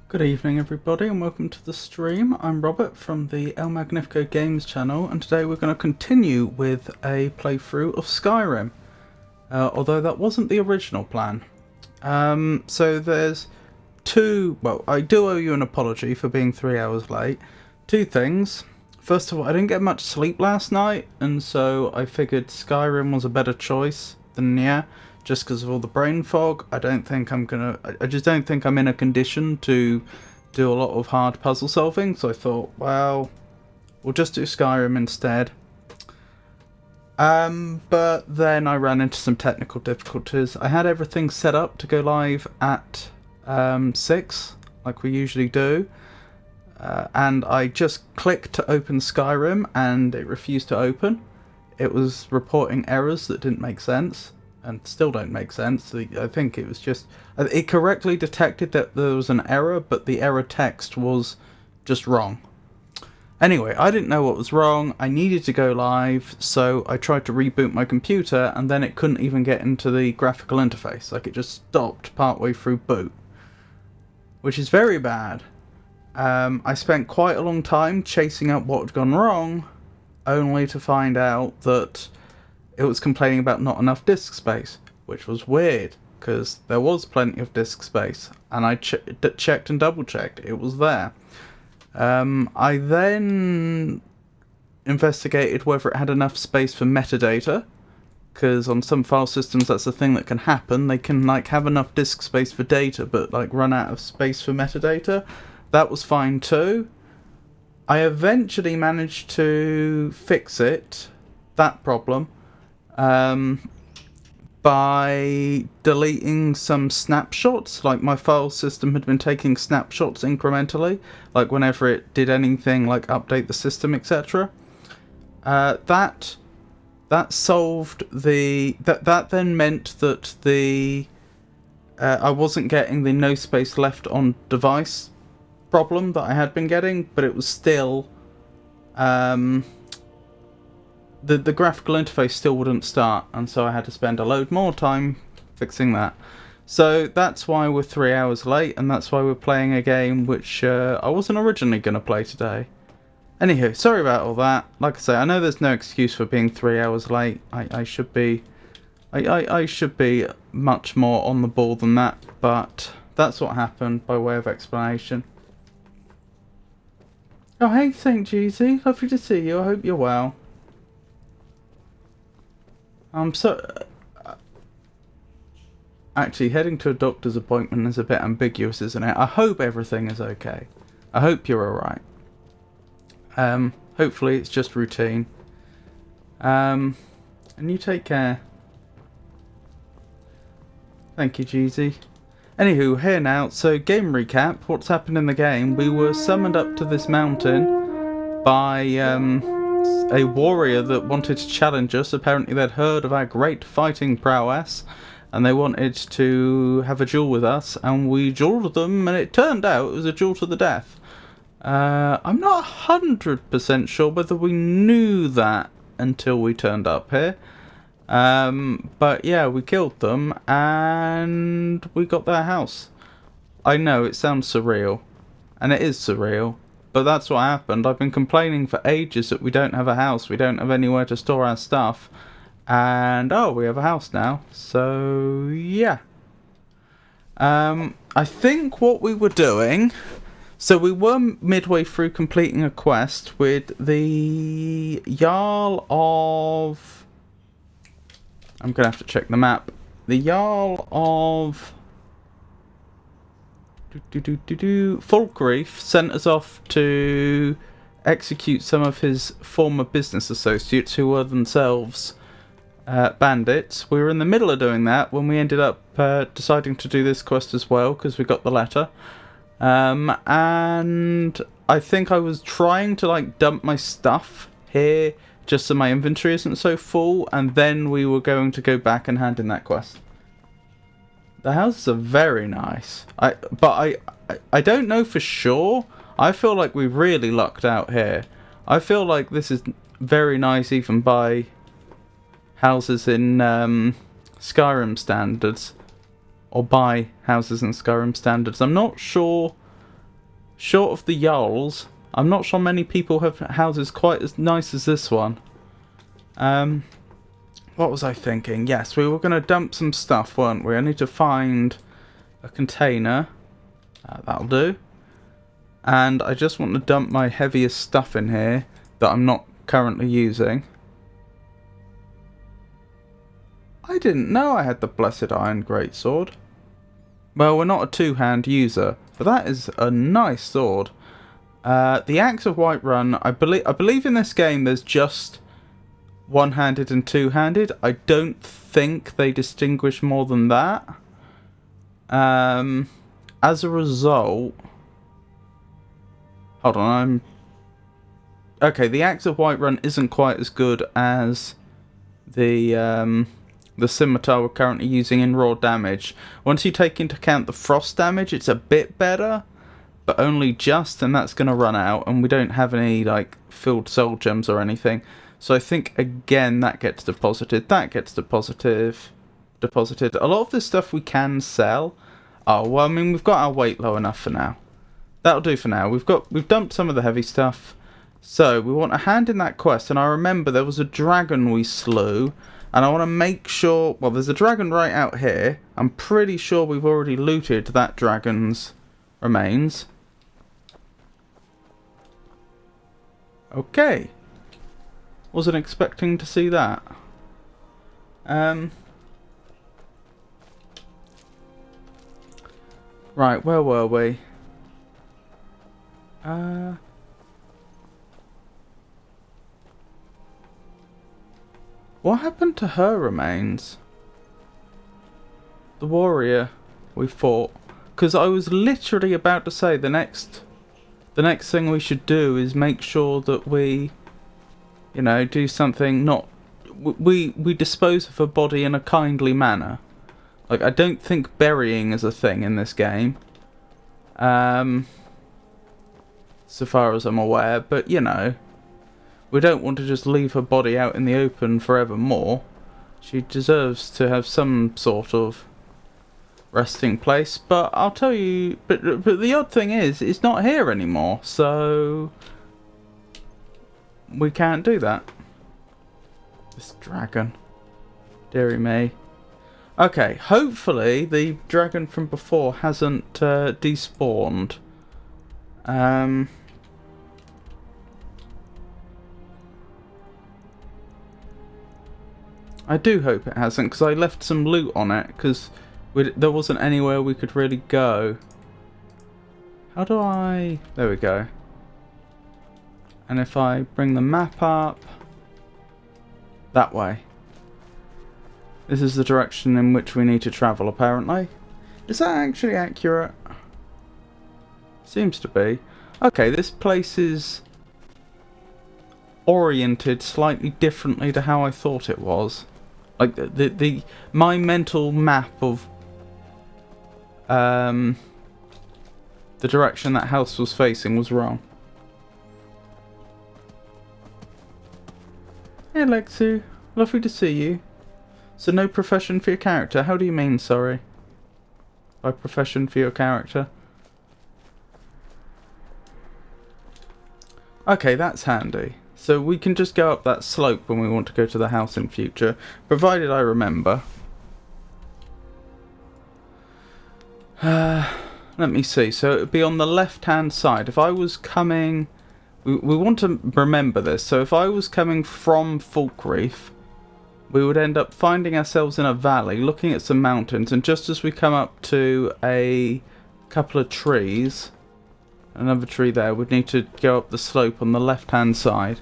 Good evening everybody and welcome to the stream. I'm Robert from the El Magnifico Games channel, and today we're going to continue with a playthrough of Skyrim, although that wasn't the original plan. So there's I do owe you an apology for being 3 hours late. Two things. First of all, I didn't get much sleep last night, and so I figured Skyrim was a better choice than Nier. Just because of all the brain fog, I just don't think I'm in a condition to do a lot of hard puzzle solving, so I thought, well, we'll just do Skyrim instead. But then I ran into some technical difficulties. I had everything set up to go live at 6, like we usually do, and I just clicked to open Skyrim and it refused to open. It was reporting errors that didn't make sense. And still don't make sense. I think it was just... It correctly detected that there was an error, but the error text was just wrong. Anyway, I didn't know what was wrong. I needed to go live, so I tried to reboot my computer, and then it couldn't even get into the graphical interface. Like, it just stopped partway through boot. Which is very bad. I spent quite a long time chasing out what had gone wrong, only to find out that it was complaining about not enough disk space, which was weird, because there was plenty of disk space, and I checked and double-checked. It was there. I then investigated whether it had enough space for metadata, because on some file systems that's a thing that can happen. They can have enough disk space for data, but run out of space for metadata. That was fine too. I eventually managed to fix that problem, by deleting some snapshots. Like, my file system had been taking snapshots incrementally, like whenever it did anything like update the system, etc. That solved that then meant that I wasn't getting the no space left on device problem that I had been getting, but it was still the graphical interface still wouldn't start, and so I had to spend a load more time fixing that. So that's why we're 3 hours late, and that's why we're playing a game which I wasn't originally going to play today. Anywho, sorry about all that. Like I say, I know there's no excuse for being 3 hours late. I should be much more on the ball than that, but that's what happened by way of explanation. Oh hey St. Jeezy, lovely to see you. I hope you're well. Actually, heading to a doctor's appointment is a bit ambiguous, isn't it? I hope everything is okay. I hope you're alright. Hopefully it's just routine. And you take care. Thank you, Jeezy. Anywho, here now. So, game recap. What's happened in the game? We were summoned up to this mountain by, a warrior that wanted to challenge us. Apparently they'd heard of our great fighting prowess, and they wanted to have a duel with us, and we duelled them, and it turned out it was a duel to the death. I'm not 100% sure whether we knew that until we turned up here. But yeah, we killed them, and we got their house. I know, it sounds surreal, and it is surreal. But that's what happened. I've been complaining for ages that we don't have a house. We don't have anywhere to store our stuff. And, oh, we have a house now. So, yeah. I think what we were doing... So, we were midway through completing a quest with the Jarl of... I'm going to have to check the map. The Jarl of... Falkreath sent us off to execute some of his former business associates who were themselves bandits. We were in the middle of doing that when we ended up deciding to do this quest as well, because we got the letter. And I think I was trying to dump my stuff here just so my inventory isn't so full, and then we were going to go back and hand in that quest. The houses are very nice. But I don't know for sure. I feel like we really lucked out here. I feel like this is very nice even by houses in Skyrim standards. Or by houses in Skyrim standards. I'm not sure short of the Jarls, I'm not sure many people have houses quite as nice as this one. What was I thinking? Yes, we were going to dump some stuff, weren't we? I need to find a container. That'll do. And I just want to dump my heaviest stuff in here that I'm not currently using. I didn't know I had the Blessed Iron Greatsword. Well, we're not a two-hand user, but that is a nice sword. The Axe of Whiterun, I believe in this game there's just one-handed and two-handed. I don't think they distinguish more than that. As a result... Hold on, okay, the Axe of Whiterun isn't quite as good as the scimitar we're currently using in raw damage. Once you take into account the frost damage, it's a bit better, but only just, and that's going to run out, and we don't have any, like, filled soul gems or anything. So I think, again, that gets deposited, that gets deposited. A lot of this stuff we can sell. Oh, well, I mean, we've got our weight low enough for now. That'll do for now. We've dumped some of the heavy stuff. So, we want a hand in that quest, and I remember there was a dragon we slew, and I want to make sure... Well, there's a dragon right out here. I'm pretty sure we've already looted that dragon's remains. Okay. Wasn't expecting to see that. Right, where were we? What happened to her remains? The warrior we fought. Because I was literally about to say the next thing we should do is make sure that we, you know, do something not... We dispose of her body in a kindly manner. Like, I don't think burying is a thing in this game. So far as I'm aware, but you know, we don't want to just leave her body out in the open forevermore. She deserves to have some sort of resting place, but I'll tell you, but the odd thing is, it's not here anymore, so we can't do that. This dragon. Dearie me. Okay, hopefully the dragon from before hasn't despawned. I do hope it hasn't, because I left some loot on it, because there wasn't anywhere we could really go. How do I... There we go. And if I bring the map up... That way. This is the direction in which we need to travel, apparently. Is that actually accurate? Seems to be. Okay, this place is oriented slightly differently to how I thought it was. Like my mental map of the direction that house was facing was wrong. Hey Lexu, lovely to see you. So no profession for your character. How do you mean, sorry? By profession for your character? Okay, that's handy. So we can just go up that slope when we want to go to the house in future, provided I remember. Let me see. So it would be on the left-hand side. If I was coming... We want to remember this. So if I was coming from Falkreath, we would end up finding ourselves in a valley, looking at some mountains, and just as we come up to a couple of trees, another tree there, we'd need to go up the slope on the left-hand side.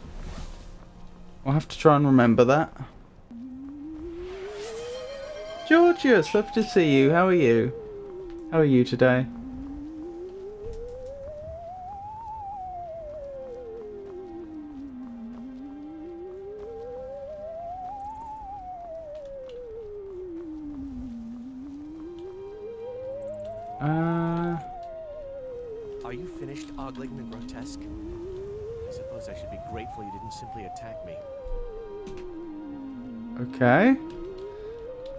We'll have to try and remember that. Georgius, lovely to see you. How are you? How are you today? Are you finished ogling the grotesque? I suppose I should be grateful you didn't simply attack me. Okay.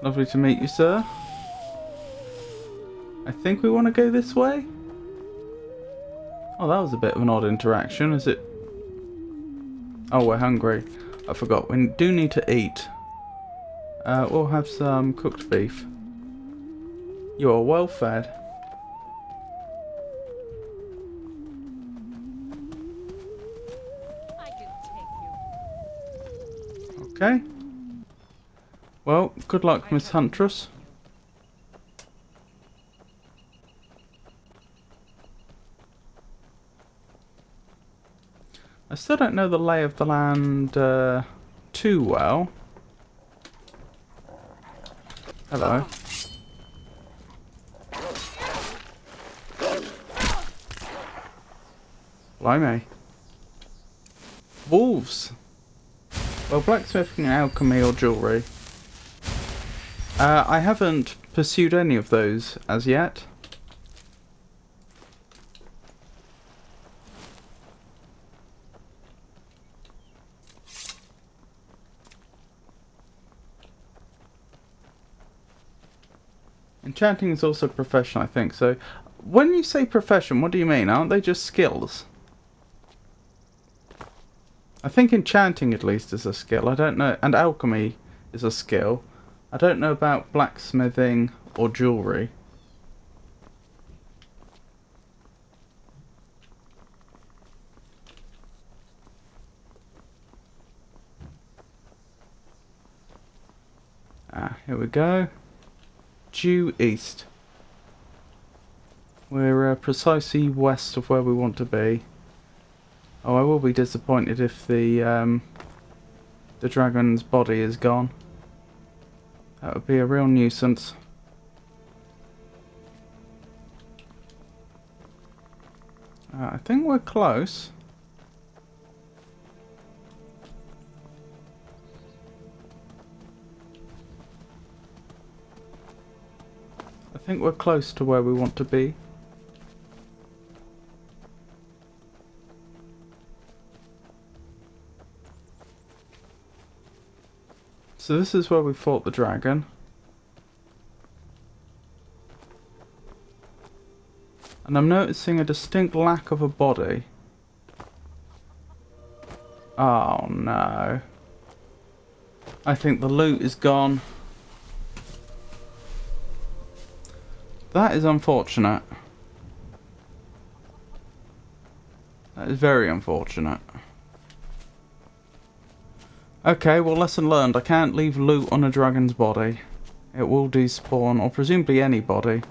Lovely to meet you, sir. I think we want to go this way. Oh, that was a bit of an odd interaction. Is it? Oh, we're hungry. I forgot. We do need to eat. We'll have some cooked beef. You are well fed. I can take you. Okay. Well, good luck, Miss Huntress. I still don't know the lay of the land too well. Hello. Blimey. Wolves. Well, blacksmithing, alchemy or jewellery. I haven't pursued any of those as yet. Enchanting is also profession, I think. So, when you say profession, what do you mean? Aren't they just skills? I think enchanting, at least, is a skill. I don't know. And alchemy is a skill. I don't know about blacksmithing or jewellery. Here we go. Due east. We're precisely west of where we want to be. Oh, I will be disappointed if the dragon's body is gone. That would be a real nuisance. I think we're close. I think we're close to where we want to be. So this is where we fought the dragon. And I'm noticing a distinct lack of a body. Oh no. I think the loot is gone. That is unfortunate. That is very unfortunate. Okay, well, lesson learned. I can't leave loot on a dragon's body. It will despawn, or presumably any body.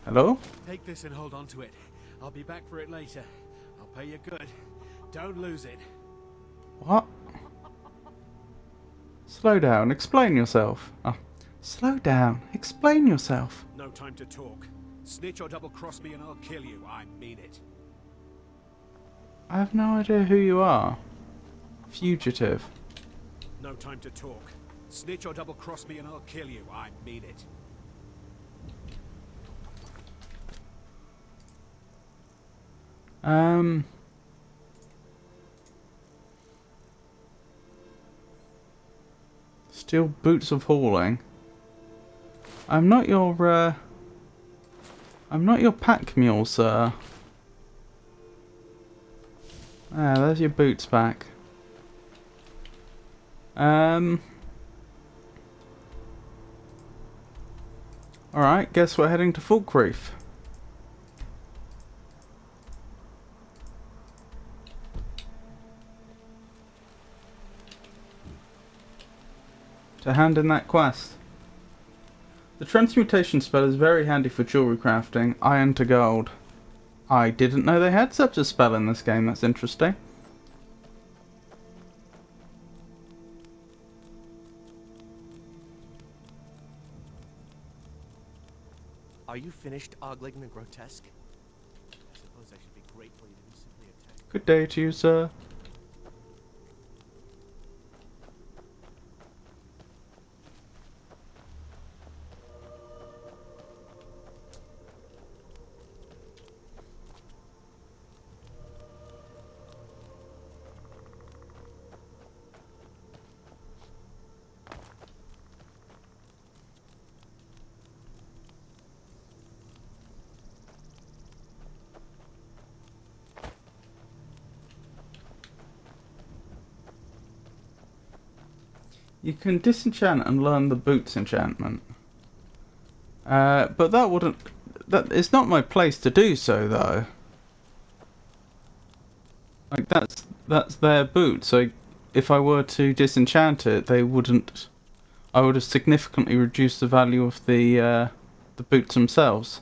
Hello? Take this and hold on to it. I'll be back for it later. I'll pay you good. Don't lose it. What? Slow down. Explain yourself. Oh. Slow down. Explain yourself. No time to talk. Snitch or double-cross me and I'll kill you. I mean it. I have no idea who you are. Fugitive. No time to talk. Snitch or double-cross me and I'll kill you. I mean it. Steel boots of hauling. I'm not your pack mule, sir. Ah, there's your boots back. Alright, guess we're heading to Falkreath. To hand in that quest. The transmutation spell is very handy for jewelry crafting. Iron to gold. I didn't know they had such a spell in this game. That's interesting. Are you finished ogling the grotesque? I suppose I should be grateful you didn't simply attack. Good day to you, sir. You can disenchant and learn the boots enchantment. But that wouldn't... It's not my place to do so, though. Like, that's their boot, so if I were to disenchant it, they wouldn't... I would have significantly reduced the value of the boots themselves.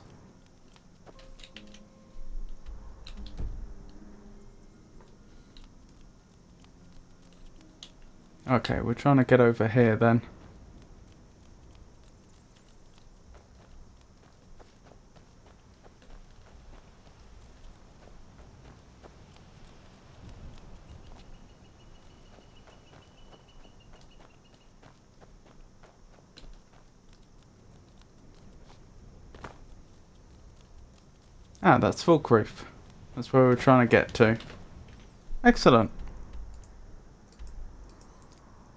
Okay, we're trying to get over here then. Ah, that's Fulk Reef. That's where we're trying to get to. Excellent.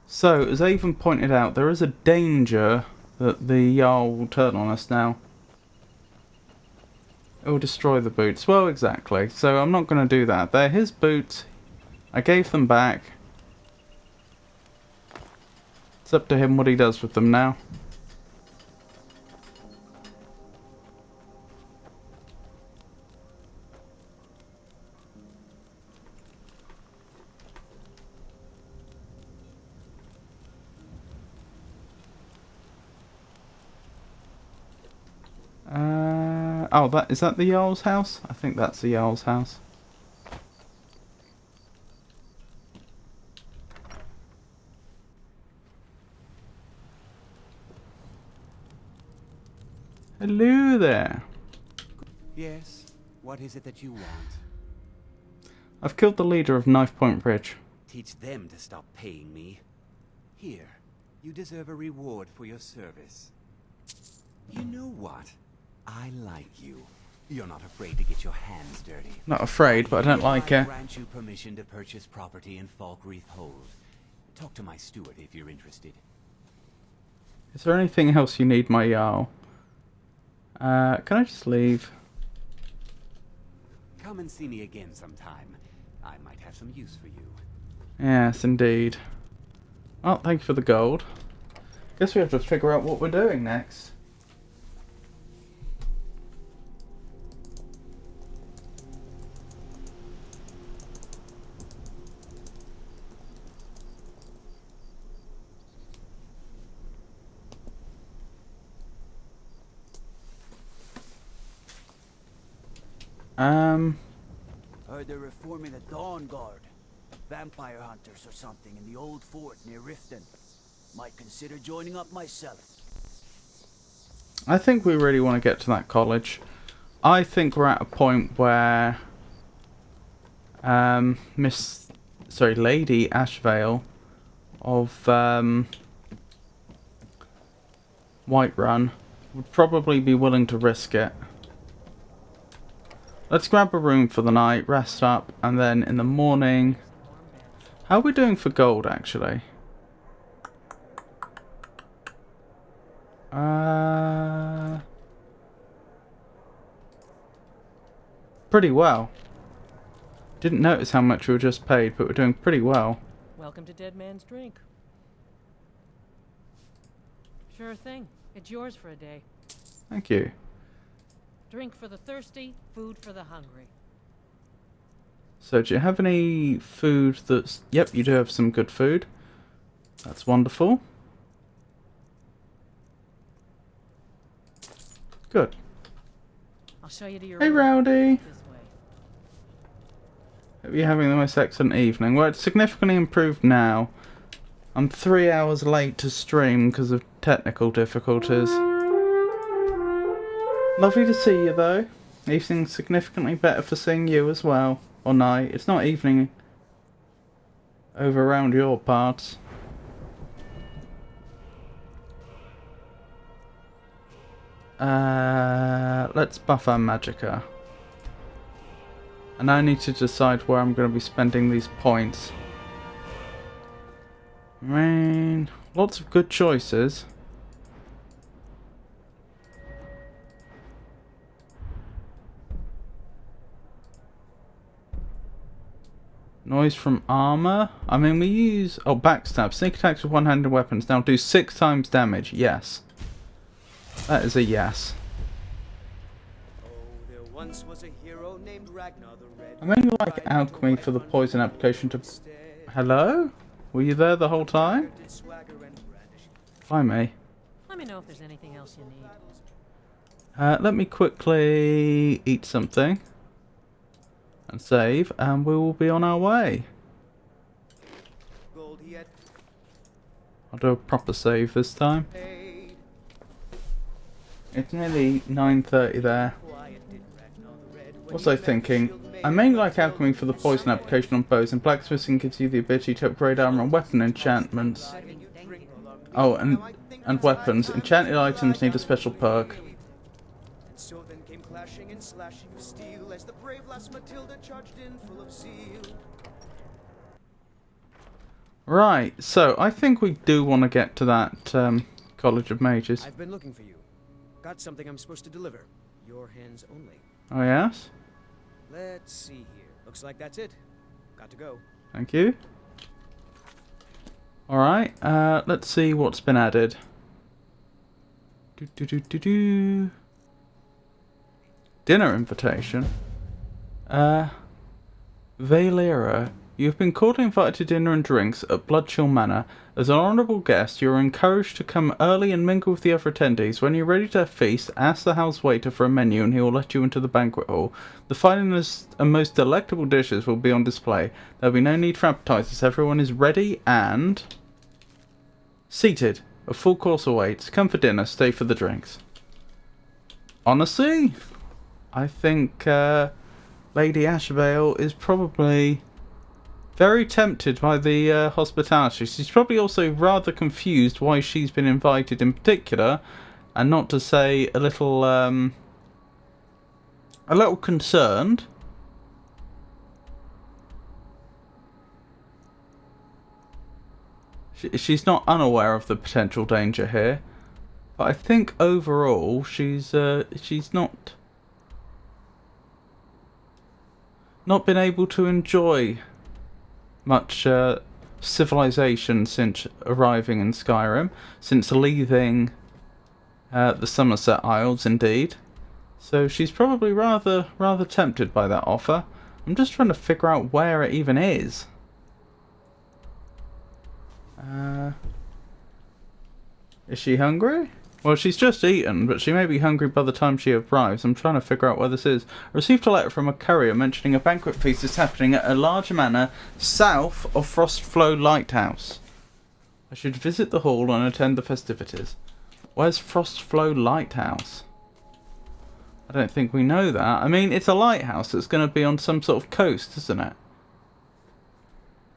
So, as Avon pointed out, there is a danger that the Jarl will turn on us now. It will destroy the boots. Well, exactly. So I'm not going to do that. They're his boots. I gave them back. It's up to him what he does with them now. Oh, is that the Jarl's house? I think that's the Jarl's house. Hello there. Yes, what is it that you want? I've killed the leader of Knife Point Bridge. Teach them to stop paying me. Here, you deserve a reward for your service. You know what? I like you. You're not afraid to get your hands dirty. Not afraid, but I don't like I it. grant you permission to purchase property in Hold. Talk to my steward if you're interested. Is there anything else you need, my Jarl? Can I just leave? Come and see me again sometime. I might have some use for you. Yes, indeed. Well, thank you for the gold. Guess we have to figure out what we're doing next. Heard they're reforming the Dawn Guard. Vampire hunters or something in the old fort near Riften. Might consider joining up myself. I think we really want to get to that college. I think we're at a point where Lady Ashvale of Whiterun would probably be willing to risk it. Let's grab a room for the night, rest up, and then in the morning... How are we doing for gold, actually? Pretty well. Didn't notice how much we were just paid, but we're doing pretty well. Welcome to Dead Man's Drink. Sure thing. It's yours for a day. Thank you. Drink for the thirsty, food for the hungry. So, do you have any food that's... Yep, you do have some good food. That's wonderful. Good. I'll show you to your Hey, room. Rowdy. This way. Hope you're having the most excellent evening. Well, it's significantly improved now. I'm 3 hours late to stream because of technical difficulties. Lovely to see you, though. Evening's significantly better for seeing you as well. Or night. It's not evening over around your parts. Let's buff our magicka. And I need to decide where I'm going to be spending these points. Lots of good choices. Noise from armor. I mean, we use... Oh, backstab. Sneak attacks with one-handed weapons now do 6 times damage. Yes. That is a yes. Oh, there once was a hero named Ragnar the Red. I mainly like alchemy for the poison application to... Hello? Were you there the whole time? By me. Let me know if there's anything else you need. Let me quickly eat something. And save, and we will be on our way. I'll do a proper save this time. It's nearly 9:30 there. What was I thinking? I mainly like alchemy for the poison application on bows, and blacksmithing gives you the ability to upgrade armor and weapon enchantments. Oh, and weapons. Enchanted items need a special perk. So then came clashing and slashing of steel as the brave lass Matilda charged in full of zeal. Right, so I think we do want to get to that College of Mages. I've been looking for you. Got something I'm supposed to deliver. Your hands only. Oh yes? Let's see here. Looks like that's it. Got to go. Thank you. Alright, let's see what's been added. Dinner invitation. Valera, you have been cordially invited to dinner and drinks at Bloodchill Manor. As an honourable guest, you are encouraged to come early and mingle with the other attendees. When you're ready to feast, ask the house waiter for a menu and he will let you into the banquet hall. The finest and most delectable dishes will be on display. There will be no need for appetizers. Everyone is ready and... seated. A full course awaits. Come for dinner, stay for the drinks. Honestly, I think Lady Ashvale is probably very tempted by the hospitality. She's probably also rather confused why she's been invited in particular, and not to say a little concerned. She's not unaware of the potential danger here, but I think overall she's not been able to enjoy much civilization since arriving in Skyrim, since leaving the Somerset Isles, indeed. So she's probably rather tempted by that offer. I'm just trying to figure out where it even is. Is she hungry? Well, she's just eaten, but she may be hungry by the time she arrives. I'm trying to figure out where this is. I received a letter from a courier mentioning a banquet feast is happening at a large manor south of Frostflow Lighthouse. I should visit the hall and attend the festivities. Where's Frostflow Lighthouse? I don't think we know that. I mean, it's a lighthouse that's going to be on some sort of coast, isn't it?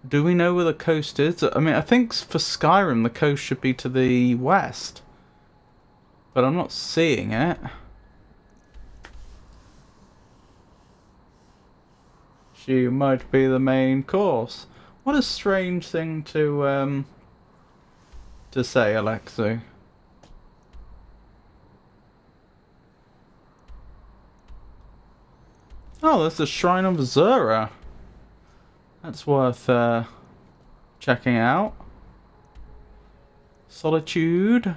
Do we know where the coast is? I mean, I think for Skyrim the coast should be to the west. But I'm not seeing it. She might be the main course. What a strange thing to say, Alexu. Oh, there's the Shrine of Zura. That's worth checking out. Solitude.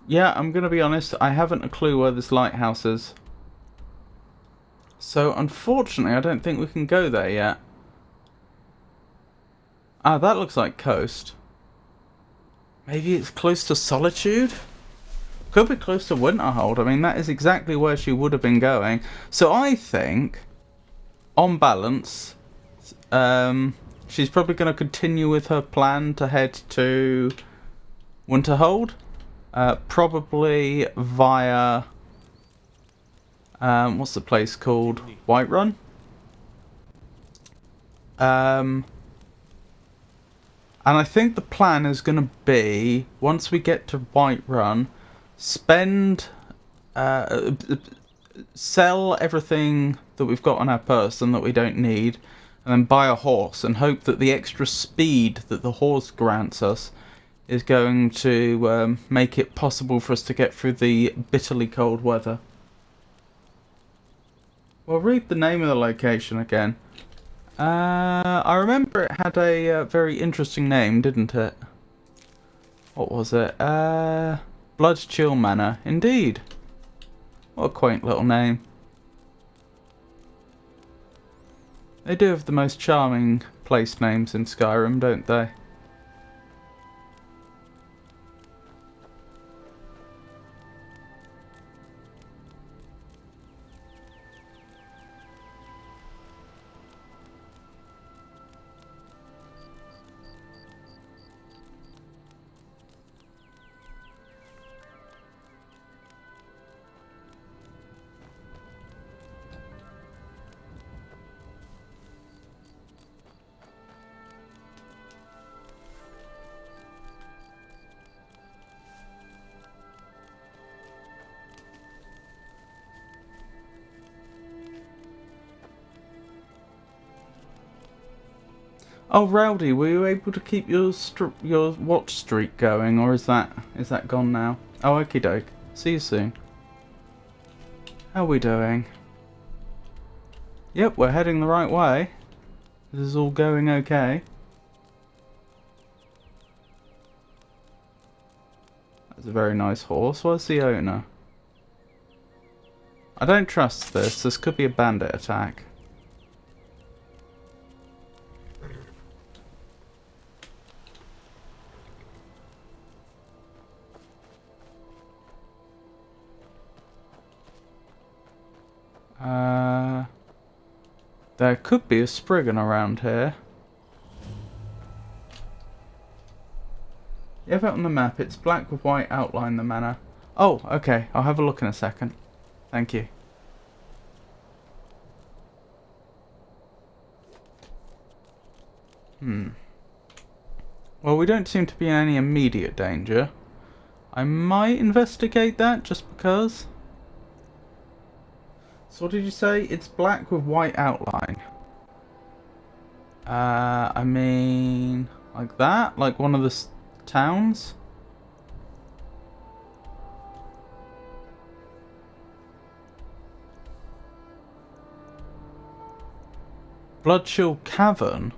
Yeah, I'm going to be honest, I haven't a clue where this lighthouse is. So, unfortunately, I don't think we can go there yet. Ah, that looks like coast. Maybe it's close to Solitude? Could be close to Winterhold. I mean, that is exactly where she would have been going. So I think, on balance, she's probably going to continue with her plan to head to Winterhold. Probably via, what's the place called? Whiterun? And I think the plan is going to be, once we get to Whiterun, sell everything that we've got on our person that we don't need, and then buy a horse and hope that the extra speed that the horse grants us is going to make it possible for us to get through the bitterly cold weather. Well, read the name of the location again. I remember it had a very interesting name, didn't it? What was it? Blood Chill Manor. Indeed. What a quaint little name. They do have the most charming place names in Skyrim, don't they? Oh, Rowdy, were you able to keep your watch streak going, or is that gone now? Oh, okie doke. See you soon. How are we doing? Yep, we're heading the right way. This is all going okay. That's a very nice horse. Where's the owner? I don't trust this. This could be a bandit attack. There could be a Spriggan around here. You have it on the map. It's black with white outline the manor. Oh, okay. I'll have a look in a second. Thank you. Well, we don't seem to be in any immediate danger. I might investigate that just because. So what did you say? It's black with white outline. I mean, like that? Like one of the towns? Bloodchill Cavern?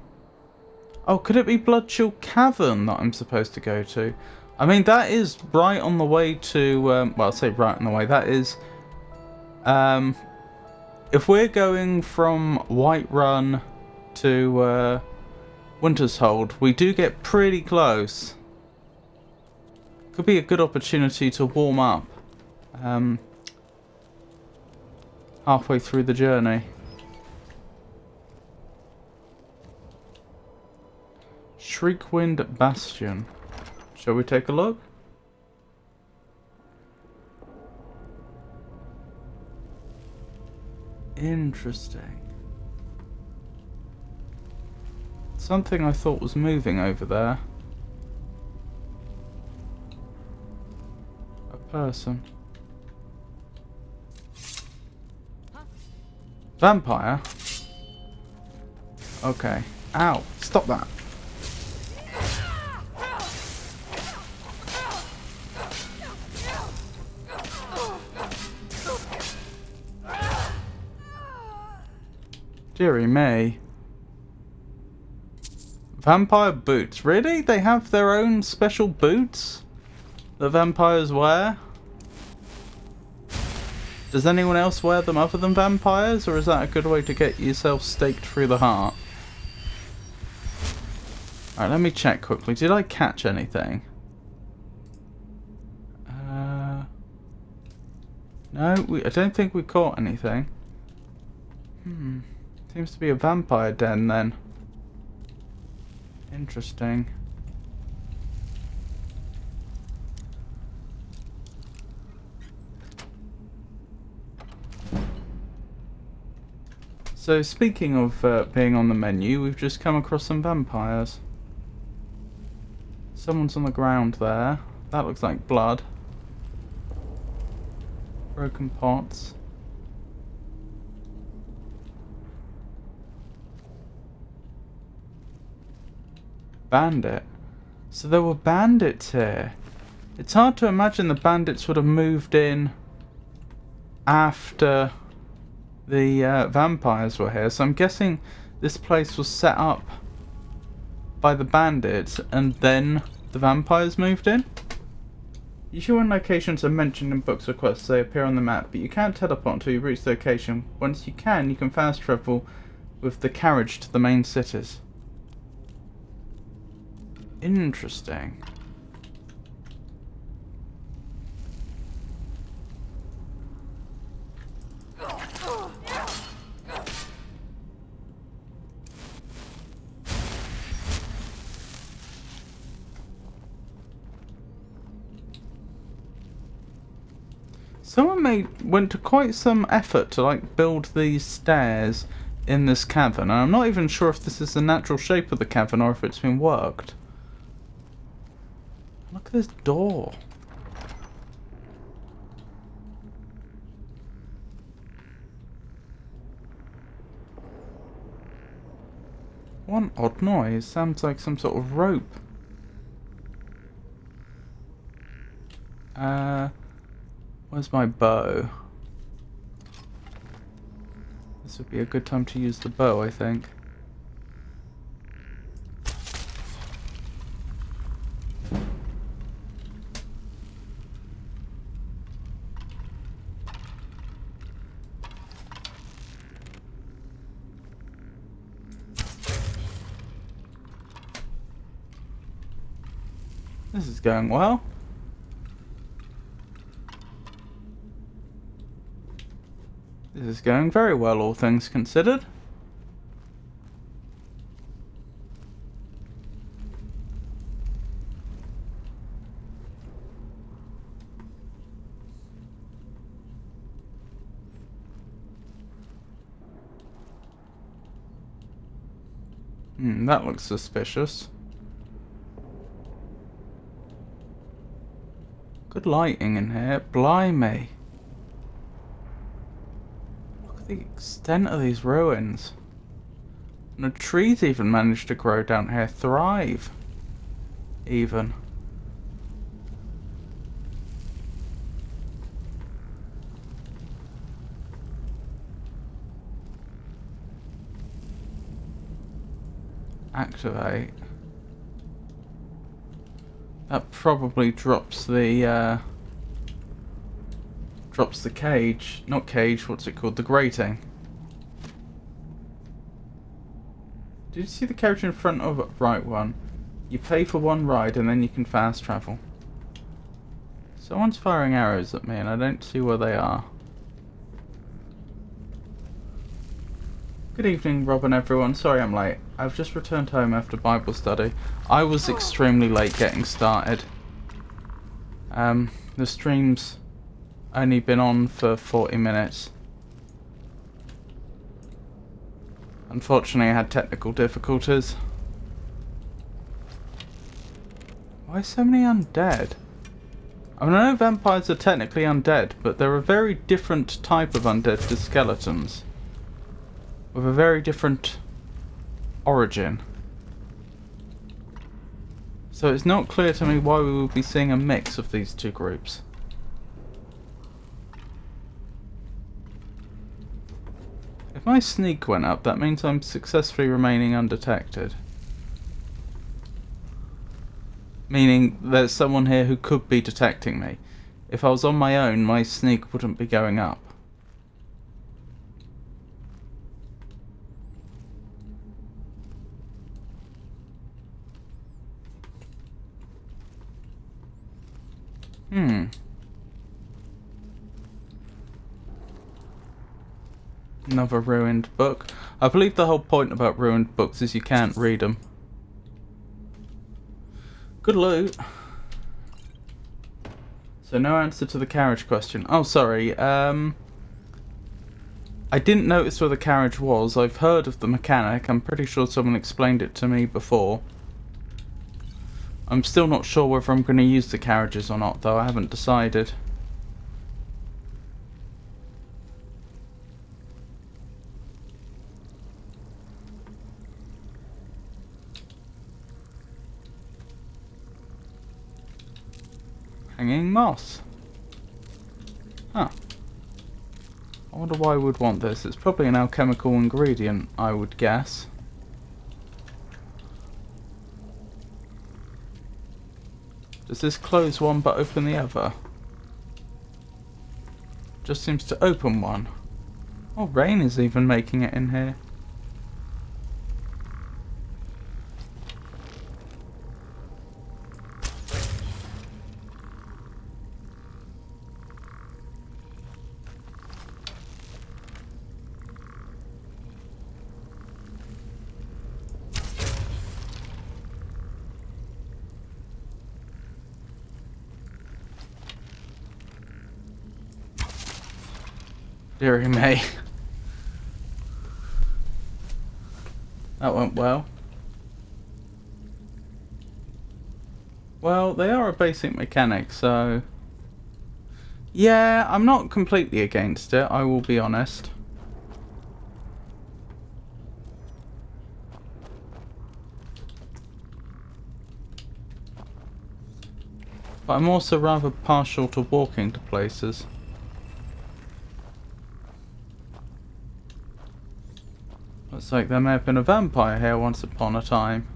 Oh, could it be Bloodchill Cavern that I'm supposed to go to? I mean, that is right on the way to, well, I'll say right on the way. That is, if we're going from Whiterun to Winterhold, we do get pretty close. Could be a good opportunity to warm up halfway through the journey. Shriekwind Bastion. Shall we take a look? Interesting. Something I thought was moving over there. A person. Vampire? Okay. Ow. Stop that. Dearie me. Vampire boots. Really? They have their own special boots that vampires wear? Does anyone else wear them other than vampires? Or is that a good way to get yourself staked through the heart? Alright, let me check quickly. Did I catch anything? No, I don't think we caught anything. Seems to be a vampire den then. Interesting. So speaking of being on the menu, we've just come across some vampires. Someone's on the ground there. That looks like blood. Broken pots. Bandit. So there were bandits here. It's hard to imagine the bandits would have moved in after the vampires were here, so I'm guessing this place was set up by the bandits and then the vampires moved in? Usually when locations are mentioned in books or quests, they appear on the map, but you can't teleport until you reach the location. Once you can fast travel with the carriage to the main cities. Interesting. Someone went to quite some effort to like build these stairs in this cavern, and I'm not even sure if this is the natural shape of the cavern or if it's been worked. Look at this door. One odd noise. Sounds like some sort of rope. Where's my bow? This would be a good time to use the bow, I think. This is going well. This is going very well, all things considered. That looks suspicious. Good lighting in here. Blimey. Look at the extent of these ruins. And the trees even managed to grow down here. Thrive. Even. Activate. That probably drops the cage. Not cage, what's it called? The grating. Did you see the carriage in front of it? Right one? You pay for one ride and then you can fast travel. Someone's firing arrows at me and I don't see where they are. Good evening, Rob and everyone. Sorry I'm late. I've just returned home after Bible study. I was extremely late getting started. The stream's only been on for 40 minutes. Unfortunately, I had technical difficulties. Why so many undead? I mean, I know vampires are technically undead, but they're a very different type of undead to skeletons. With a very different origin. So it's not clear to me why we would be seeing a mix of these two groups. If my sneak went up, that means I'm successfully remaining undetected. Meaning there's someone here who could be detecting me. If I was on my own, my sneak wouldn't be going up. Another ruined book. I believe the whole point about ruined books is you can't read them. Good loot. So no answer to the carriage question. Oh, sorry. I didn't notice where the carriage was. I've heard of the mechanic. I'm pretty sure someone explained it to me before. I'm still not sure whether I'm going to use the carriages or not, though. I haven't decided. Hanging moss. Huh. I wonder why I would want this. It's probably an alchemical ingredient, I would guess. Does this close one but open the other? Just seems to open one. Oh, rain is even making it in here. Deary me. That went well. Well, they are a basic mechanic, so... yeah, I'm not completely against it, I will be honest. But I'm also rather partial to walking to places. Looks like there may have been a vampire here once upon a time.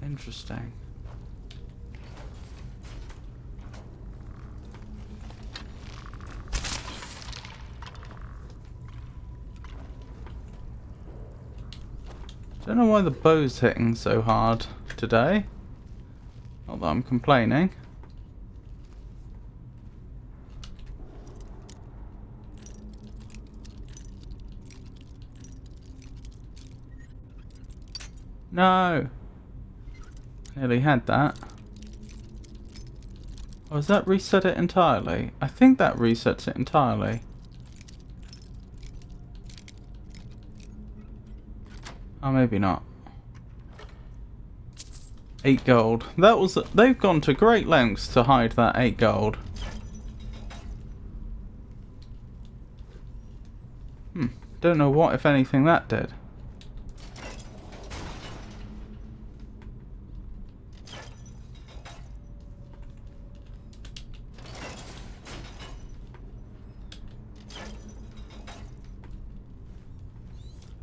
Interesting. Don't know why the bow's hitting so hard today. Not that I'm complaining. No! Nearly had that. Oh, does that reset it entirely? I think that resets it entirely. Oh, maybe not. 8 gold. That was... they've gone to great lengths to hide that 8 gold. Don't know what, if anything, that did.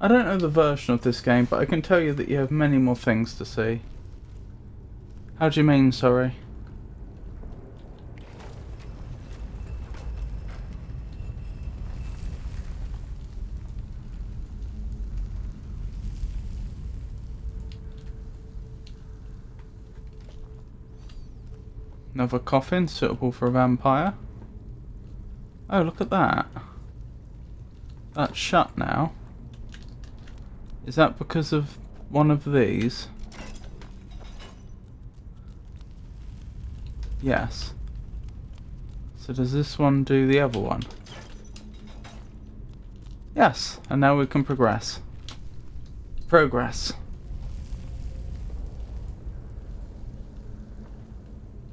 I don't know the version of this game, but I can tell you that you have many more things to see. How do you mean, sorry? Another coffin suitable for a vampire. Oh, look at that. That's shut now. Is that because of one of these? Yes. So does this one do the other one? Yes, and now we can progress. Progress.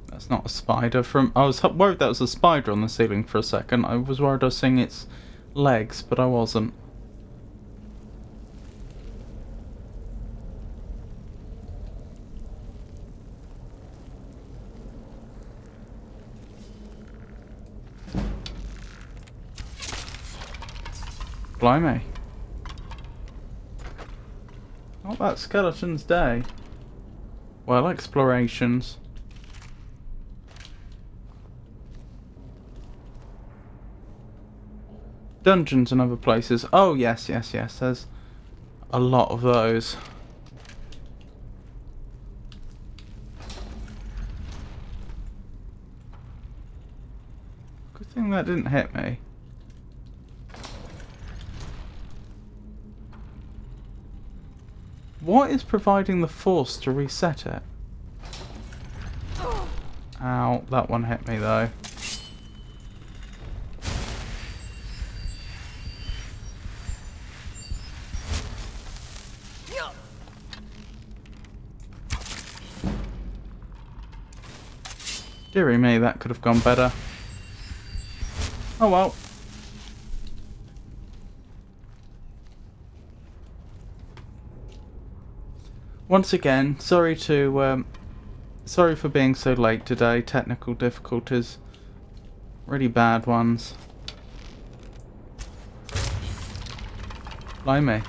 That's not a spider from... I was worried that was a spider on the ceiling for a second. I was worried I was seeing its legs, but I wasn't. Blimey. Not that skeleton's day. Well, explorations. Dungeons and other places. Oh, yes, yes, yes. There's a lot of those. Good thing that didn't hit me. What is providing the force to reset it? Ow, that one hit me though. Deary me, that could have gone better. Oh well. Once again, sorry for being so late today. Technical difficulties, really bad ones. Blimey.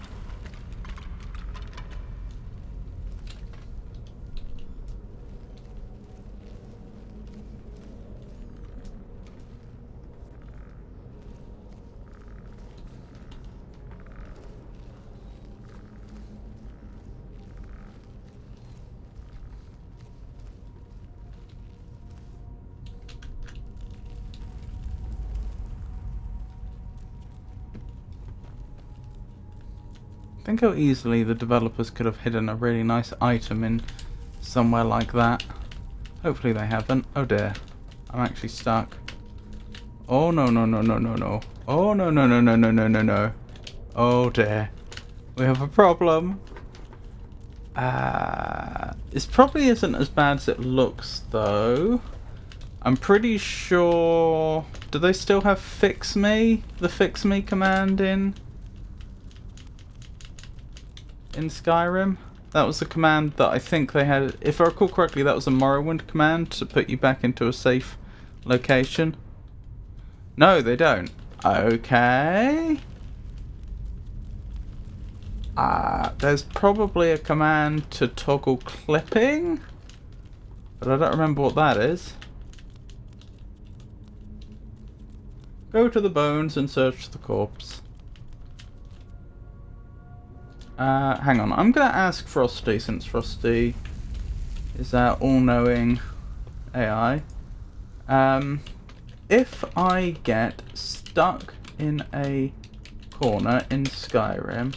Think how easily the developers could have hidden a really nice item in somewhere like that. Hopefully they haven't. Oh dear. I'm actually stuck. Oh no no no no no no. Oh no no no no no no no no. Oh dear. We have a problem. This probably isn't as bad as it looks though. I'm pretty sure... Do they still have fix me? The fix me command in Skyrim? That was the command that I think they had. If I recall correctly, that was a Morrowind command to put you back into a safe location. No, they don't. Okay. There's probably a command to toggle clipping, but I don't remember what that is. Go to the bones and search the corpse. Hang on, I'm gonna ask Frosty, since Frosty is our all-knowing AI. If I get stuck in a corner in Skyrim,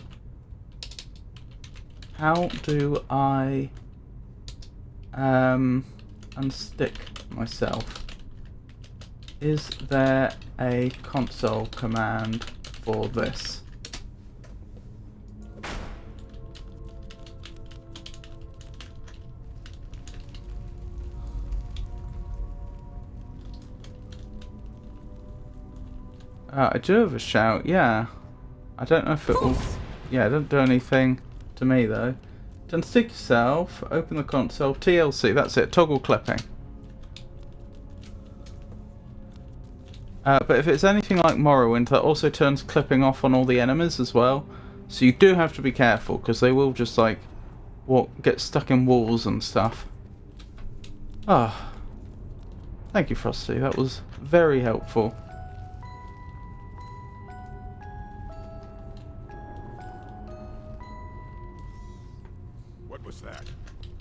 how do I unstick myself? Is there a console command for this? I do have a shout, yeah. I don't know if it will... Yeah, it doesn't do anything to me though. To unstick yourself, open the console, TLC, that's it, toggle clipping. But if it's anything like Morrowind, that also turns clipping off on all the enemies as well. So you do have to be careful, because they will just like get stuck in walls and stuff. Ah. Thank you, Frosty, that was very helpful. What was that?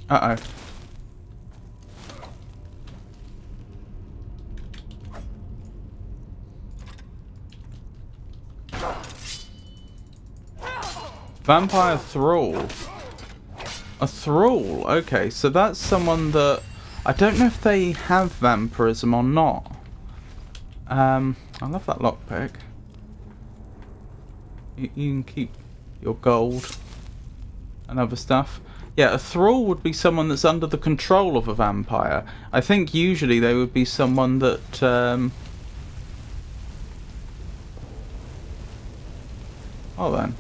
Uh-oh. Vampire Thrall. A Thrall, okay, so that's someone that... I don't know if they have vampirism or not. I love that lockpick. You can keep your gold and other stuff. Yeah, a Thrall would be someone that's under the control of a vampire. I think usually they would be someone that... Oh then.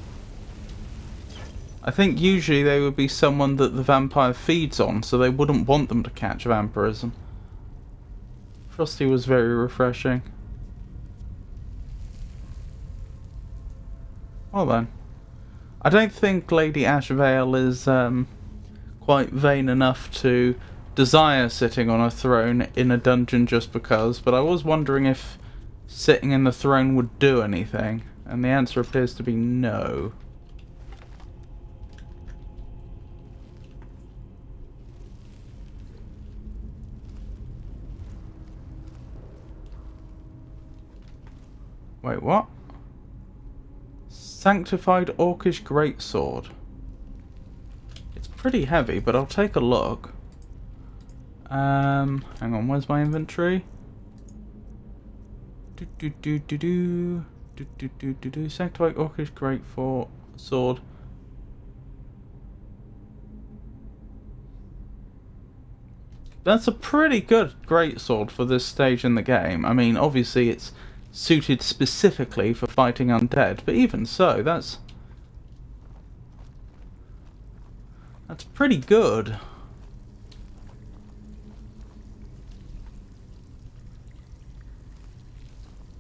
I think usually they would be someone that the vampire feeds on, so they wouldn't want them to catch vampirism. Frosty was very refreshing. Well then. I don't think Lady Ashvale is quite vain enough to desire sitting on a throne in a dungeon just because, but I was wondering if sitting in the throne would do anything, and the answer appears to be no. Wait, what? Sanctified Orcish Greatsword. It's pretty heavy, but I'll take a look. Hang on, where's my inventory? Sanctified Orcish Greatsword. That's a pretty good greatsword for this stage in the game. I mean, obviously it's suited specifically for fighting undead, but even so, that's pretty good.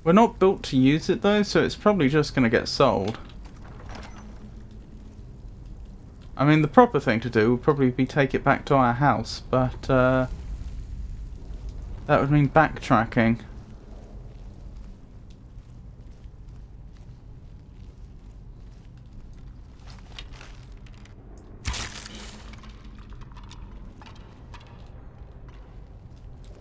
We're not built to use it though, so it's probably just going to get sold. I mean, the proper thing to do would probably be take it back to our house, but that would mean backtracking.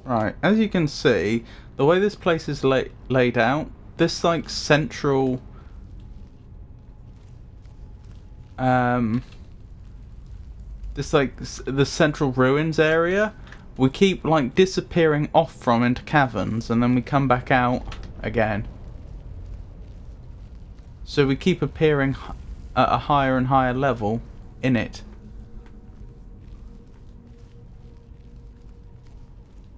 Right, as you can see, the way this place is laid out, this like central this like the central ruins area, we keep like disappearing off from into caverns, and then we come back out again. So we keep appearing at a higher and higher level in it.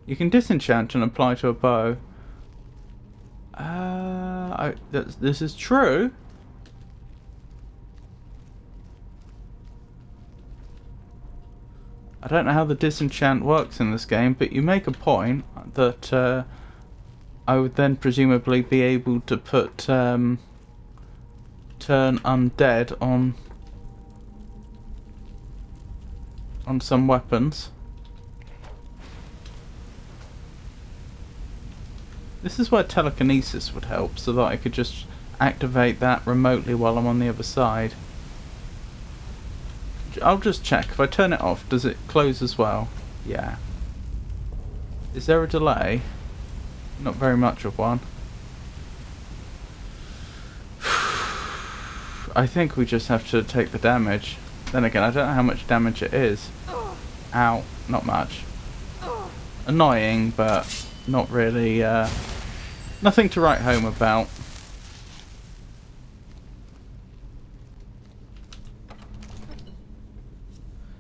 You can disenchant and apply to a bow. This is true. I don't know how the disenchant works in this game, but you make a point that I would then presumably be able to put turn undead on some weapons. This is where telekinesis would help, so that I could just activate that remotely while I'm on the other side. I'll just check. If I turn it off, does it close as well? Yeah. Is there a delay? Not very much of one. I think we just have to take the damage. Then again, I don't know how much damage it is. Ow. Not much. Annoying, but not really, nothing to write home about.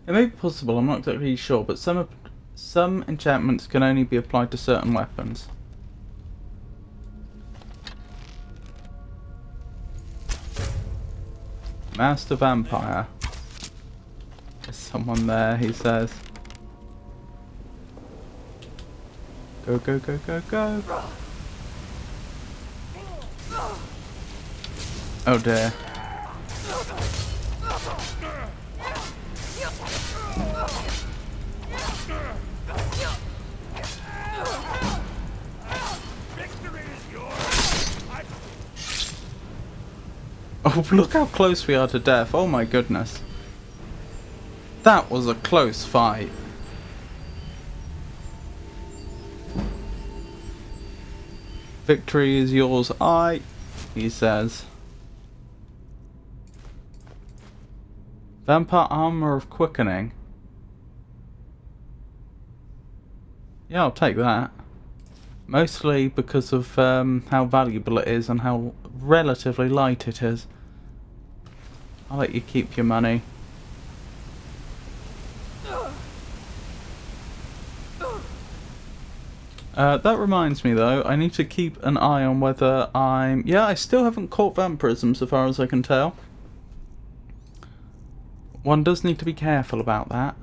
It may be possible, I'm not exactly sure, but some enchantments can only be applied to certain weapons. Master Vampire. There's someone there, he says. Go, go, go, go, go. Oh dear. Oh, look how close we are to death. Oh my goodness. That was a close fight. Victory is yours, he says. Vampire armor of quickening. Yeah, I'll take that. Mostly because of how valuable it is and how relatively light it is. I'll let you keep your money. That reminds me though, I need to keep an eye on whether I'm... Yeah, I still haven't caught vampirism so far as I can tell. One does need to be careful about that.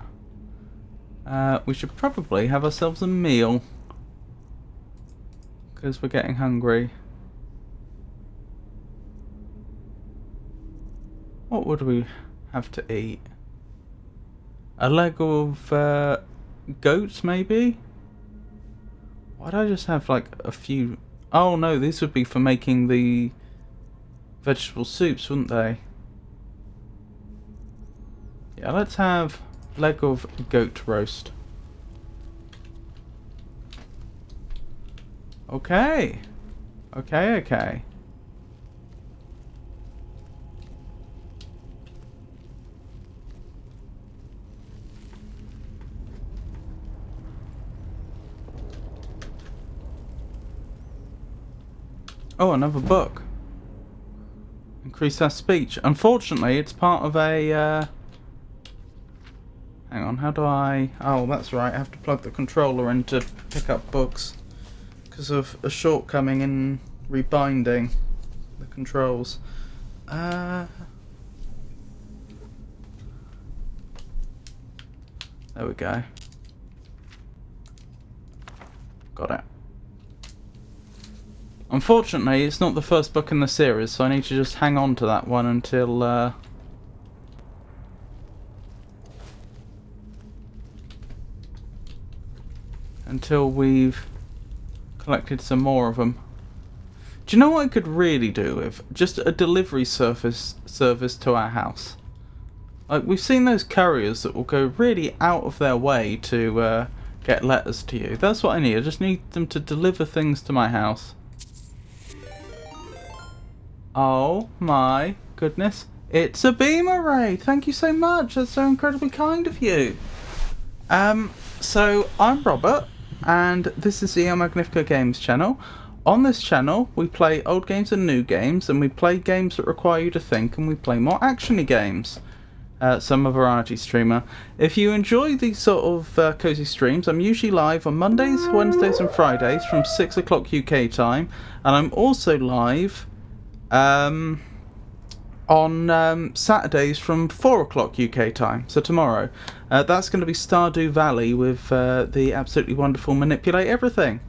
We should probably have ourselves a meal, because we're getting hungry. What would we have to eat? A leg of goats, maybe? Why'd I just have like a few... Oh no, these would be for making the vegetable soups, wouldn't they? Yeah, let's have leg of goat roast. Okay. Okay. Oh, another book. Increase our speech. Unfortunately, it's part of a... Hang on, how do I... Oh, that's right, I have to plug the controller in to pick up books. Because of a shortcoming in rebinding the controls. There we go. Got it. Unfortunately, it's not the first book in the series, so I need to just hang on to that one until until we've collected some more of them. Do you know what I could really do with? Just a delivery service to our house. Like, we've seen those couriers that will go really out of their way to get letters to you. That's what I need. I just need them to deliver things to my house. Oh my goodness. It's a beamer raid. Thank you so much. That's so incredibly kind of you. So I'm Robert, and this is the El Magnifico Games channel. On this channel, we play old games and new games, and we play games that require you to think, and we play more actiony games. So I'm a variety streamer. If you enjoy these sort of cozy streams, I'm usually live on Mondays, Wednesdays and Fridays from 6 o'clock UK time, and I'm also live on Saturdays from 4 o'clock UK time, so tomorrow. That's going to be Stardew Valley with the absolutely wonderful Manipulate Everything.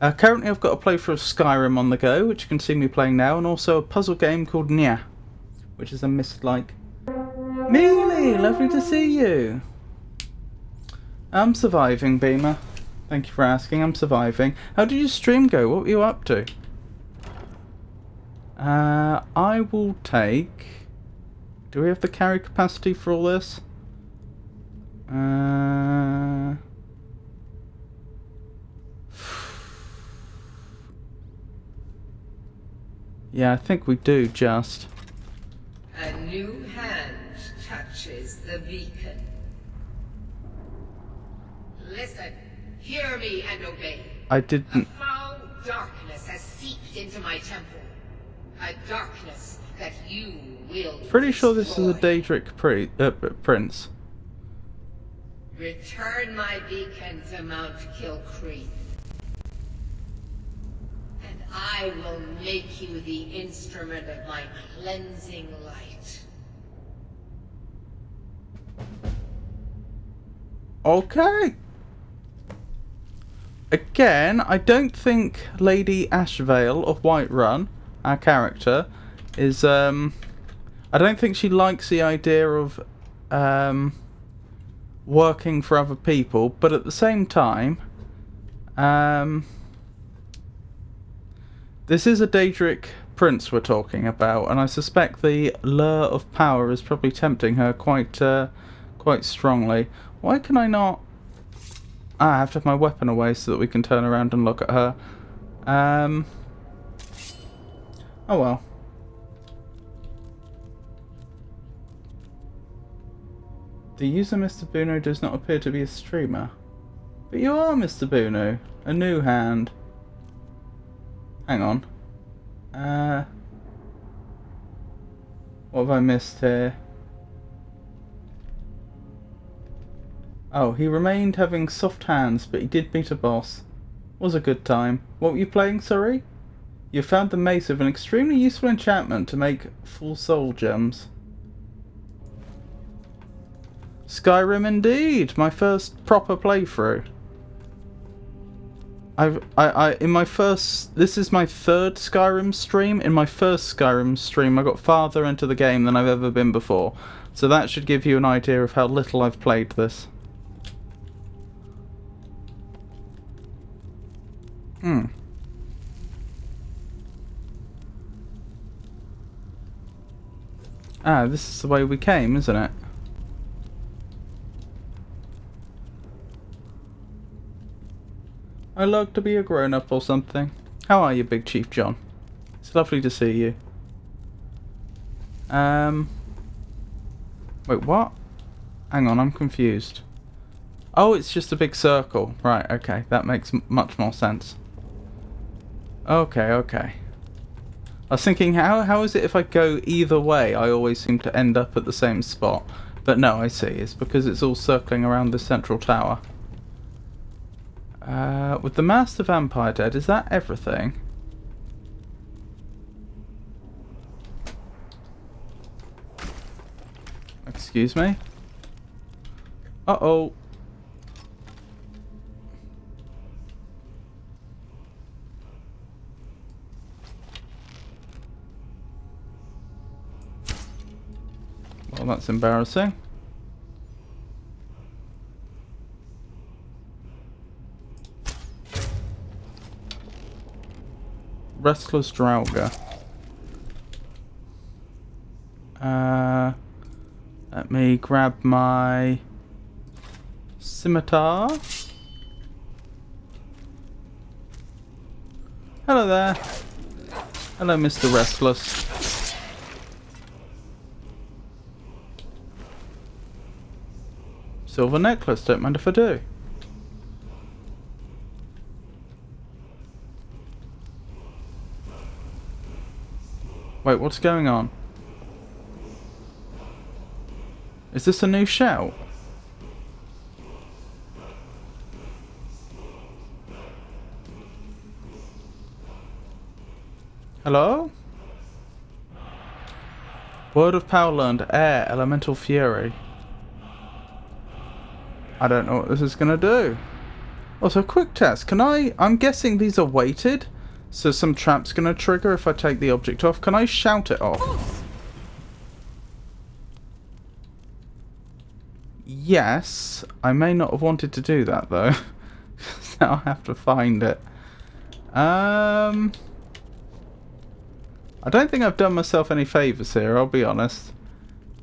Currently I've got a playthrough of Skyrim on the go, which you can see me playing now, and also a puzzle game called Nya, which is a mist-like. Mealy, lovely to see you. I'm surviving, Beamer. Thank you for asking, I'm surviving. How did your stream go? What were you up to? I will take... Do we have the carry capacity for all this? Yeah, I think we do, just. A new hand touches the beacon. Listen, hear me and obey. I didn't... A foul darkness has seeped into my temple. A darkness that you will Pretty sure this is a destroy. Daedric prince. Return my beacon to Mount Kilcreath, and I will make you the instrument of my cleansing light. Okay. Again, I don't think Lady Ashvale of Whiterun, our character, is I don't think she likes the idea of working for other people, but at the same time, this is a Daedric prince we're talking about, and I suspect the lure of power is probably tempting her quite strongly. Why can I not... I have to have my weapon away so that we can turn around and look at her. Oh well. The user Mr. Buno does not appear to be a streamer. But you are Mr. Buno, a new hand. Hang on. What have I missed here? Oh, he remained having soft hands, but he did beat a boss. Was a good time. What were you playing, sorry? You found the mace of an extremely useful enchantment to make full soul gems. Skyrim indeed, my first proper playthrough. This is my third Skyrim stream. In my first Skyrim stream, I got farther into the game than I've ever been before. So that should give you an idea of how little I've played this. Ah, this is the way we came, isn't it? I like to be a grown-up or something. How are you, Big Chief John? It's lovely to see you. Wait, what? Hang on, I'm confused. Oh, it's just a big circle. Right, okay. That makes much more sense. Okay, okay. I was thinking, how is it if I go either way, I always seem to end up at the same spot? But no, I see. It's because it's all circling around the central tower. With the Master Vampire dead, is that everything? Excuse me? Uh-oh. Well, that's embarrassing. Restless Draugr. Let me grab my scimitar. Hello there. Hello, Mr. Restless. Silver necklace, don't mind if I do. Wait, what's going on? Is this a new shout? Hello? Word of power learned. Air, elemental fury. I don't know what this is gonna do. Also, quick test. Can I'm guessing these are weighted, so some trap's gonna trigger if I take the object off. Can I shout it off? Yes. I may not have wanted to do that though. So I'll have to find it. I don't think I've done myself any favours here, I'll be honest.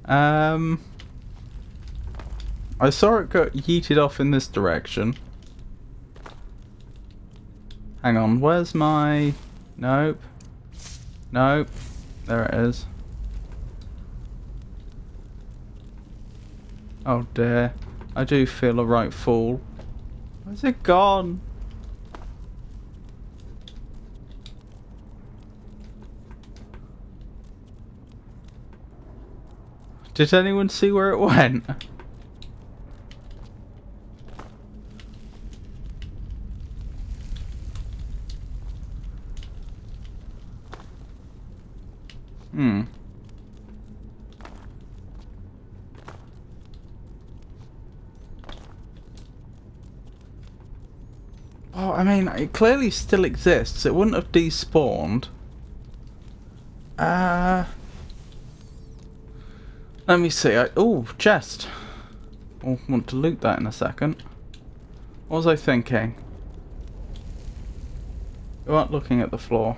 I saw it got yeeted off in this direction. Hang on, where's my... Nope. Nope. There it is. Oh dear. I do feel a right fool. Where's it gone? Did anyone see where it went? Oh, I mean, it clearly still exists. It wouldn't have despawned. Let me see. Oh, chest. I'll want to loot that in a second. What was I thinking? You aren't looking at the floor.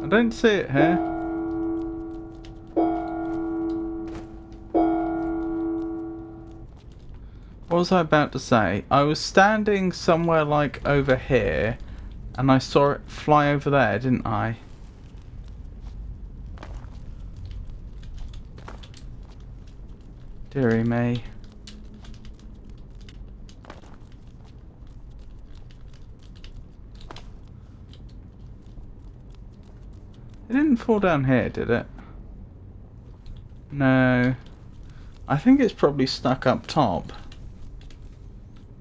I don't see it here. What was I about to say? I was standing somewhere like over here and I saw it fly over there, didn't I? Dearie me. It didn't fall down here, did it? No. I think it's probably stuck up top.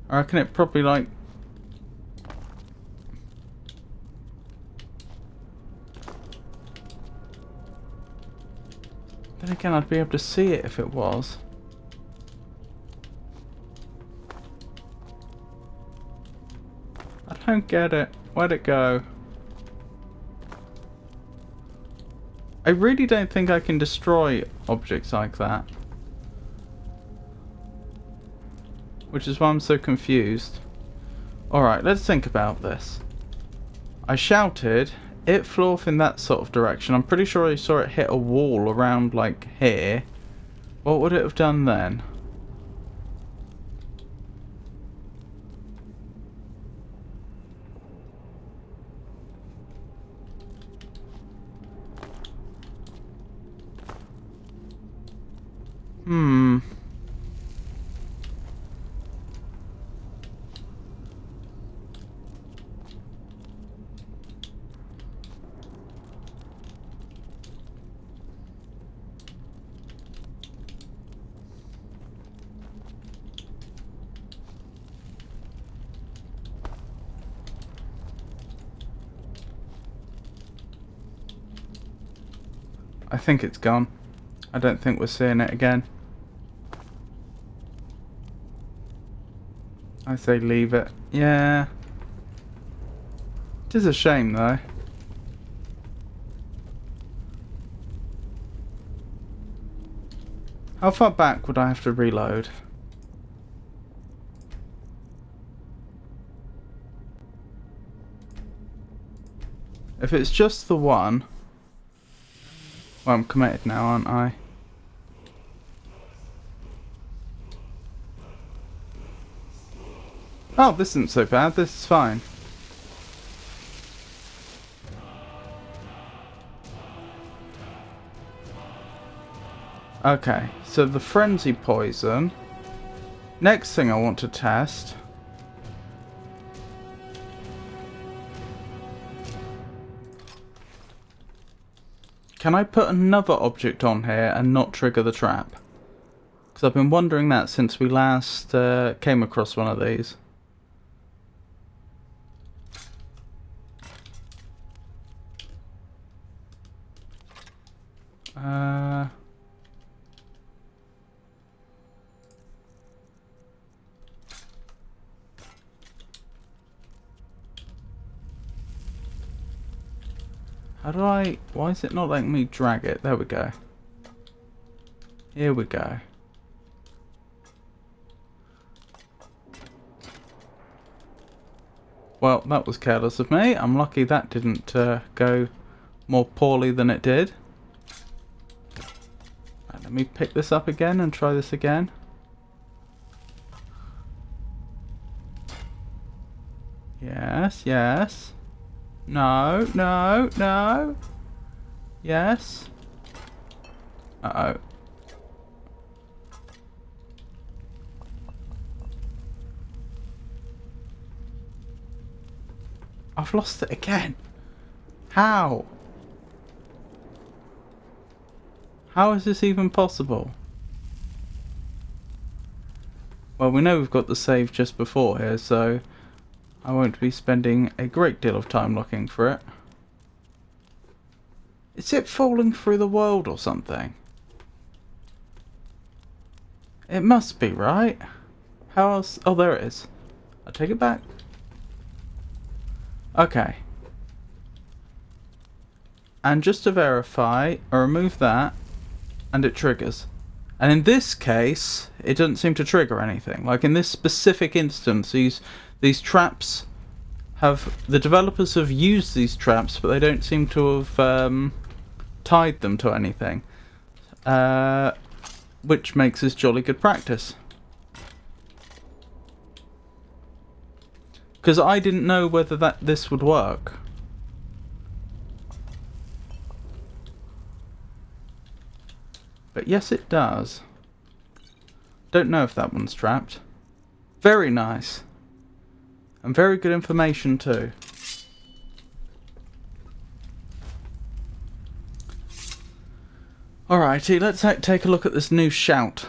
I reckon it probably like... Then again, I'd be able to see it if it was. I don't get it. Where'd it go? I really don't think I can destroy objects like that. Which is why I'm so confused. Alright, let's think about this. I shouted, it flew off in that sort of direction. I'm pretty sure I saw it hit a wall around like here. What would it have done then? I think it's gone. I don't think we're seeing it again. I say leave it. Yeah. It is a shame though. How far back would I have to reload? If it's just the one... Well, I'm committed now, aren't I? Oh, this isn't so bad. This is fine. Okay, so the frenzy poison. Next thing I want to test. Can I put another object on here and not trigger the trap? Because I've been wondering that since we last came across one of these. How do I... Why is it not letting me drag it? There we go. Here we go. Well, that was careless of me. I'm lucky that didn't go more poorly than it did. Right, let me pick this up again and try this again. Yes, yes. No, no, no. Yes. Uh-oh. I've lost it again. How? How is this even possible? Well, we know we've got the save just before here, so I won't be spending a great deal of time looking for it. Is it falling through the world or something? It must be, right? How else? Oh, there it is. I take it back. Okay. And just to verify, I remove that and it triggers. And in this case, it doesn't seem to trigger anything. Like in this specific instance, these traps have... The developers have used these traps, but they don't seem to have tied them to anything. Which makes this jolly good practice. Because I didn't know whether this would work. But yes, it does. Don't know if that one's trapped. Very nice. And very good information too. Alrighty, let's take a look at this new shout.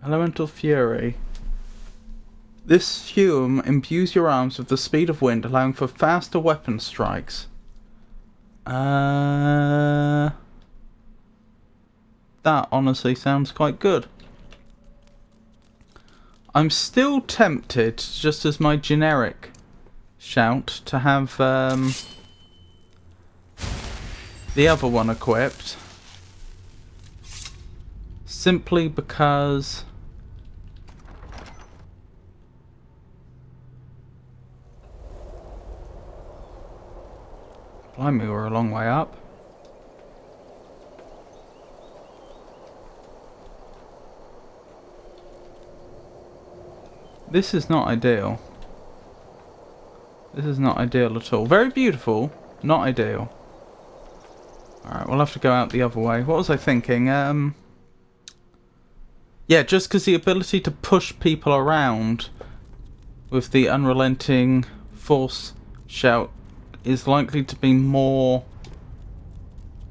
Elemental Fury. This fume imbues your arms with the speed of wind, allowing for faster weapon strikes. That honestly sounds quite good. I'm still tempted, just as my generic shout, to have the other one equipped. Simply because... Blimey, we're a long way up. This is not ideal. This is not ideal at all. Very beautiful, not ideal. Alright, we'll have to go out the other way. What was I thinking? Yeah, just because the ability to push people around with the unrelenting force shout is likely to be more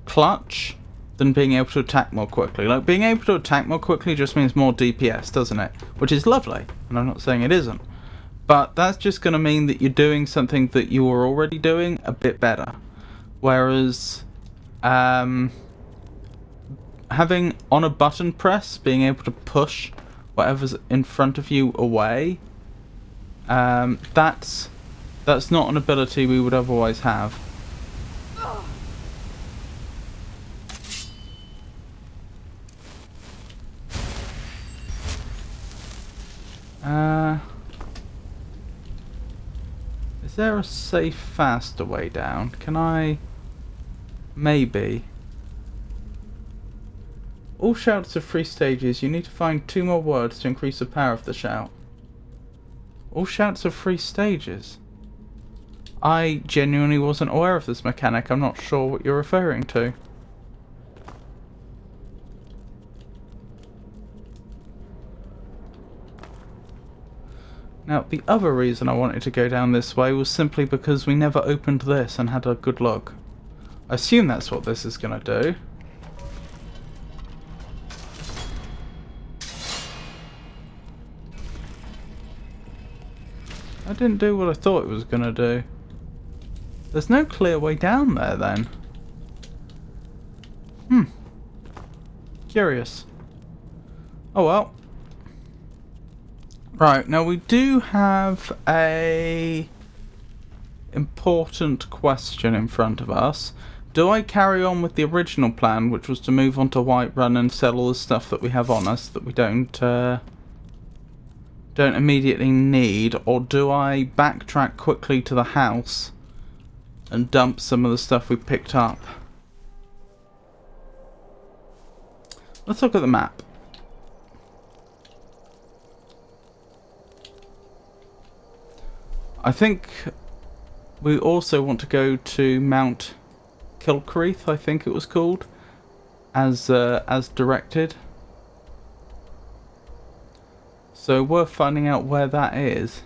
clutch than being able to attack more quickly. Like, being able to attack more quickly just means more DPS, doesn't it? Which is lovely, and I'm not saying it isn't. But that's just going to mean that you're doing something that you were already doing a bit better. Whereas having on a button press, being able to push whatever's in front of you away, that's not an ability we would otherwise have. Is there a safe, faster way down? Can I... Maybe. All shouts have 3 stages. You need to find 2 more words to increase the power of the shout. All shouts have 3 stages. I genuinely wasn't aware of this mechanic. I'm not sure what you're referring to. Now, the other reason I wanted to go down this way was simply because we never opened this and had a good look. I assume that's what this is going to do. I didn't do what I thought it was going to do. There's no clear way down there then. Curious. Oh well. Right, now we do have a important question in front of us. Do I carry on with the original plan, which was to move on to Whiterun and sell all the stuff that we have on us that we don't immediately need, or do I backtrack quickly to the house and dump some of the stuff we picked up? Let's look at the map. I think we also want to go to Mount Kilcreath, I think it was called, as directed. So worth finding out where that is.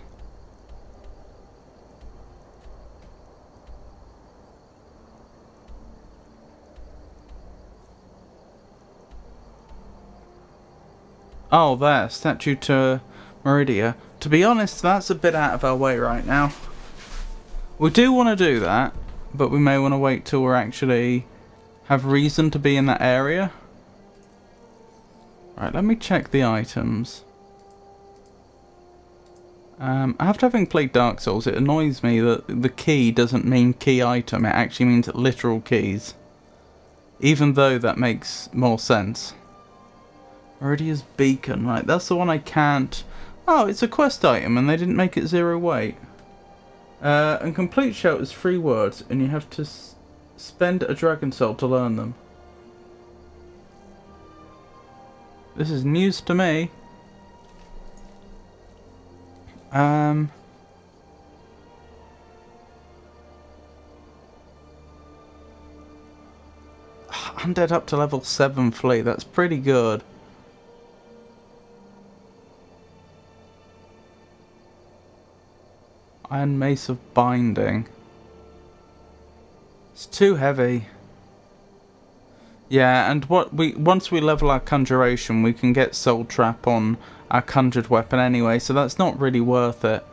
Oh, there, statue to Meridia. To be honest, that's a bit out of our way right now. We do want to do that, but we may want to wait till we're actually have reason to be in that area. Right, let me check the items. After having played Dark Souls, it annoys me that the key doesn't mean key item, it actually means literal keys. Even though that makes more sense. Meridia's Beacon, right, that's the one I can't... Oh, it's a quest item and they didn't make it 0 weight. And complete shout is 3 words and you have to spend a dragon soul to learn them. This is news to me. 100 up to level 7 fleet, that's pretty good. Iron Mace of Binding. It's too heavy. Yeah, and once we level our Conjuration, we can get Soul Trap on our Conjured weapon anyway, so that's not really worth it.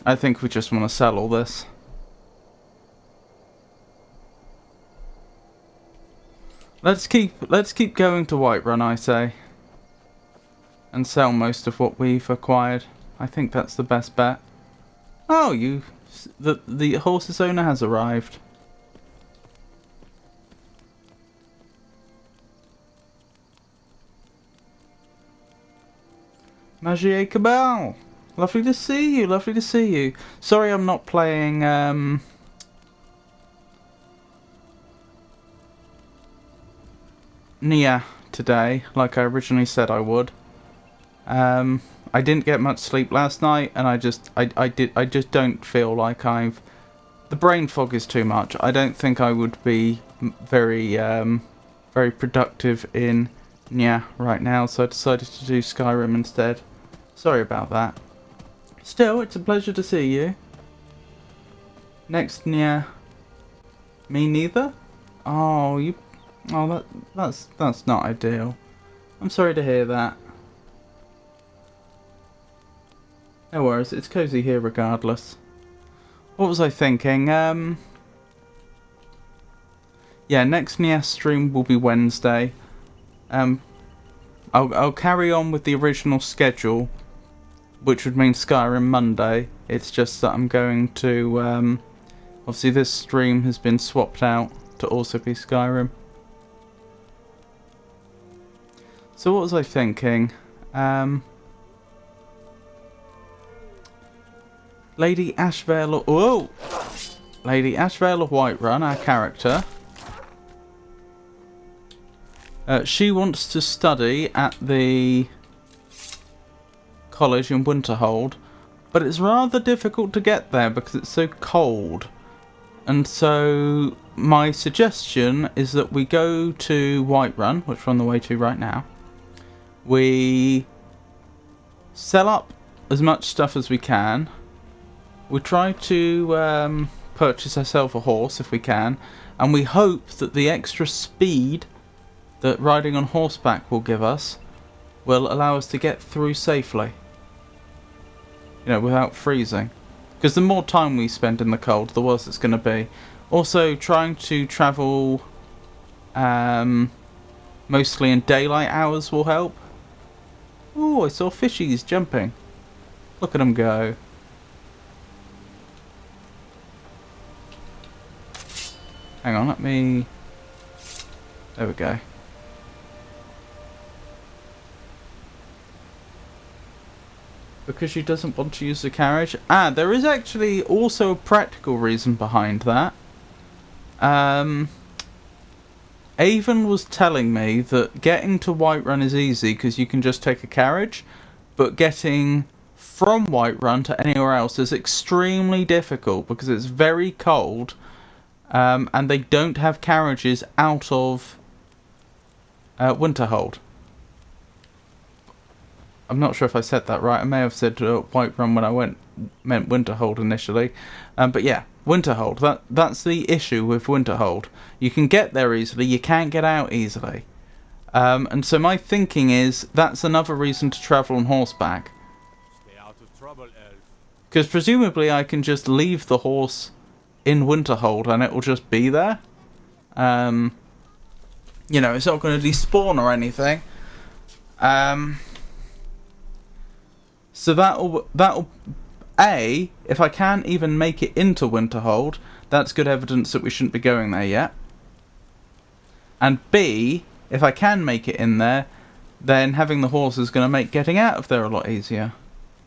I think we just want to sell all this. Let's keep going to Whiterun, I say. And sell most of what we've acquired. I think that's the best bet. Oh, the horse's owner has arrived. Magier Cabal! Lovely to see you, lovely to see you. Sorry I'm not playing, Nia today, like I originally said I would. I didn't get much sleep last night, and I just don't feel like the brain fog is too much. I don't think I would be very productive in Nia right now, so I decided to do Skyrim instead. Sorry about that. Still, it's a pleasure to see you. Next Nia. Me neither? Oh, that's not ideal. I'm sorry to hear that. No worries, it's cozy here regardless. What was I thinking? Yeah, next NES stream will be Wednesday. I'll carry on with the original schedule, which would mean Skyrim Monday. It's just that I'm going to, obviously this stream has been swapped out to also be Skyrim. So what was I thinking? Lady Ashvale, whoa! Lady Ashvale of Whiterun, our character. She wants to study at the college in Winterhold, but it's rather difficult to get there because it's so cold. And so my suggestion is that we go to Whiterun, which we're on the way to right now. We sell up as much stuff as we can. We try to purchase ourselves a horse if we can, and we hope that the extra speed that riding on horseback will give us will allow us to get through safely. You know, without freezing. Because the more time we spend in the cold, the worse it's going to be. Also, trying to travel mostly in daylight hours will help. Oh, I saw fishies jumping. Look at them go. Hang on, let me... There we go. Because she doesn't want to use the carriage. Ah, there is actually also a practical reason behind that. Avon was telling me that getting to Whiterun is easy because you can just take a carriage, but getting from Whiterun to anywhere else is extremely difficult because it's very cold, and they don't have carriages out of Winterhold. I'm not sure if I said that right. I may have said Whiterun when I meant Winterhold initially. But yeah, Winterhold. That's the issue with Winterhold. You can get there easily, you can't get out easily. And so my thinking is that's another reason to travel on horseback. Stay out of trouble, elf. Because presumably I can just leave the horse in Winterhold and it will just be there. You know, it's not going to despawn or anything. So that'll if I can't even make it into Winterhold, that's good evidence that we shouldn't be going there yet. And B, if I can make it in there, then having the horse is going to make getting out of there a lot easier.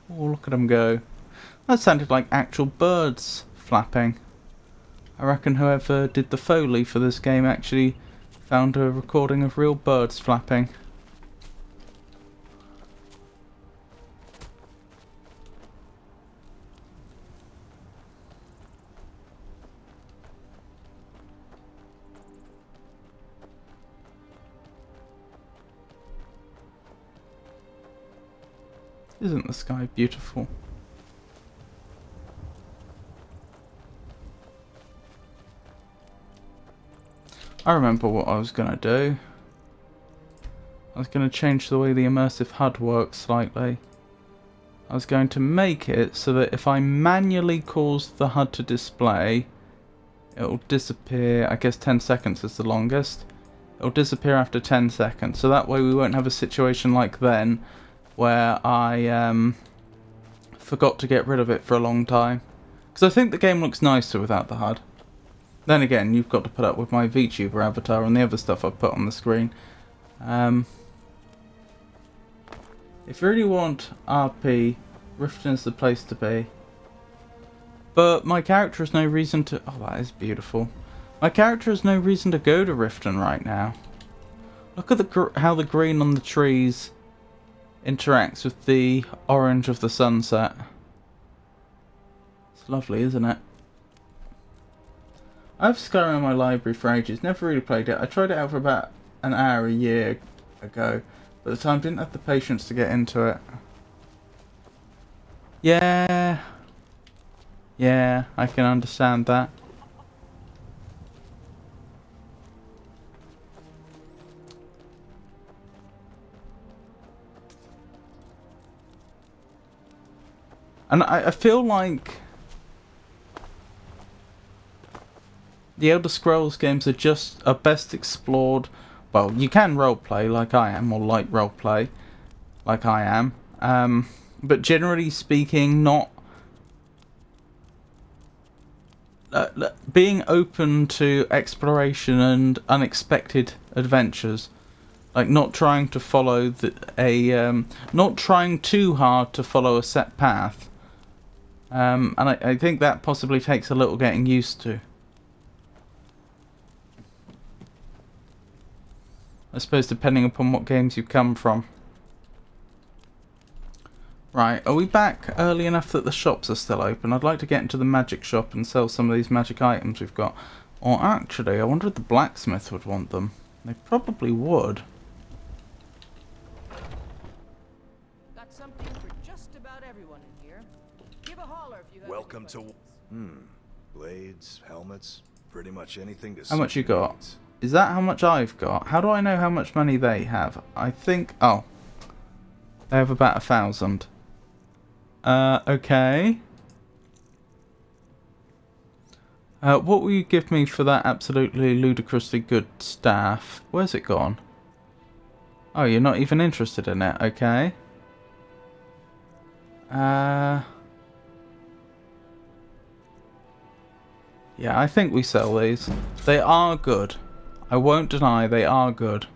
Oh, look at them go. That sounded like actual birds flapping. I reckon whoever did the Foley for this game actually found a recording of real birds flapping. Isn't the sky beautiful? I remember what I was going to do. I was going to change the way the immersive HUD works slightly. I was going to make it so that if I manually cause the HUD to display, it'll disappear. I guess 10 seconds is the longest. It'll disappear after 10 seconds. So that way we won't have a situation like then where I forgot to get rid of it for a long time. Because I think the game looks nicer without the HUD. Then again, you've got to put up with my VTuber avatar and the other stuff I've put on the screen. If you really want RP, Riften is the place to be. But my character has no reason to... Oh, that is beautiful. My character has no reason to go to Riften right now. Look at how the green on the trees interacts with the orange of the sunset. It's lovely, isn't it? I have Skyrim in my library for ages, never really played it. I tried it out for about an hour a year ago, but at the time didn't have the patience to get into it. Yeah, I can understand that. And I feel like the Elder Scrolls games are best explored. Well, you can roleplay like I am, or light roleplay like I am. But generally speaking, not being open to exploration and unexpected adventures. Like not trying to follow not trying too hard to follow a set path. And I think that possibly takes a little getting used to. I suppose depending upon what games you come from. Right, are we back early enough that the shops are still open? I'd like to get into the magic shop and sell some of these magic items we've got. Or actually, I wonder if the blacksmith would want them. They probably would. Got something for just about everyone in here. Give a holler if you got Welcome to... Blades, helmets, pretty much anything to... How much you got? Is that how much I've got? How do I know how much money they have? I think... Oh. They have about 1,000. Okay. What will you give me for that absolutely ludicrously good staff? Where's it gone? Oh, you're not even interested in it. Okay. Yeah, I think we sell these. They are good. I won't deny they are good.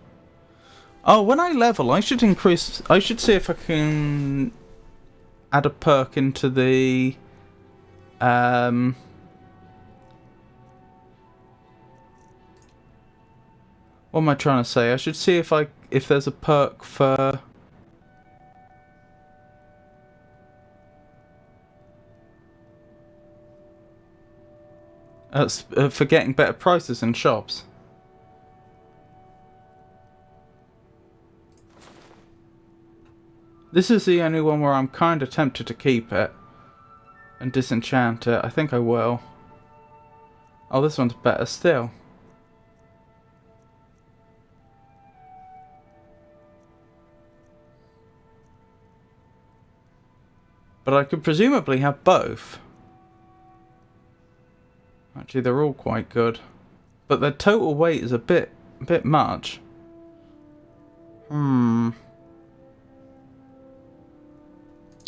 Oh, when I level, I should see if I can add a perk into the what am I trying to say? I should see if there's a perk for getting better prices in shops. This is the only one where I'm kind of tempted to keep it and disenchant it. I think I will. Oh, this one's better still. But I could presumably have both. Actually, they're all quite good. But their total weight is a bit much.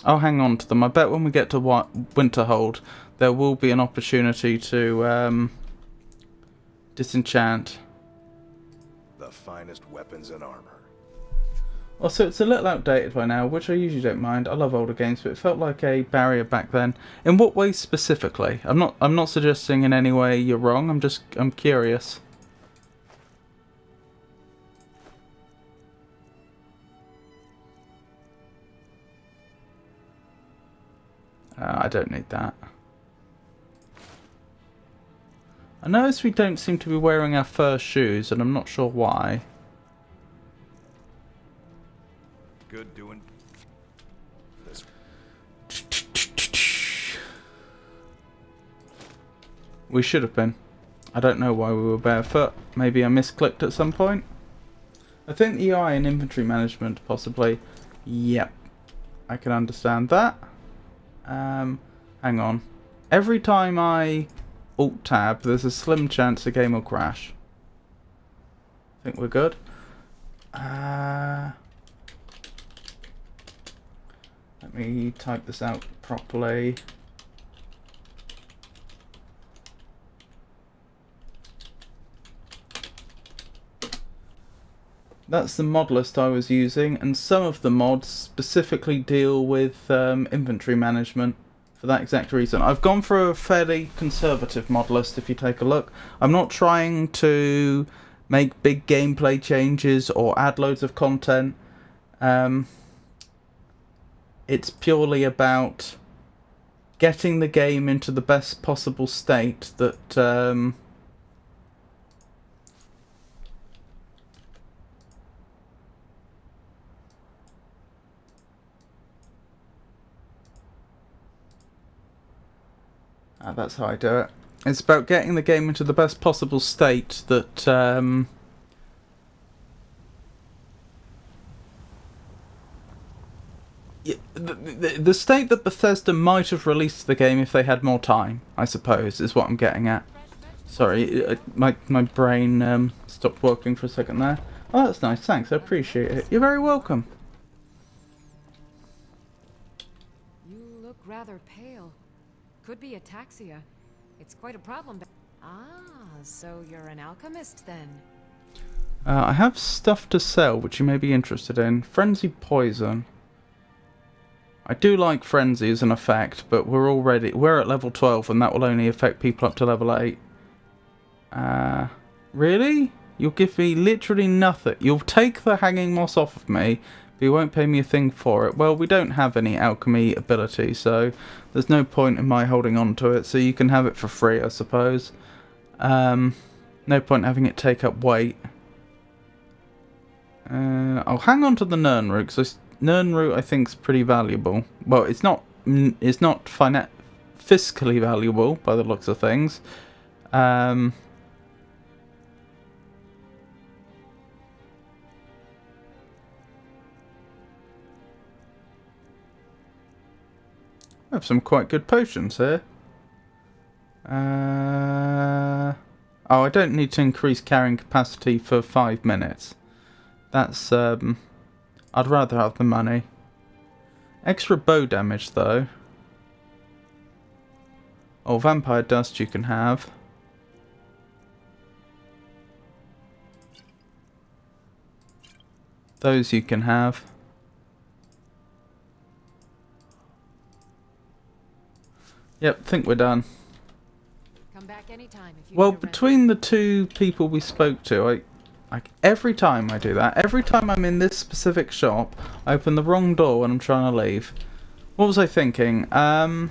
I'll hang on to them. I bet when we get to Winterhold, there will be an opportunity to disenchant. The finest weapons and armor. Also, it's a little outdated by now, which I usually don't mind. I love older games, but it felt like a barrier back then. In what way specifically? I'm not suggesting in any way you're wrong. I'm curious. I don't need that. I notice we don't seem to be wearing our fur shoes, and I'm not sure why. Good doing this. We should have been. I don't know why we were barefoot. Maybe I misclicked at some point. I think the EI and inventory management, possibly. Yep. I can understand that. Hang on. Every time I Alt-Tab, there's a slim chance the game will crash. I think we're good. Let me type this out properly. That's the mod list I was using, and some of the mods specifically deal with inventory management for that exact reason. I've gone for a fairly conservative mod list if you take a look. I'm not trying to make big gameplay changes or add loads of content. It's purely about getting the game into the best possible state that that's how I do it. It's about getting the game into the best possible state that the state that Bethesda might have released the game if they had more time, I suppose, is what I'm getting at. Sorry, my brain stopped working for a second there. Oh, that's nice. Thanks. I appreciate it. You're very welcome. You look rather pale. Could be ataxia. It's quite a problem. So you're an alchemist then? I have stuff to sell, which you may be interested in. Frenzy Poison. I do like Frenzy as an effect, but we're at level 12, and that will only affect people up to level 8. Really? You'll give me literally nothing. You'll take the hanging moss off of me, but you won't pay me a thing for it. Well, we don't have any alchemy ability, so there's no point in my holding on to it, so you can have it for free, I suppose. No point having it take up weight. I'll hang on to the Nern root, because Nern root I think is pretty valuable. Well, it's not fiscally valuable by the looks of things. I have some quite good potions here. Oh, I don't need to increase carrying capacity for 5 minutes. That's, I'd rather have the money. Extra bow damage, though. Oh, vampire dust you can have. Those you can have. Yep, think we're done. Come back anytime if you Well, need a between the two people we spoke to, every time I do that, every time I'm in this specific shop, I open the wrong door when I'm trying to leave. What was I thinking? Come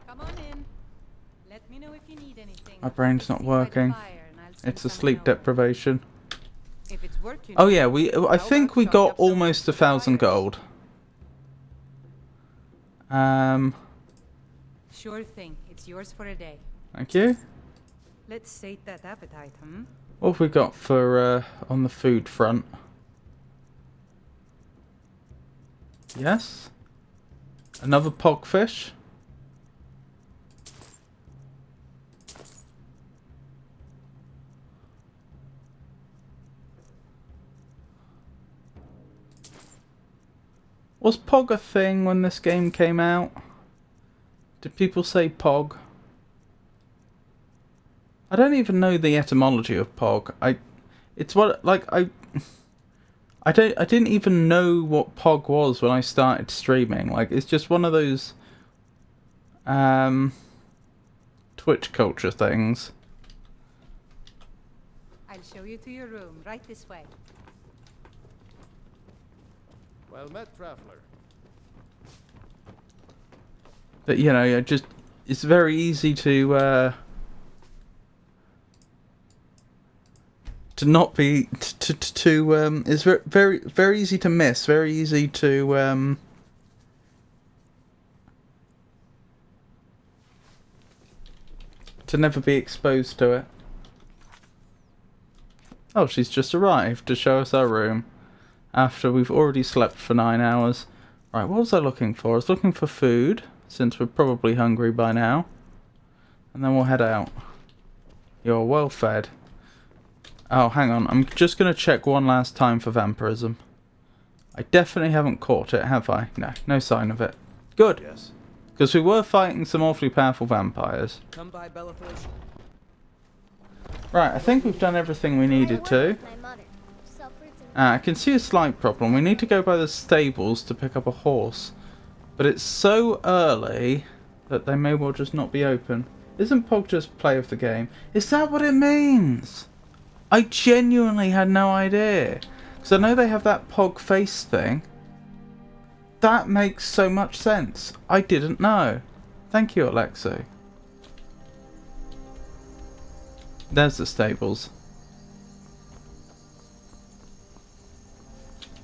on in. Let me know if you need anything. My brain's not working. It's a sleep deprivation. If it's work you Oh need, yeah, I think we got almost 1,000 gold. Sure thing. It's yours for a day. Thank you. Let's sate that appetite, What have we got for on the food front? Yes. Another pogfish. Was pog a thing when this game came out? Did people say pog? I don't even know the etymology of pog. I didn't even know what pog was when I started streaming. Like, it's just one of those Twitch culture things. I'll show you to your room, right this way. Well met, traveler. But you know, it's very easy to not be it's very easy to miss, very easy to never be exposed to it. Oh, she's just arrived to show us our room after we've already slept for 9 hours. Right, what was I looking for? I was looking for food, since we're probably hungry by now. And then we'll head out. You're well fed. Oh, hang on. I'm just going to check one last time for vampirism. I definitely haven't caught it, have I? No, no sign of it. Good. Yes. Because we were fighting some awfully powerful vampires. Come by Bellathos. Right, I think we've done everything we needed to. I can see a slight problem. We need to go by the stables to pick up a horse. But it's so early that they may well just not be open. Isn't Pog just play of the game? Is that what it means? I genuinely had no idea. Because I know they have that Pog face thing. That makes so much sense. I didn't know. Thank you, Alexei. There's the stables.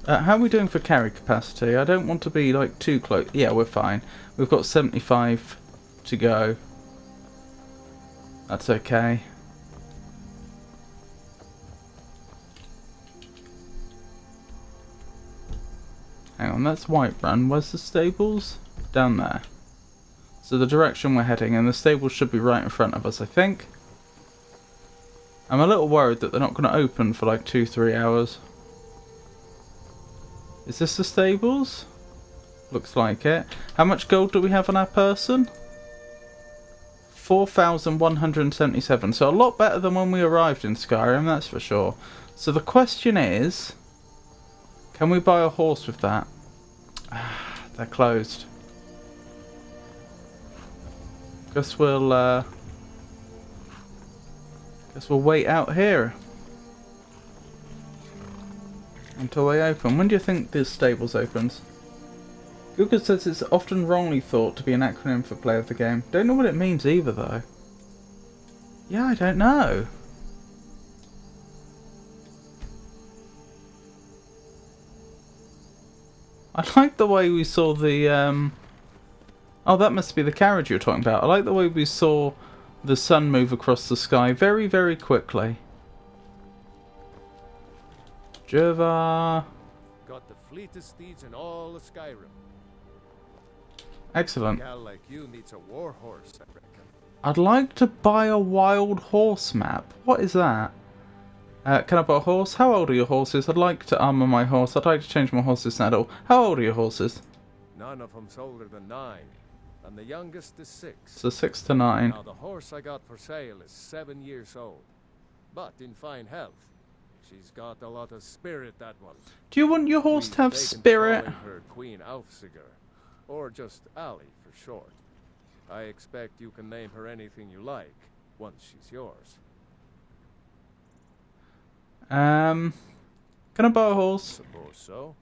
How are we doing for carry capacity? I don't want to be like too close. Yeah, we're fine. We've got 75 to go. That's okay. on, that's Whiterun. Where's the stables? Down there. So the direction we're heading, and the stables should be right in front of us, I think. I'm a little worried that they're not going to open for like 2-3 hours. Is this the stables? Looks like it. How much gold do we have on our person? 4,177. So a lot better than when we arrived in Skyrim, that's for sure. So the question is, can we buy a horse with that? They're closed. Guess we'll wait out here until they open. When do you think this stables opens? Google says it's often wrongly thought to be an acronym for play of the game. Don't know what it means either though. Yeah, I don't know. I like the way we saw the oh, that must be the carriage you're talking about. I like the way we saw the sun move across the sky very, very quickly. Jova. Got the fleetest steeds in all of Skyrim. Excellent. A gal like you needs a war horse, I reckon. I'd like to buy a wild horse map. What is that? Can I buy a horse? How old are your horses? I'd like to armour my horse. I'd like to change my horse's saddle. How old are your horses? None of them's older than 9, and the youngest is 6. So 6 to 9. Now the horse I got for sale is 7 years old, but in fine health. She's got a lot of spirit, that one. Do you want your horse We've to have taken spirit? calling her Queen Aufsiger, or just Ali for short. I expect you can name her anything you like once she's yours. Can I buy a horse? Suppose so.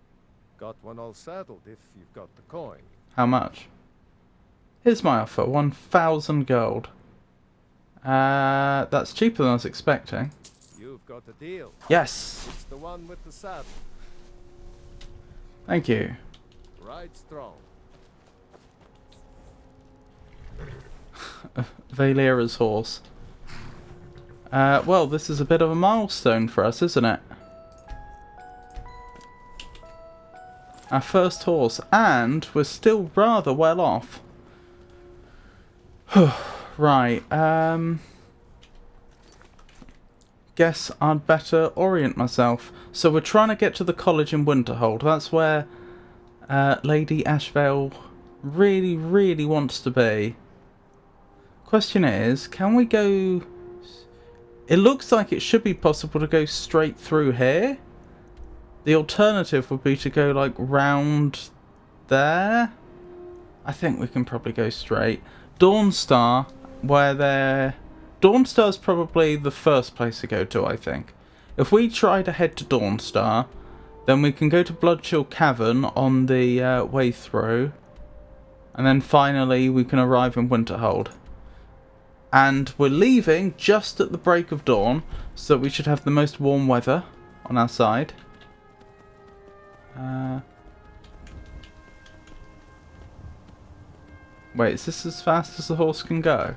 Got one all saddled if you've got the coin. How much? Here's my offer, 1,000 gold. That's cheaper than I was expecting. You've got a deal. Yes! It's the one with the saddle. Thank you. Ride strong. Valera's horse. Well, this is a bit of a milestone for us, isn't it? Our first horse, and we're still rather well off. Right, guess I'd better orient myself. So we're trying to get to the college in Winterhold. That's where Lady Ashvale really, really wants to be. Question is, can we go... It looks like it should be possible to go straight through here. The alternative would be to go like round there. I think we can probably go straight. Dawnstar, where they're... Dawnstar's probably the first place to go to, I think. If we try to head to Dawnstar, then we can go to Bloodchill Cavern on the way through. And then finally we can arrive in Winterhold. And we're leaving just at the break of dawn, so we should have the most warm weather on our side. Wait, is this as fast as the horse can go?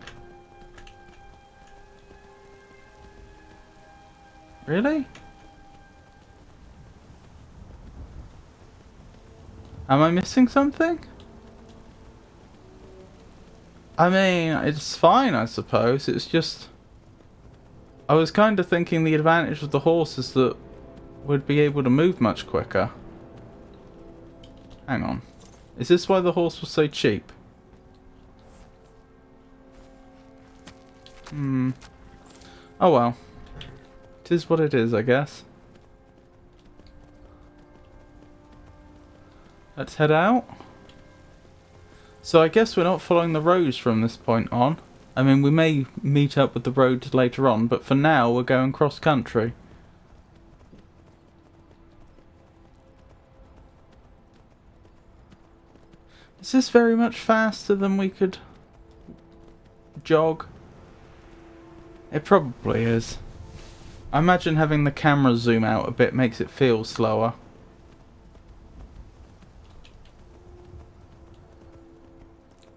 Really? Am I missing something? I mean, it's fine, I suppose. It's just... I was kind of thinking the advantage of the horse is that we'd be able to move much quicker. Hang on. Is this why the horse was so cheap? Oh well. It is what it is, I guess. Let's head out. So I guess we're not following the roads from this point on. I mean, we may meet up with the roads later on, but for now we're going cross country. Is this very much faster than we could jog? It probably is. I imagine having the camera zoom out a bit makes it feel slower.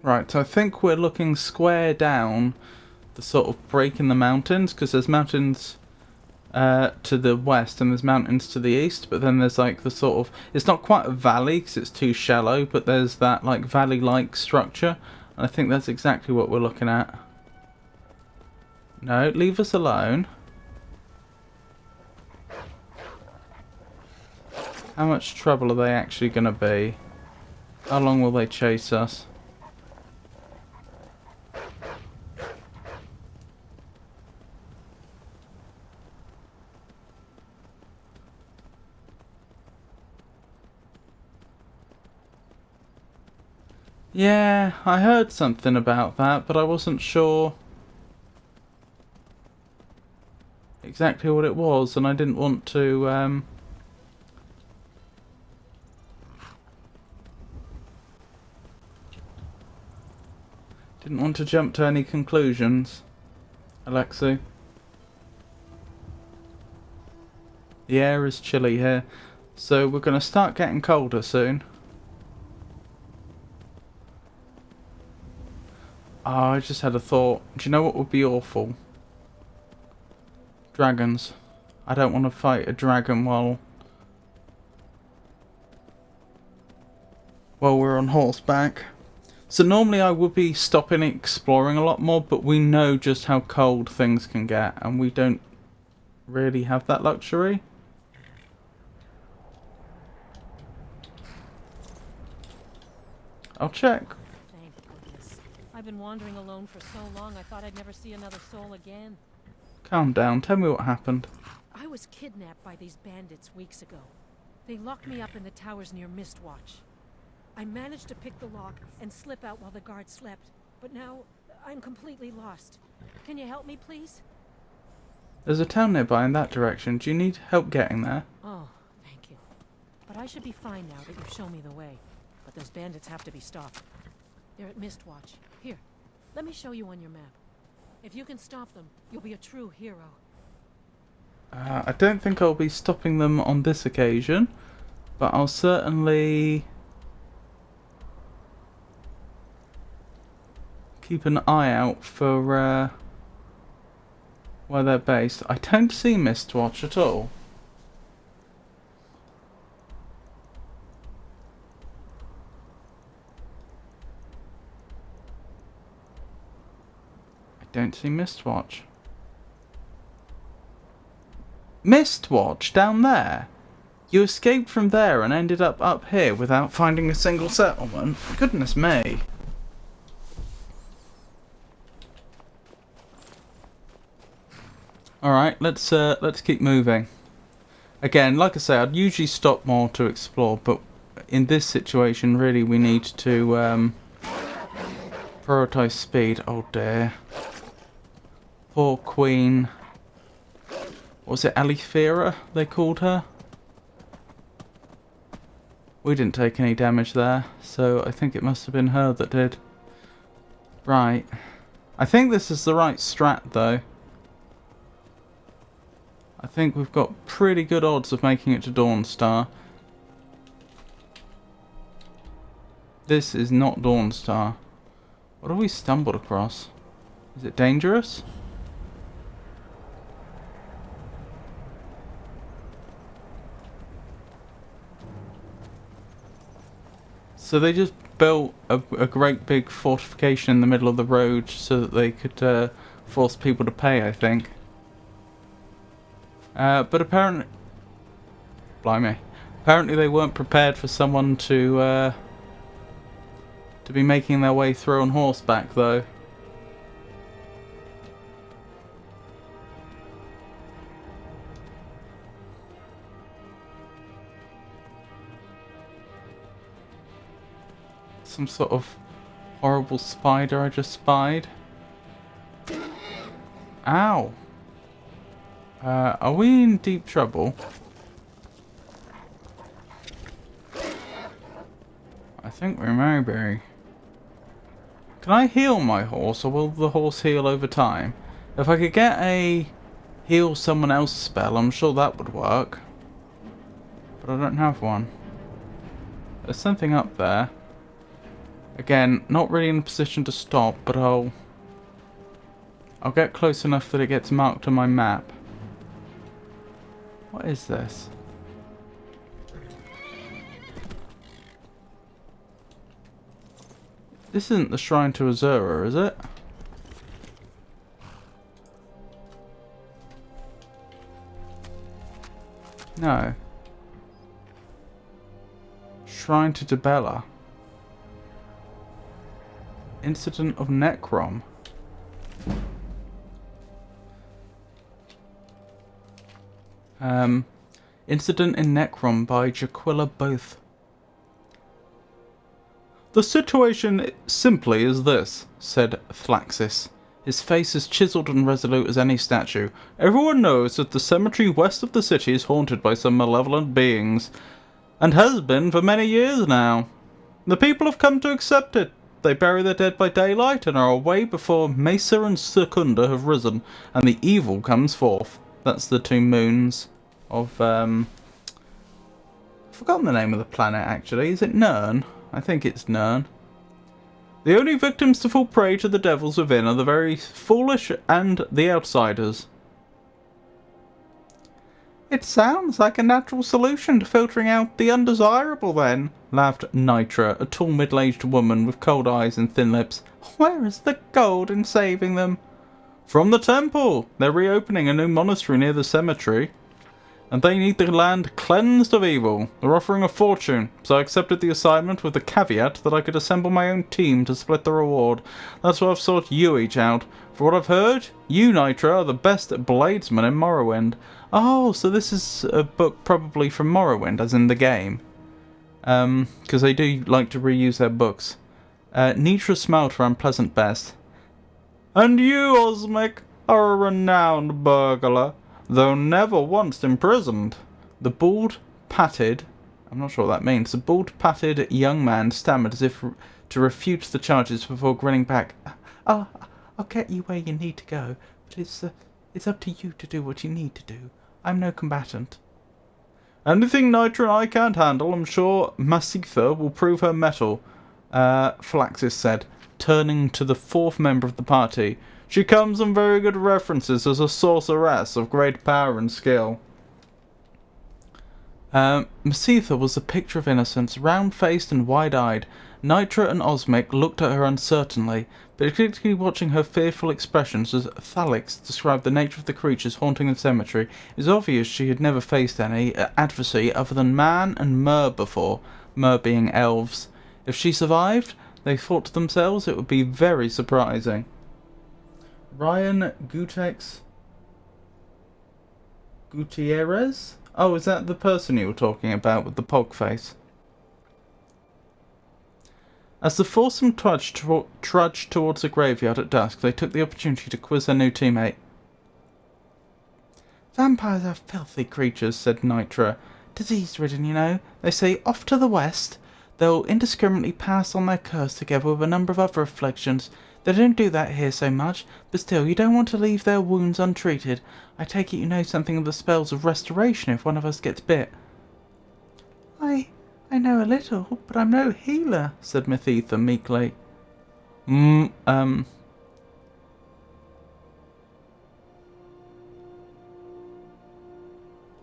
Right, so I think we're looking square down the sort of break in the mountains, because there's mountains to the west, and there's mountains to the east, but then there's like the sort of, it's not quite a valley because it's too shallow, but there's that like valley-like structure, and I think that's exactly what we're looking at. No, leave us alone. How much trouble are they actually going to be? How long will they chase us? Yeah, I heard something about that, but I wasn't sure exactly what it was, and I didn't want to, didn't want to jump to any conclusions, Alexi. The air is chilly here, so we're going to start getting colder soon. Oh, I just had a thought. Do you know what would be awful? Dragons. I don't want to fight a dragon while we're on horseback. So normally I would be stopping exploring a lot more, but we know just how cold things can get, and we don't really have that luxury. I'll check. Thank goodness. I've been wandering alone for so long, I thought I'd never see another soul again. Calm down. Tell me what happened. I was kidnapped by these bandits weeks ago. They locked me up in the towers near Mistwatch. I managed to pick the lock and slip out while the guards slept, but now I'm completely lost. Can you help me, please? There's a town nearby in that direction. Do you need help getting there? Oh, thank you. But I should be fine now that you've shown me the way. But those bandits have to be stopped. They're at Mistwatch. Here, let me show you on your map. If you can stop them, you'll be a true hero. I don't think I'll be stopping them on this occasion, but I'll certainly keep an eye out for where they're based. I don't see Mistwatch at all. Don't see Mistwatch. Mistwatch down there? You escaped from there and ended up here without finding a single settlement? Goodness me. Alright, let's keep moving. Again, like I say, I'd usually stop more to explore, but in this situation, really, we need to prioritize speed. Oh dear. Poor Queen. What was it, Alifera, they called her? We didn't take any damage there, so I think it must have been her that did. Right. I think this is the right strat, though. I think we've got pretty good odds of making it to Dawnstar. This is not Dawnstar. What have we stumbled across? Is it dangerous? So they just built a great big fortification in the middle of the road so that they could force people to pay, I think. But apparently... Blimey. Apparently they weren't prepared for someone to be making their way through on horseback, though. Some sort of horrible spider I just spied. Ow! Are we in deep trouble? I think we may be. Can I heal my horse, or will the horse heal over time? If I could get a heal someone else spell, I'm sure that would work. But I don't have one. There's something up there. Again, not really in a position to stop, but I'll get close enough that it gets marked on my map. What is this? This isn't the shrine to Azura, is it? No. Shrine to Debella. Incident of Necrom. Incident in Necrom by Jaquilla Both. The situation simply is this, said Thalaxis. His face as chiseled and resolute as any statue. Everyone knows that the cemetery west of the city is haunted by some malevolent beings, and has been for many years now. The people have come to accept it. They bury their dead by daylight and are away before Mesa and Secunda have risen, and the evil comes forth. That's the two moons of, I've forgotten the name of the planet actually. Is it Nern? I think it's Nern. The only victims to fall prey to the devils within are the very foolish and the outsiders. It sounds like a natural solution to filtering out the undesirable then, laughed Nitra, a tall middle-aged woman with cold eyes and thin lips. Where is the gold in saving them? From the temple. They're reopening a new monastery near the cemetery, and they need the land cleansed of evil. They're offering a fortune, so I accepted the assignment with the caveat that I could assemble my own team to split the reward. That's why I've sought you each out. For what I've heard, you, Nitra, are the best bladesmen in Morrowind. Oh, so this is a book probably from Morrowind, as in the game. Because they do like to reuse their books. Nitra smiled her unpleasant best. And you, Osmic, are a renowned burglar, though never once imprisoned. The bald-pated, I'm not sure what that means, the bald-pated young man stammered as if to refute the charges before grinning back. I'll get you where you need to go, but it's up to you to do what you need to do. I'm no combatant. Anything Nitra and I can't handle, I'm sure Masitha will prove her mettle, Flaxis said, turning to the fourth member of the party. She comes on very good references as a sorceress of great power and skill. Masitha was a picture of innocence, round-faced and wide-eyed. Nitra and Osmic looked at her uncertainly, particularly watching her fearful expressions as Thalix described the nature of the creatures haunting the cemetery. It was obvious she had never faced any adversary other than man and mer before, mer being elves. If she survived, they thought to themselves, it would be very surprising. Ryan Gutierrez? Oh, is that the person you were talking about with the pog face? As the foursome trudged towards the graveyard at dusk, they took the opportunity to quiz their new teammate. Vampires are filthy creatures, said Nitra. Disease-ridden, you know. They say off to the west, they'll indiscriminately pass on their curse together with a number of other afflictions. They don't do that here so much, but still, you don't want to leave their wounds untreated. I take it you know something of the spells of restoration if one of us gets bit. I know a little, but I'm no healer, said Masitha meekly.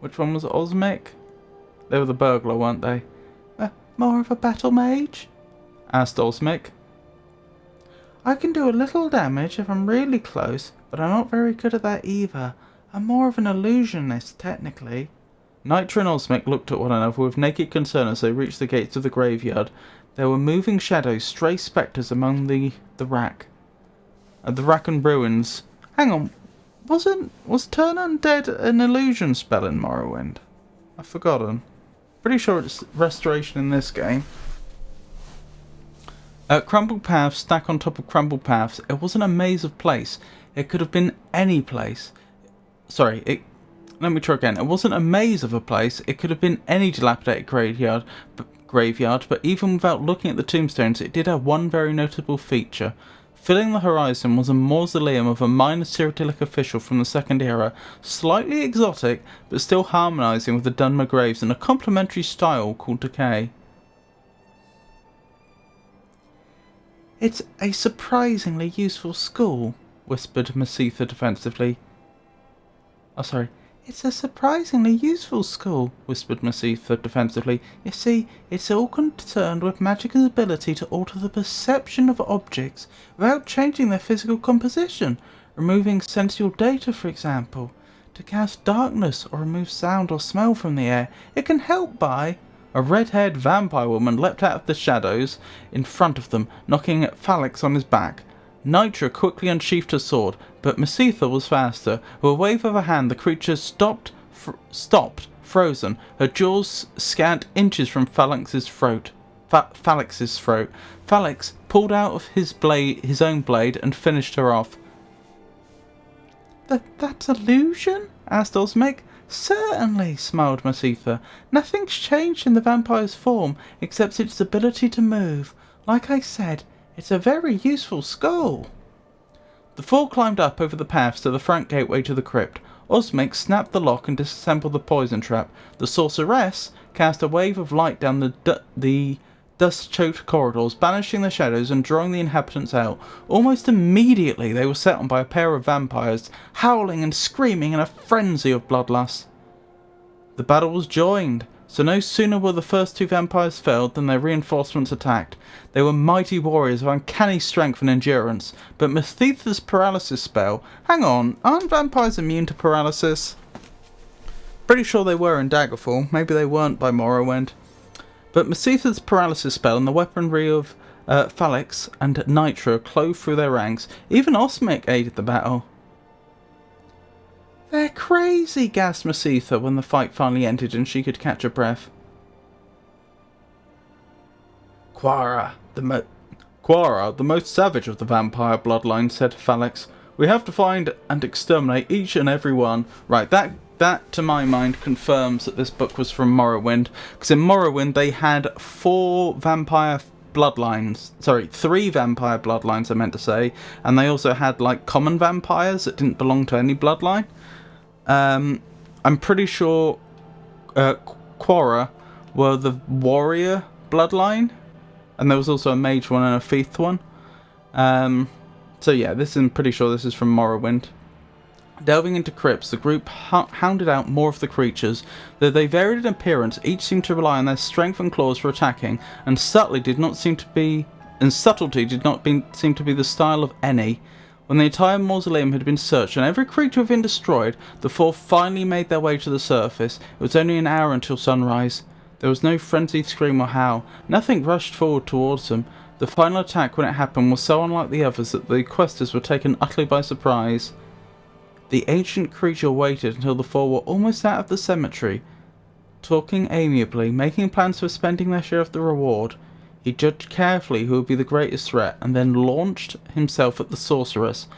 Which one was Osmic? They were the burglar, weren't they? More of a battle mage? Asked Osmic. I can do a little damage if I'm really close, but I'm not very good at that either. I'm more of an illusionist, technically. Nitra and Osmic looked at one another with naked concern as they reached the gates of the graveyard. There were moving shadows, stray spectres among the rack. The rack and ruins. Hang on, was Turn Undead an illusion spell in Morrowind? I've forgotten. Pretty sure it's restoration in this game. Crumbled paths stack on top of crumbled paths. It wasn't a maze of place. It could have been any place. Sorry, let me try again. It wasn't a maze of a place. It could have been any dilapidated graveyard, but even without looking at the tombstones, it did have one very notable feature. Filling the horizon was a mausoleum of a minor Cyrillic official from the Second Era, slightly exotic, but still harmonising with the Dunmer graves in a complementary style called Decay. It's a surprisingly useful school, whispered Masitha defensively. Oh, sorry. It's a surprisingly useful school, whispered Masitha defensively. You see, it's all concerned with magic's ability to alter the perception of objects without changing their physical composition, removing sensual data, for example. To cast darkness or remove sound or smell from the air, it can help by... A red-haired vampire woman leapt out of the shadows in front of them, knocking Phalanx on his back. Nitra quickly unsheathed her sword, but Masitha was faster. With a wave of her hand, the creature stopped, frozen, her jaws scant inches from Phalanx's throat. Phalanx pulled out of his own blade, and finished her off. That's illusion? Asked Osmic. Certainly, smiled Masitha. Nothing's changed in the vampire's form, except its ability to move. Like I said, it's a very useful skull. The four climbed up over the paths to the front gateway to the crypt. Osmic snapped the lock and disassembled the poison trap. The sorceress cast a wave of light down the dust-choked corridors, banishing the shadows and drawing the inhabitants out. Almost immediately they were set on by a pair of vampires, howling and screaming in a frenzy of bloodlust. The battle was joined, so no sooner were the first two vampires felled than their reinforcements attacked. They were mighty warriors of uncanny strength and endurance, but Masitha's paralysis spell... Hang on, aren't vampires immune to paralysis? Pretty sure they were in Daggerfall, maybe they weren't by Morrowind. But Masitha's paralysis spell and the weaponry of Phalanx and Nitra clove through their ranks. Even Osmic aided the battle. They're crazy, gasped Masitha when the fight finally ended and she could catch her breath. Quara, the most savage of the vampire bloodline, said Phalanx. We have to find and exterminate each and every one. Right, that to my mind confirms that this book was from Morrowind, because in Morrowind they had three vampire bloodlines I meant to say, and they also had like common vampires that didn't belong to any bloodline. I'm pretty sure Quora were the warrior bloodline, and there was also a mage one and a fifth one. So yeah, I'm pretty sure this is from Morrowind. Delving into crypts, the group hounded out more of the creatures. Though they varied in appearance, each seemed to rely on their strength and claws for attacking, and subtlety did not seem to be the style of any. When the entire mausoleum had been searched and every creature had been destroyed, the four finally made their way to the surface. It was only an hour until sunrise. There was no frenzied scream or howl. Nothing rushed forward towards them. The final attack, when it happened, was so unlike the others that the questers were taken utterly by surprise. The ancient creature waited until the four were almost out of the cemetery, talking amiably, making plans for spending their share of the reward. He judged carefully who would be the greatest threat, and then launched himself at the sorceress.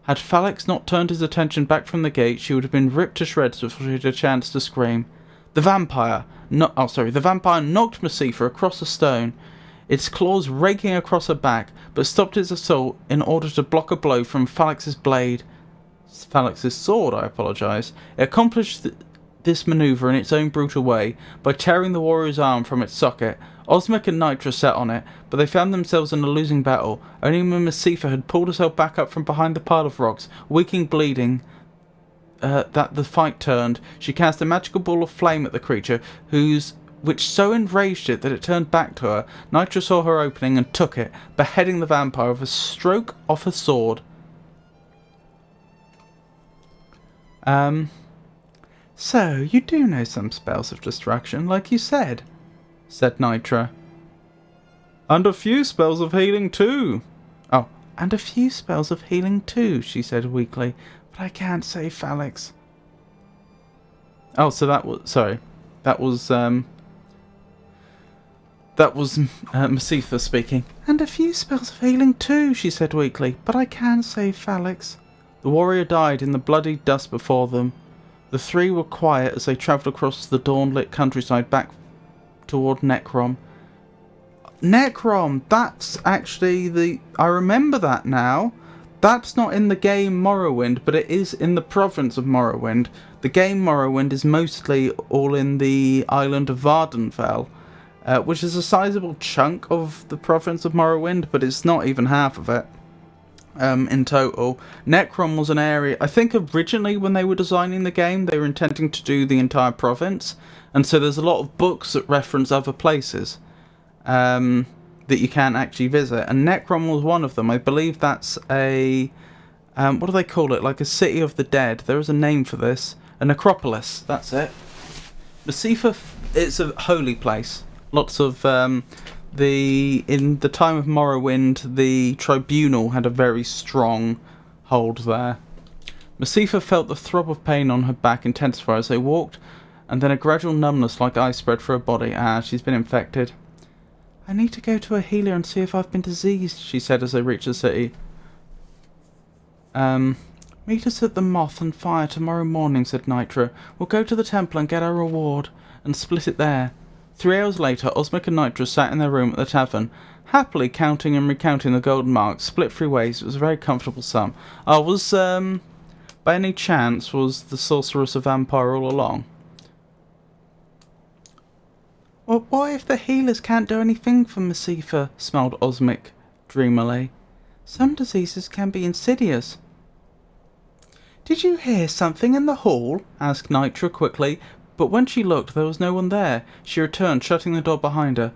Had Phalanx not turned his attention back from the gate, she would have been ripped to shreds before she had a chance to scream. The vampire knocked Masitha across a stone, its claws raking across her back, but stopped its assault in order to block a blow from Phalanx's sword, I apologise. It accomplished this manoeuvre in its own brutal way, by tearing the warrior's arm from its socket. Osmic and Nitra sat on it, but they found themselves in a losing battle. Only when Masitha had pulled herself back up from behind the pile of rocks, weak and bleeding, that the fight turned. She cast a magical ball of flame at the creature, which so enraged it that it turned back to her. Nitra saw her opening and took it, beheading the vampire with a stroke of her sword. So, you do know some spells of destruction, like you said, said Nitra. And a few spells of healing too. Oh, and a few spells of healing too, she said weakly, but I can't say Phalanx. Oh, so that was Masitha speaking. And a few spells of healing too, she said weakly, but I can't say Phalanx. The warrior died in the bloody dust before them. The three were quiet as they travelled across the dawn-lit countryside back toward Necrom. Necrom! That's actually I remember that now. That's not in the game Morrowind, but it is in the province of Morrowind. The game Morrowind is mostly all in the island of Vardenfell, which is a sizable chunk of the province of Morrowind, but it's not even half of it. in total. Necrom was an area, I think originally when they were designing the game, they were intending to do the entire province, and so there's a lot of books that reference other places that you can't actually visit, and Necrom was one of them. I believe that's a, what do they call it, like a city of the dead. There is a name for this. A necropolis, that's it. Masifa, it's a holy place. Lots of, in the time of Morrowind, the Tribunal had a very strong hold there. Masifa felt the throb of pain on her back intensify as they walked, and then a gradual numbness like ice spread through her body. Ah, she's been infected. I need to go to a healer and see if I've been diseased, she said as they reached the city. Meet us at the Moth and Fire tomorrow morning, said Nitra. We'll go to the temple and get our reward, and split it there. 3 hours later, Osmic and Nitra sat in their room at the tavern, happily counting and recounting the golden marks, split 3 ways. It was a very comfortable sum. By any chance, was the sorceress a vampire all along? Well, what if the healers can't do anything for Masifa? Smiled Osmic dreamily. Some diseases can be insidious. Did you hear something in the hall? Asked Nitra quickly, but when she looked there was no one there. She returned, shutting the door behind her.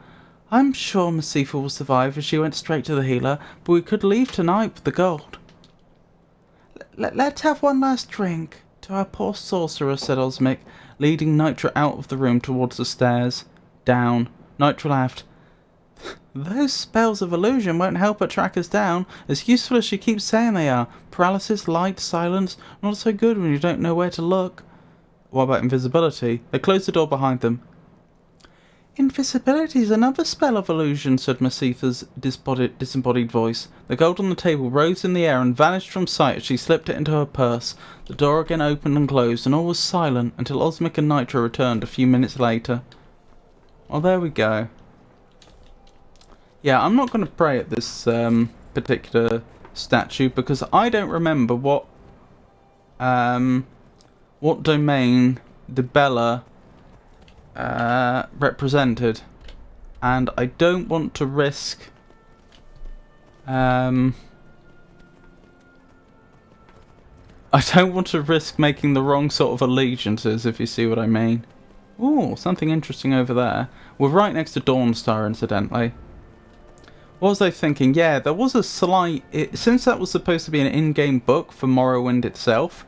I'm sure Masifa will survive as she went straight to the healer, but we could leave tonight with the gold. Let's have one last drink to our poor sorcerer, said Osmic, leading Nitra out of the room towards the stairs. Down. Nitra laughed. Those spells of illusion won't help her track us down, as useful as she keeps saying they are. Paralysis, light, silence, not so good when you don't know where to look. What about invisibility? They closed the door behind them. Invisibility is another spell of illusion, said Masifa's disembodied voice. The gold on the table rose in the air and vanished from sight as she slipped it into her purse. The door again opened and closed, and all was silent until Osmic and Nitra returned a few minutes later. Well, there we go. Yeah, I'm not going to pray at this particular statue because I don't remember what domain the Bella represented, and I don't want to risk making the wrong sort of allegiances, if you see what I mean. Ooh, something interesting over there. We're right next to Dawnstar, incidentally. What was I thinking? Yeah, there was a slight... since that was supposed to be an in-game book for Morrowind itself,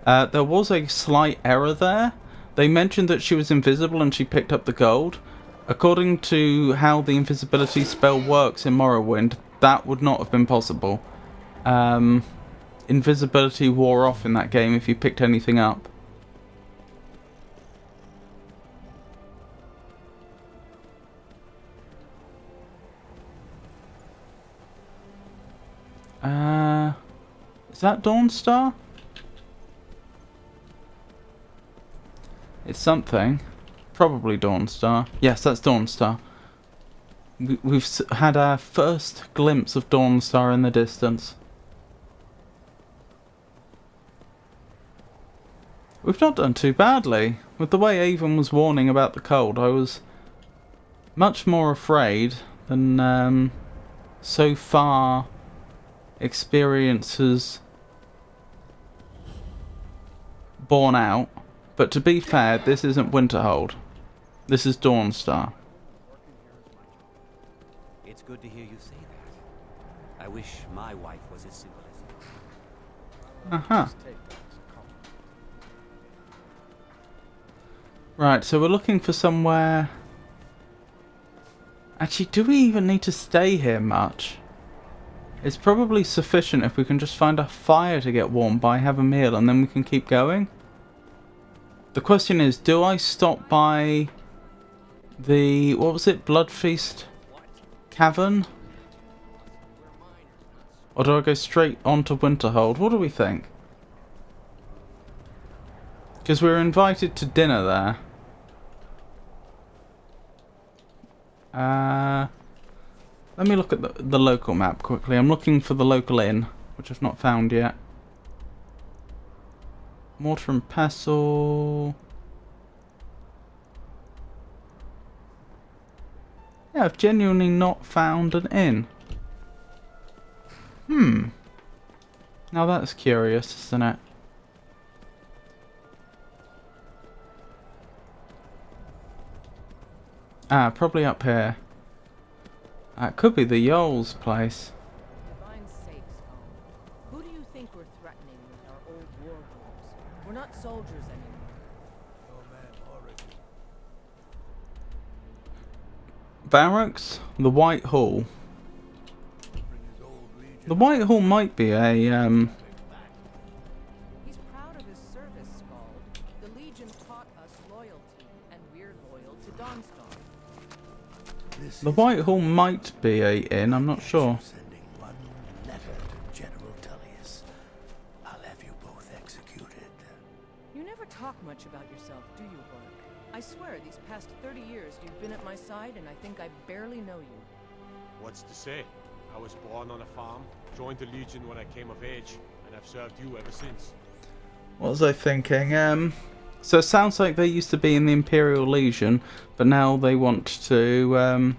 there was a slight error there. They mentioned that she was invisible and she picked up the gold. According to how the invisibility spell works in Morrowind, that would not have been possible. Invisibility wore off in that game if you picked anything up. Is that Dawnstar? It's something. Probably Dawnstar. Yes, that's Dawnstar. We've had our first glimpse of Dawnstar in the distance. We've not done too badly. With the way Avon was warning about the cold, I was much more afraid than so far experience has borne out. But to be fair, this isn't Winterhold. This is Dawnstar. It's good to hear you say that. I wish my wife was as simple as you. Right, so we're looking for somewhere... Actually, do we even need to stay here much? It's probably sufficient if we can just find a fire to get warm by, have a meal, and then we can keep going. The question is, do I stop by the... what was it? Blood Feast Cavern? Or do I go straight on to Winterhold? What do we think? Because we were invited to dinner there. Let me look at the local map quickly. I'm looking for the local inn, which I've not found yet. Mortar and pestle. Yeah, I've genuinely not found an inn. Now that's curious, isn't it? Ah, probably up here. It could be the Yoel's place. Divine sakes, Colin. Who do you think we're threatening with our old war wounds? We're not soldiers anymore. Barracks? The White Hall. The White Hall might be a, He's proud of his service, Scald. The Legion taught us loyalty, and we're loyal to Dawnstar. the White Hall might be a inn, I'm not sure. Sending one letter to General Tullius. I'll have you both executed. You never talk much about yourself, do you, Burke? I swear, these past 30 years you've been at my side, and I think I barely know you. What's to say? I was born on a farm, joined the Legion when I came of age, and I've served you ever since. What was I thinking? So it sounds like they used to be in the Imperial Legion, but now they want to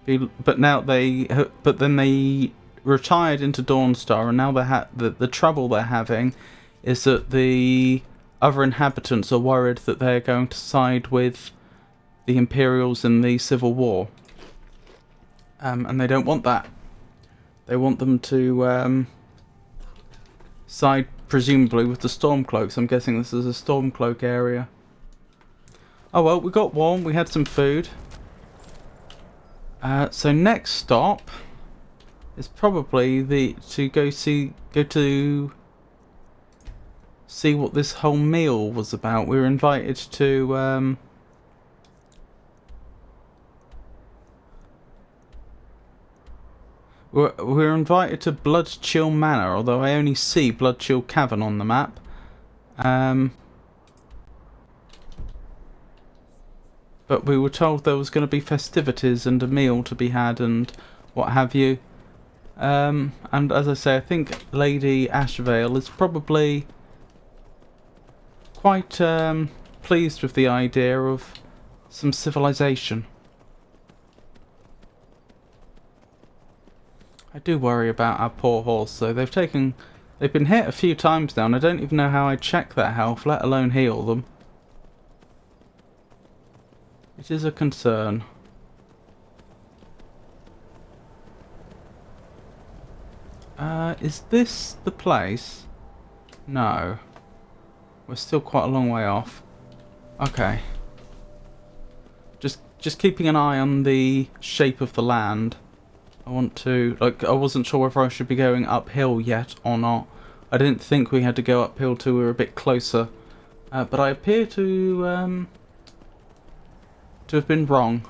be. But then they retired into Dawnstar, and now the trouble they're having is that the other inhabitants are worried that they're going to side with the Imperials in the Civil War, and they don't want that. They want them to side, presumably, with the Stormcloaks. I'm guessing this is a Stormcloak area. Oh well, we got warm, we had some food. So next stop is probably to go to see what this whole meal was about. We were invited to we're invited to Bloodchill Manor, although I only see Bloodchill Cavern on the map. But we were told there was going to be festivities and a meal to be had and what have you. And as I say, I think Lady Ashvale is probably quite pleased with the idea of some civilization. I do worry about our poor horse, though. They've been hit a few times now, and I don't even know how I check their health, let alone heal them. It is a concern. Is this the place? No. We're still quite a long way off. Okay. Just keeping an eye on the shape of the land. I wasn't sure whether I should be going uphill yet or not. I didn't think we had to go uphill till we were a bit closer. But I appear to have been wrong.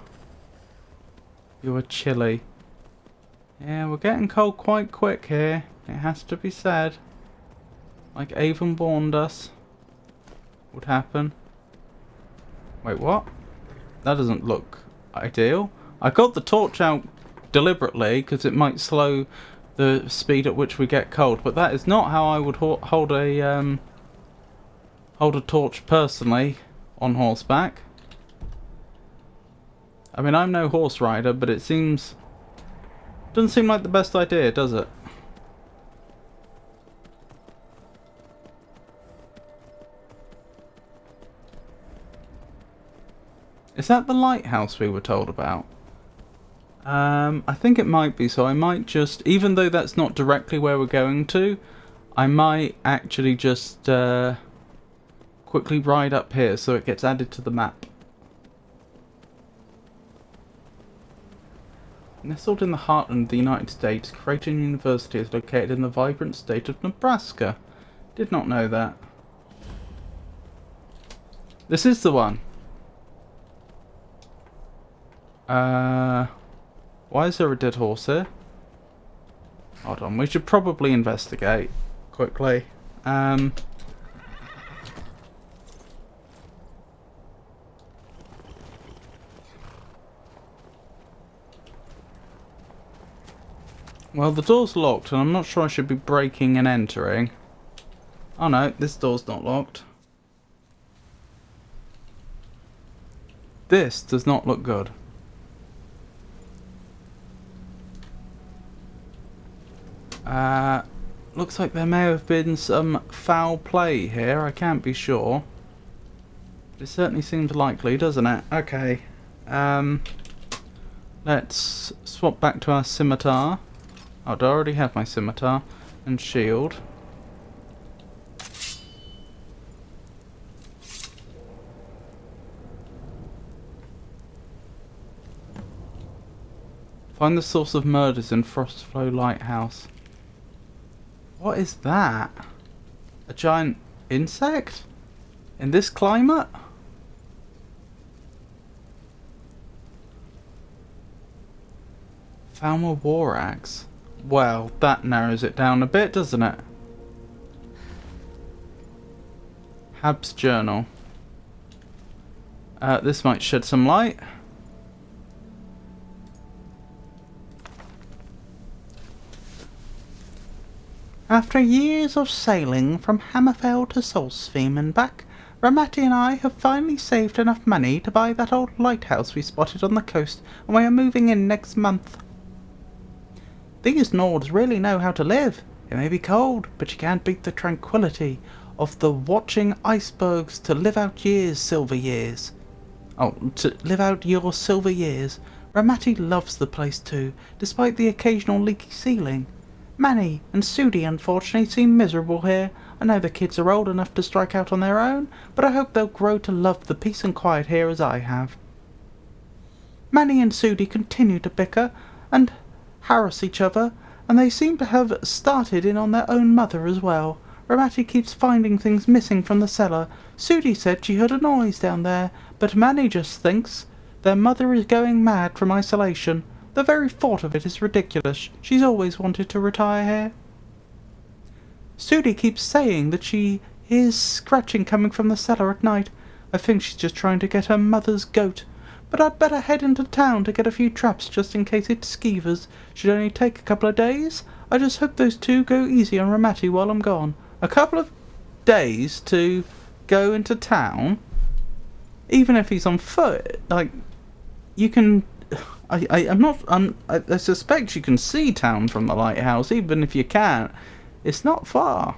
You are chilly. Yeah, we're getting cold quite quick here. It has to be said. Like Avon warned us would happen. Wait, what? That doesn't look ideal. I got the torch out deliberately because it might slow the speed at which we get cold, but that is not how I would hold a torch personally on horseback. I mean, I'm no horse rider, but it doesn't seem like the best idea, does it? Is that the lighthouse we were told about? I think it might be, so I might just, even though that's not directly where we're going to, I might actually just quickly ride up here so it gets added to the map. Nestled in the heartland of the United States, Creighton University is located in the vibrant state of Nebraska. Did not know that. This is the one. Why is there a dead horse here? Hold on, we should probably investigate quickly. Well, the door's locked, and I'm not sure I should be breaking and entering. Oh no, this door's not locked. This does not look good. Looks like there may have been some foul play here. I can't be sure. It certainly seems likely, doesn't it? Okay. Let's swap back to our scimitar. Oh, do I already have my scimitar and shield? Find the source of murders in Frostflow Lighthouse. What is that? A giant insect? In this climate? Falmer War Axe. Well, that narrows it down a bit, doesn't it? Hab's journal. This might shed some light. After years of sailing from Hammerfell to Solstheim and back, Ramati and I have finally saved enough money to buy that old lighthouse we spotted on the coast, and we are moving in next month. These Nords really know how to live. It may be cold, but you can't beat the tranquility of the watching icebergs to live out years, silver years. Oh, to live out your silver years. Ramati loves the place too, despite the occasional leaky ceiling. Manny and Sudi unfortunately seem miserable here. I know the kids are old enough to strike out on their own, but I hope they'll grow to love the peace and quiet here as I have. Manny and Sudi continue to bicker and harass each other, and they seem to have started in on their own mother as well. Ramati keeps finding things missing from the cellar. Sudi said she heard a noise down there, but Manny just thinks their mother is going mad from isolation. The very thought of it is ridiculous. She's always wanted to retire here. Sudi keeps saying that she hears scratching coming from the cellar at night. I think she's just trying to get her mother's goat. But I'd better head into town to get a few traps just in case it skeevers. Should only take a couple of days. I just hope those two go easy on Ramati while I'm gone. A couple of days to go into town? Even if he's on foot, like, you can... I suspect you can see town from the lighthouse, even if you can't. It's not far.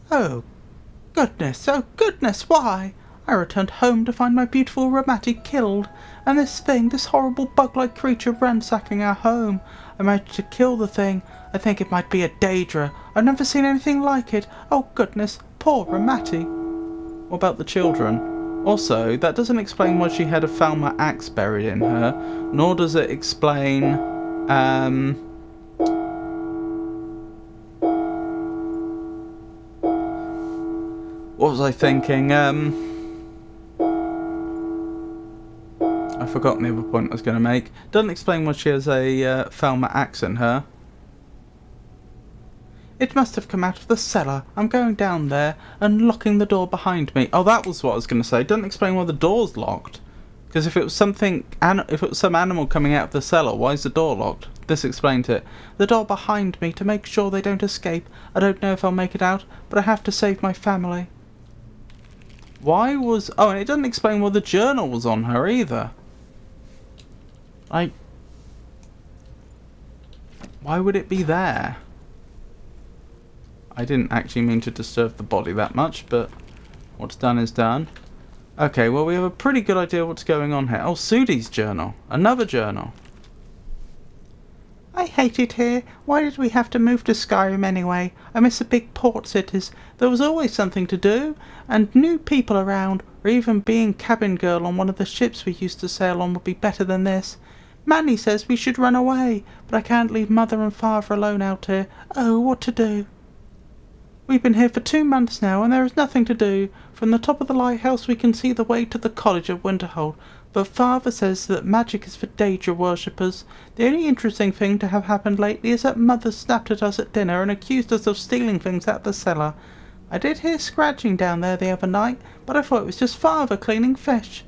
Oh goodness, why? I returned home to find my beautiful Ramati killed, and this horrible bug-like creature ransacking our home. I managed to kill the thing. I think it might be a Daedra. I've never seen anything like it. Oh goodness, poor Ramati. What about the children? Also, that doesn't explain why she had a Falmer axe buried in her, nor does it explain, what was I thinking? I've forgotten the other point I was going to make. Doesn't explain why she has a Falmer axe in her. It must have come out of the cellar. I'm going down there and locking the door behind me. Oh, that was what I was going to say. It doesn't explain why the door's locked. Because if it was some animal coming out of the cellar, why is the door locked? This explains it. The door behind me to make sure they don't escape. I don't know if I'll make it out, but I have to save my family. Why was... Oh, and it doesn't explain why the journal was on her either. Like... Why would it be there? I didn't actually mean to disturb the body that much, but what's done is done. Okay, well, we have a pretty good idea what's going on here. Oh, Sudi's journal. Another journal. I hate it here. Why did we have to move to Skyrim anyway? I miss the big port cities. There was always something to do, and new people around, or even being cabin girl on one of the ships we used to sail on would be better than this. Manny says we should run away, but I can't leave Mother and Father alone out here. Oh, what to do? We've been here for 2 months now, and there is nothing to do. From the top of the lighthouse we can see the way to the college at Winterhold, but Father says that magic is for Daedra worshippers. The only interesting thing to have happened lately is that Mother snapped at us at dinner and accused us of stealing things out the cellar. I did hear scratching down there the other night, but I thought it was just Father cleaning fish.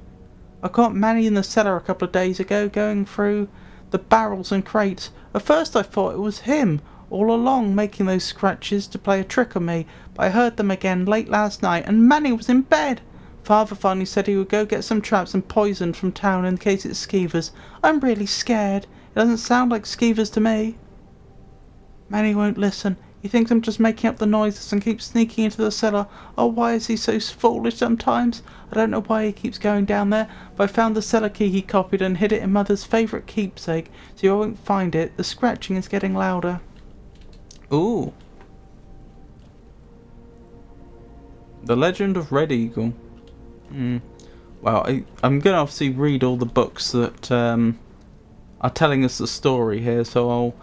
I caught Manny in the cellar a couple of days ago going through the barrels and crates. At first I thought it was him all along making those scratches to play a trick on me, but I heard them again late last night and Manny was in bed. Father finally said he would go get some traps and poison from town in case it's skeevers. I'm really scared. It doesn't sound like skeevers to me. Manny won't listen. He thinks I'm just making up the noises and keeps sneaking into the cellar. Oh, why is he so foolish sometimes? I don't know why he keeps going down there, but I found the cellar key he copied and hid it in Mother's favourite keepsake, so you won't find it. The scratching is getting louder. Ooh. The Legend of Red Eagle. Well, I'm going to obviously read all the books that are telling us the story here, so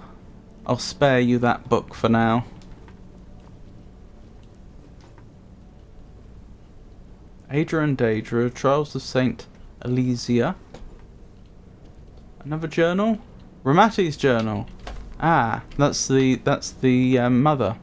I'll spare you that book for now. Adra and Daedra, Trials of Saint Elysia. Another journal? Ramati's journal. Ah, that's the mother.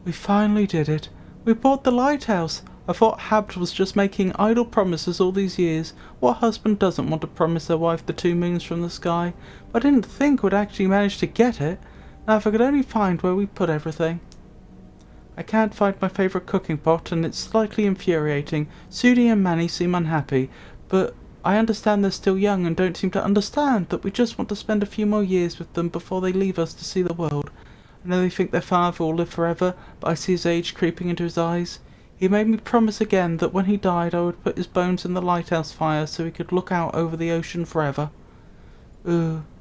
We finally did it. We bought the lighthouse. I thought Habt was just making idle promises all these years. What husband doesn't want to promise their wife the 2 moons from the sky? But I didn't think we'd actually manage to get it. Now if I could only find where we put everything. I can't find my favourite cooking pot, and it's slightly infuriating. Sudi and Manny seem unhappy, but I understand they're still young and don't seem to understand that we just want to spend a few more years with them before they leave us to see the world. I know they think their father will live forever, but I see his age creeping into his eyes. He made me promise again that when he died I would put his bones in the lighthouse fire so he could look out over the ocean forever.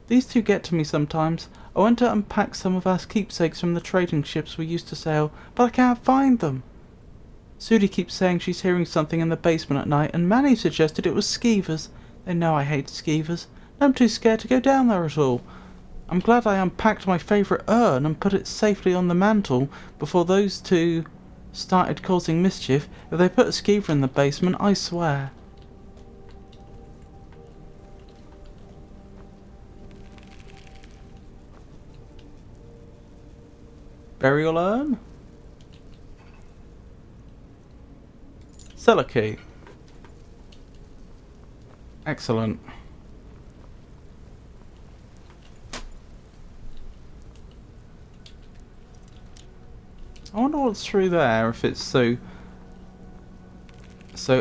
These two get to me sometimes. I went to unpack some of our keepsakes from the trading ships we used to sail, but I can't find them. Sudi keeps saying she's hearing something in the basement at night, and Manny suggested it was skeevers. They know I hate skeevers. I'm too scared to go down there at all. I'm glad I unpacked my favourite urn and put it safely on the mantel before those two started causing mischief. If they put a skeever in the basement, I swear. Burial urn? Cellar key. Excellent. I wonder what's through there if it's so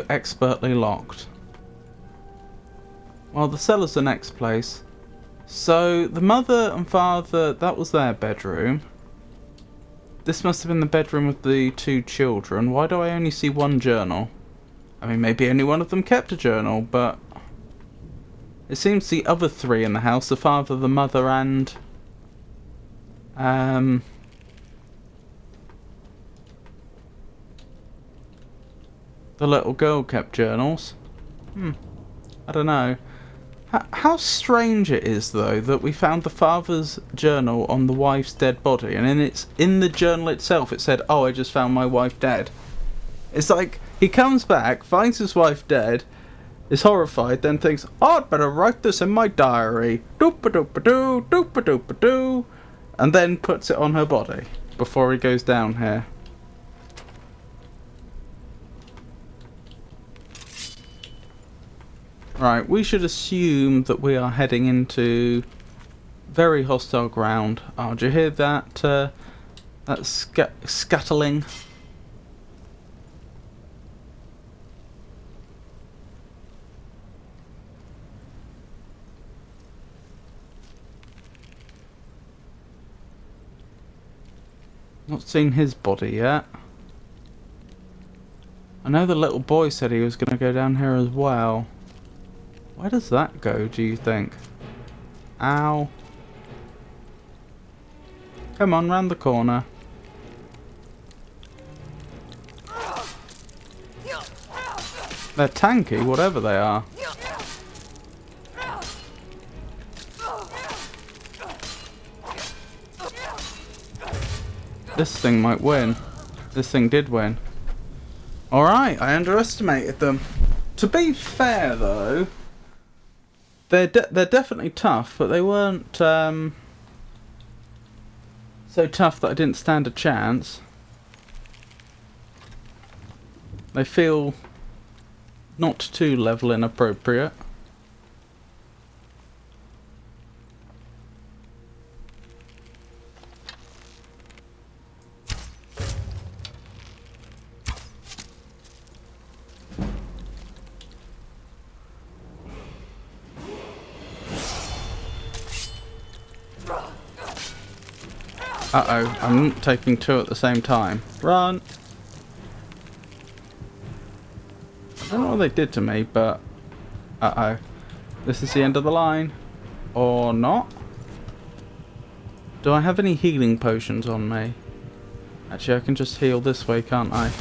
expertly locked. Well, the cellar's the next place. So the mother and father, that was their bedroom. This must have been the bedroom with the 2 children. Why do I only see 1 journal? I mean, maybe only one of them kept a journal, but it seems the other 3 in the house, the father, the mother, and the little girl kept journals. I don't know. How strange it is, though, that we found the father's journal on the wife's dead body, and in the journal itself it said, "Oh, I just found my wife dead." It's like he comes back, finds his wife dead, is horrified, then thinks, "Oh, I'd better write this in my diary." Doop-a-doop-a-doo, doop-a-doop-a-doo, and then puts it on her body before he goes down here. Right, we should assume that we are heading into very hostile ground. Oh, do you hear that? That scuttling? Not seen his body yet. I know the little boy said he was going to go down here as well. Where does that go, do you think? Ow. Come on, round the corner. They're tanky, whatever they are. This thing might win. This thing did win. Alright, I underestimated them. To be fair, though, they're definitely tough, but they weren't so tough that I didn't stand a chance. They feel not too level inappropriate. Uh-oh, I'm not taking two at the same time. Run! I don't know what they did to me, but... Uh-oh. This is the end of the line. Or not? Do I have any healing potions on me? Actually, I can just heal this way, can't I?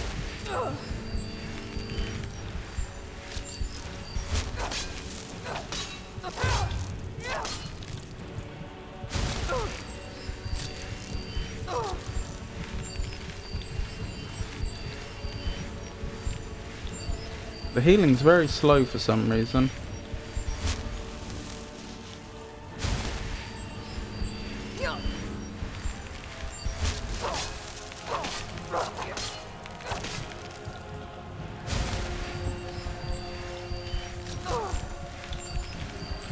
The healing's very slow for some reason.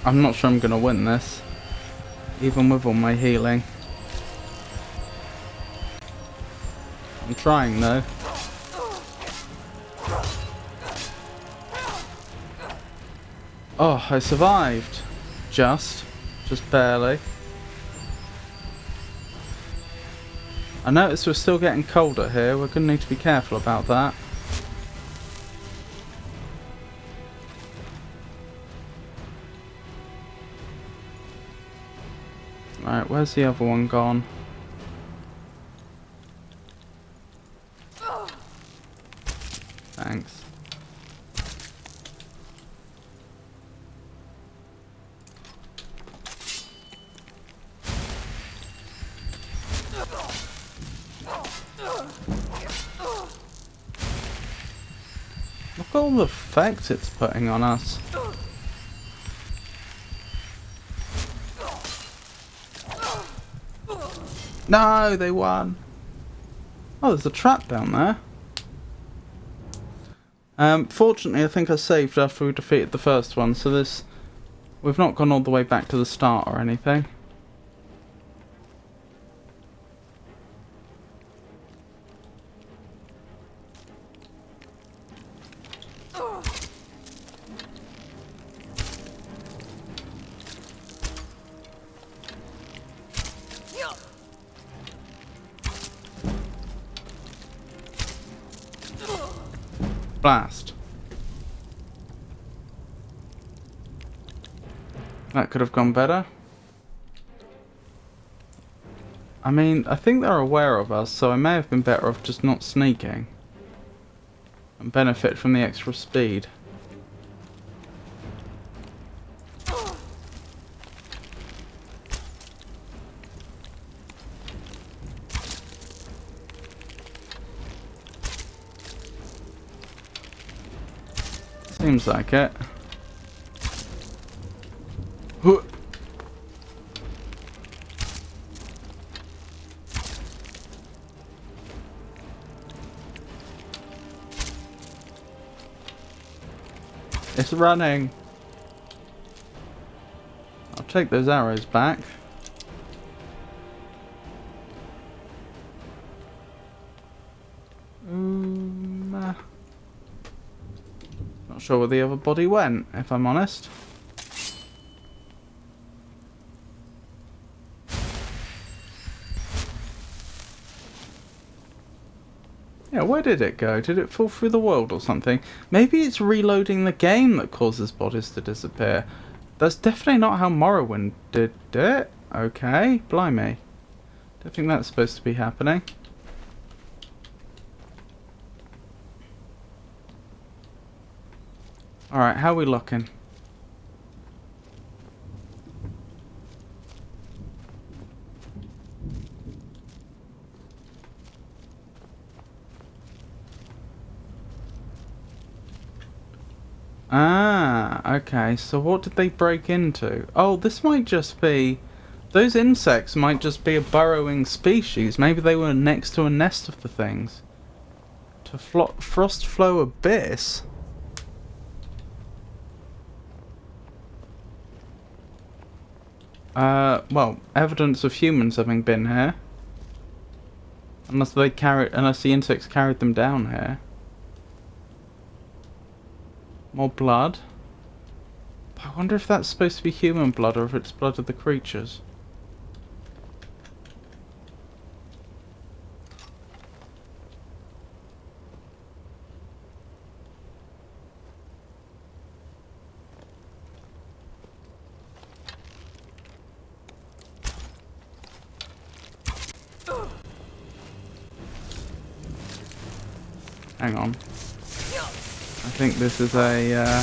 I'm not sure I'm gonna win this, even with all my healing. I'm trying though. Oh, I survived. Just barely. I noticed we're still getting colder here. We're gonna need to be careful about that. Alright, where's the other one gone? Thanks. Look at all the effects it's putting on us. No, they won. Oh, there's a trap down there. Fortunately, I think I saved after we defeated the first one, so this... We've not gone all the way back to the start or anything. Blast. That could have gone better. I mean, I think they're aware of us, so I may have been better off just not sneaking. And benefit from the extra speed. Seems like it. Huh. It's running. I'll take those arrows back. Not sure where the other body went, if I'm honest. Yeah, where did it go? Did it fall through the world or something? Maybe it's reloading the game that causes bodies to disappear. That's definitely not how Morrowind did it. Okay, blimey. Don't think that's supposed to be happening. Alright, how are we looking? Ah, okay, so what did they break into? Oh, this might just be... Those insects might just be a burrowing species. Maybe they were next to a nest of the things. To Frost Flow Abyss? Well, evidence of humans having been here. Unless the insects carried them down here. More blood. I wonder if that's supposed to be human blood or if it's blood of the creatures. Hang on. I think this is a...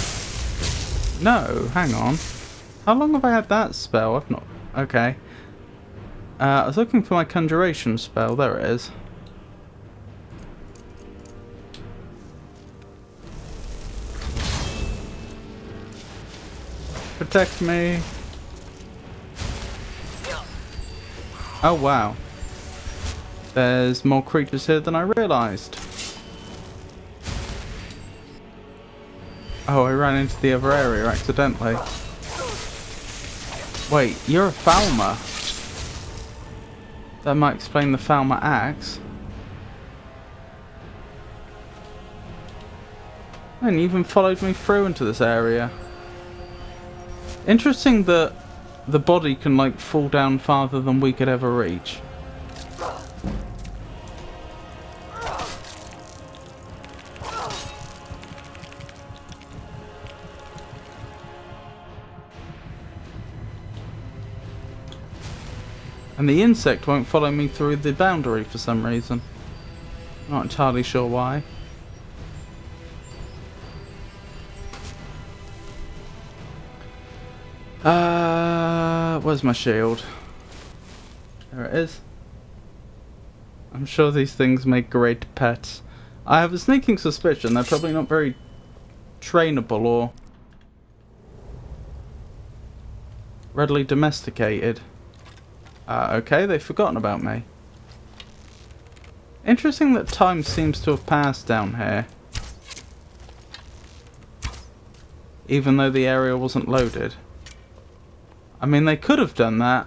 No, hang on. How long have I had that spell? I've not... Okay. I was looking for my conjuration spell. There it is. Protect me. Oh wow. There's more creatures here than I realised. Oh, I ran into the other area accidentally. Wait, you're a Falmer. That might explain the Falmer axe. And you even followed me through into this area. Interesting that the body can like fall down farther than we could ever reach. And the insect won't follow me through the boundary for some reason. Not entirely sure why. Where's my shield? There it is. I'm sure these things make great pets. I have a sneaking suspicion they're probably not very trainable or readily domesticated. Okay, they've forgotten about me. Interesting that time seems to have passed down here. Even though the area wasn't loaded. I mean, they could have done that.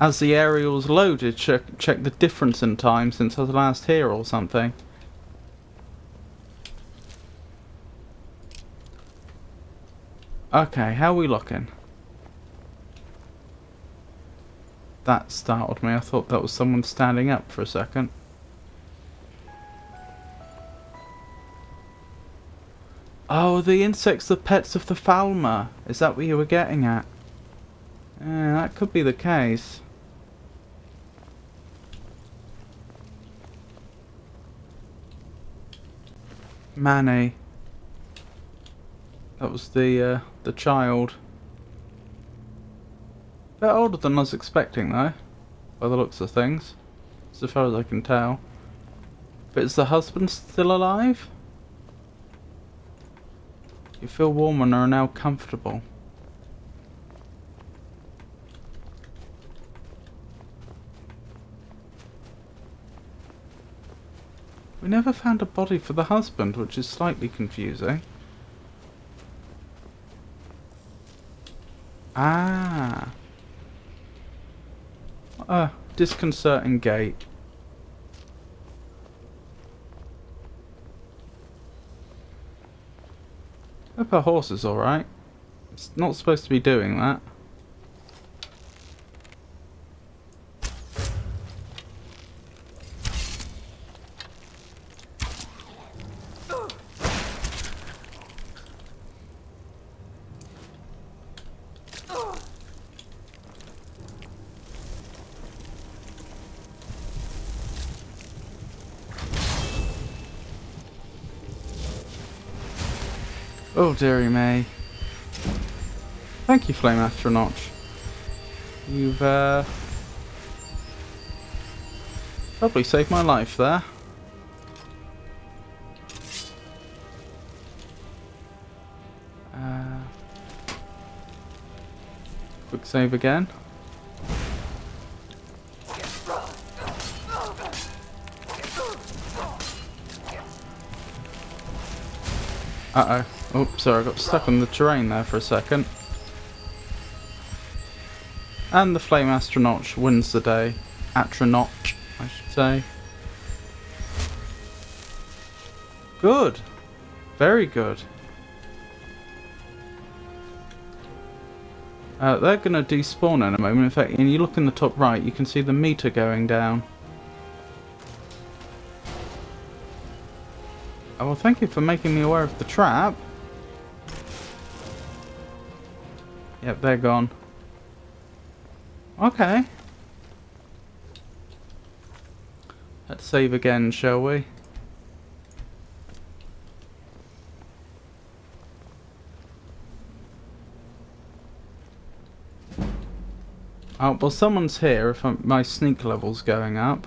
As the area was loaded, check the difference in time since I was last here or something. Okay, how are we looking? That startled me. I thought that was someone standing up for a second. Oh, the insects are pets of the Falmer. Is that what you were getting at? Yeah, that could be the case. Manny. That was the child. Bit older than I was expecting though, by the looks of things, so far as I can tell. But is the husband still alive? You feel warm and are now comfortable. We never found a body for the husband, which is slightly confusing. Ah. What a disconcerting gate. Hope our horse is alright. It's not supposed to be doing that. Oh dearie May. Thank you, Flame Astronaut. You've probably saved my life there. Quick save again. Uh-oh. Oh, sorry, I got stuck on the terrain there for a second. And the Flame Astronaut wins the day. Astronaut, I should say. Good. Very good. They're going to despawn in a moment. In fact, when you look in the top right, you can see the meter going down. Oh, well, thank you for making me aware of the trap. Yep, they're gone. Okay. Let's save again, shall we? Oh, well, someone's here if my sneak level's going up.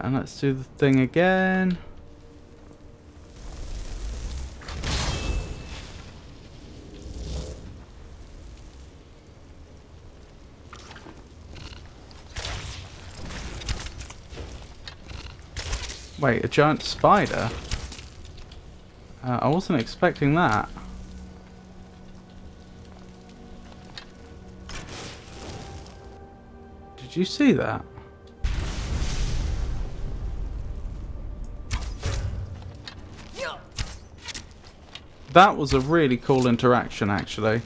And let's do the thing again. Wait, a giant spider? I wasn't expecting that. Did you see that? That was a really cool interaction, actually.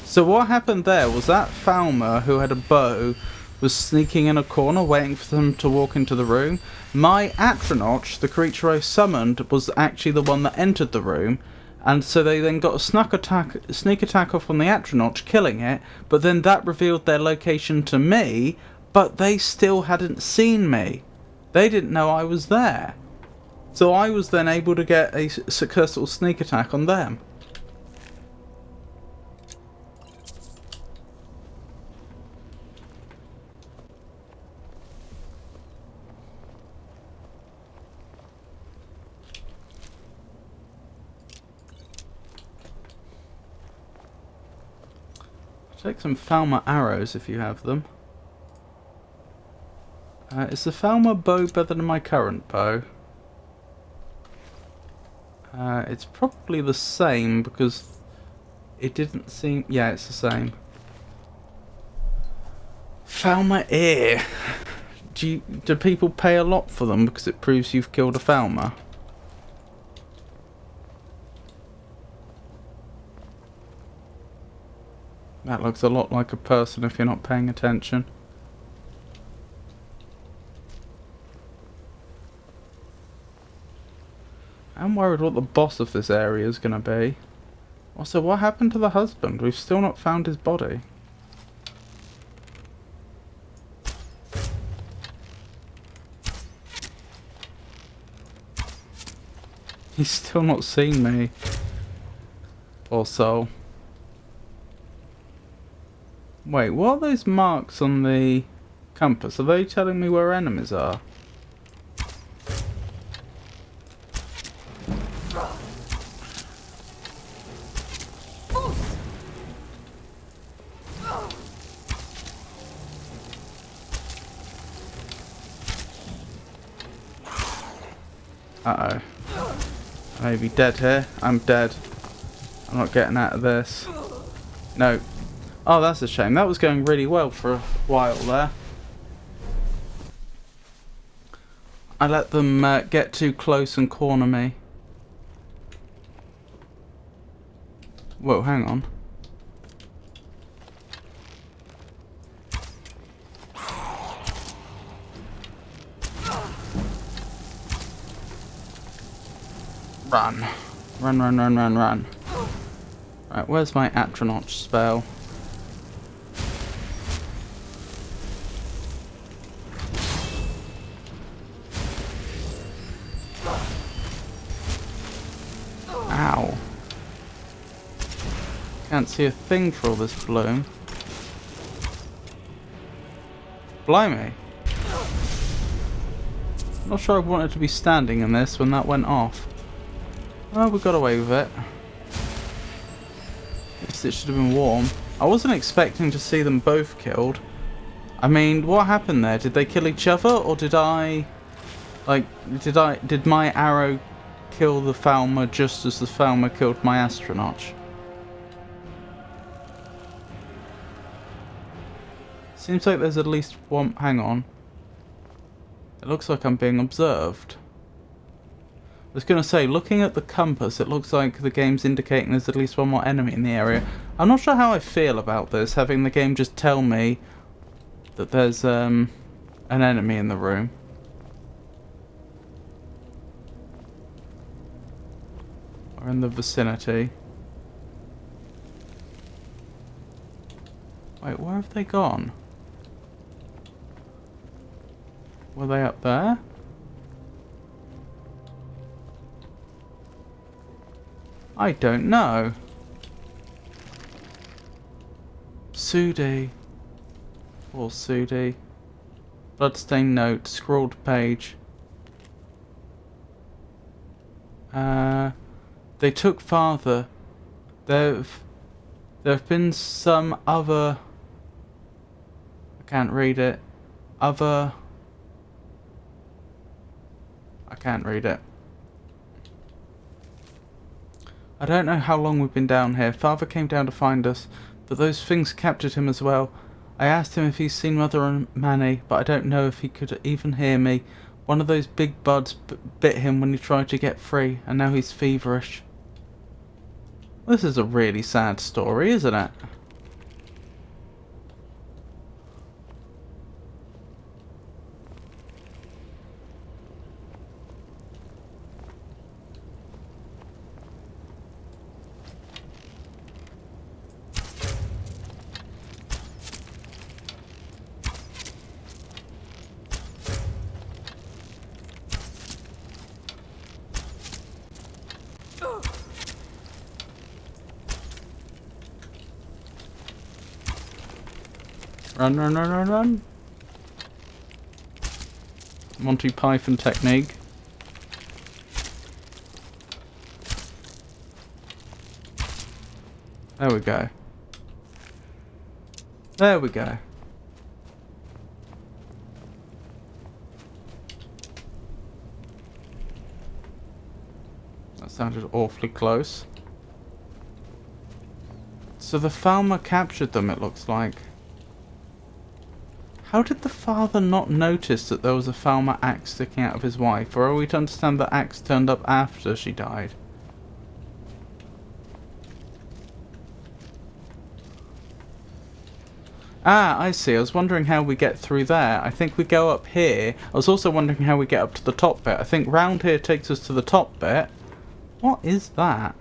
So what happened there was that Falmer, who had a bow, was sneaking in a corner waiting for them to walk into the room. My Atronach, the creature I summoned, was actually the one that entered the room. And so they then got a sneak attack off on the Atronach, killing it. But then that revealed their location to me, but they still hadn't seen me. They didn't know I was there. So I was then able to get a successful sneak attack on them. Take some Falmer arrows if you have them. Is the Falmer bow better than my current bow? It's probably the same because it didn't seem... Yeah, it's the same. Falmer ear. Do people pay a lot for them because it proves you've killed a Falmer? That looks a lot like a person if you're not paying attention. I'm worried what the boss of this area is going to be. Also, what happened to the husband? We've still not found his body. He's still not seen me. Or so. Wait, what are those marks on the compass? Are they telling me where enemies are? Uh-oh. I may be dead here. I'm dead. I'm not getting out of this. No. Oh, that's a shame. That was going really well for a while there. I let them get too close and corner me. Whoa, hang on. Run. Run, run, run, run, run. Right, where's my Atronach spell? Ow. Can't see a thing for all this bloom. Blimey. Not sure I wanted to be standing in this when that went off. Well, we got away with it. Guess it should have been warm. I wasn't expecting to see them both killed. I mean, what happened there? Did they kill each other, or did I... Like, did my arrow kill the Falmer just as the Falmer killed my Atronach? Seems like there's at least one... Hang on. It looks like I'm being observed. was going to say, looking at the compass, it looks like the game's indicating there's at least one more enemy in the area. I'm not sure how I feel about this, having the game just tell me that there's an enemy in the room. Or in the vicinity. Wait, where have they gone? Were they up there? I don't know. Sudi. Or Sudi. Bloodstained note. Scrawled page. They took father. There have been some other... I can't read it. I can't read it. I don't know how long we've been down here. Father came down to find us, but those things captured him as well. I asked him if he's seen Mother and Manny, but I don't know if he could even hear me. One of those big buds bit him when he tried to get free, and now he's feverish. This is a really sad story, isn't it? Run, run, run, run, run. Monty Python technique. There we go. There we go. That sounded awfully close. So the farmer captured them, it looks like. How did the father not notice that there was a Falmer axe sticking out of his wife? Or are we to understand that axe turned up after she died? Ah, I see. I was wondering how we get through there. I think we go up here. I was also wondering how we get up to the top bit. I think round here takes us to the top bit. What is that?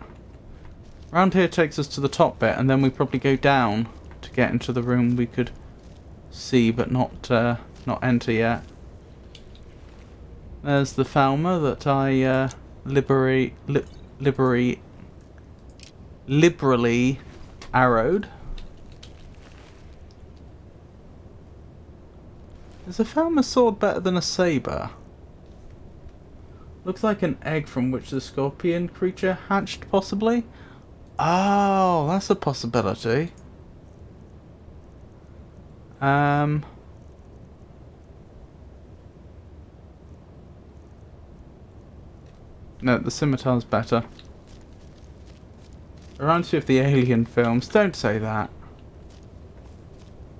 Round here takes us to the top bit, and then we probably go down to get into the room we could see but not enter yet. There's the Falmer that I liberally arrowed. Is a Falmer sword better than a saber? Looks like an egg from which the scorpion creature hatched, possibly. Oh, that's a possibility. No, the scimitar's better. Reminds me of the Alien films. Don't say that.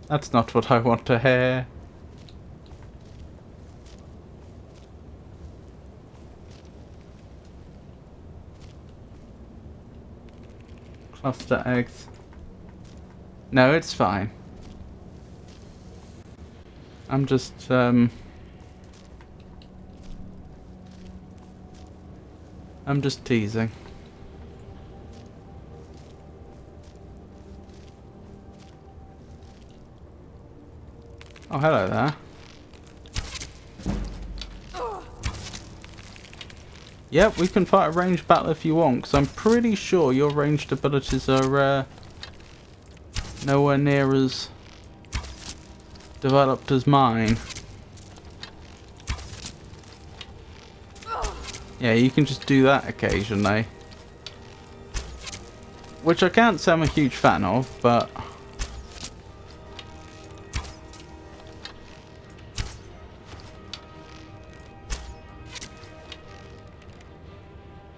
That's not what I want to hear. Cluster eggs. No, it's fine. I'm just, I'm just teasing. Oh, hello there. Yep, we can fight a ranged battle if you want, because I'm pretty sure your ranged abilities are nowhere near as developed as mine. Yeah, you can just do that occasionally. Which I can't say I'm a huge fan of, but...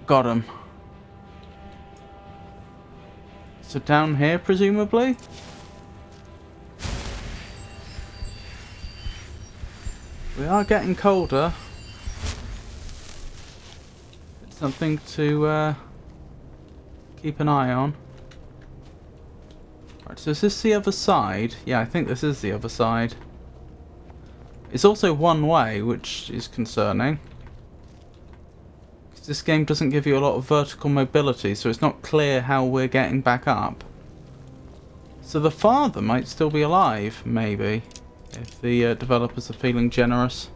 Got him. So down here, presumably? We are getting colder. It's something to keep an eye on. Right, so is this the other side? Yeah, I think this is the other side. It's also one way, which is concerning. This game doesn't give you a lot of vertical mobility, so it's not clear how we're getting back up. So the father might still be alive, maybe, if the developers are feeling generous.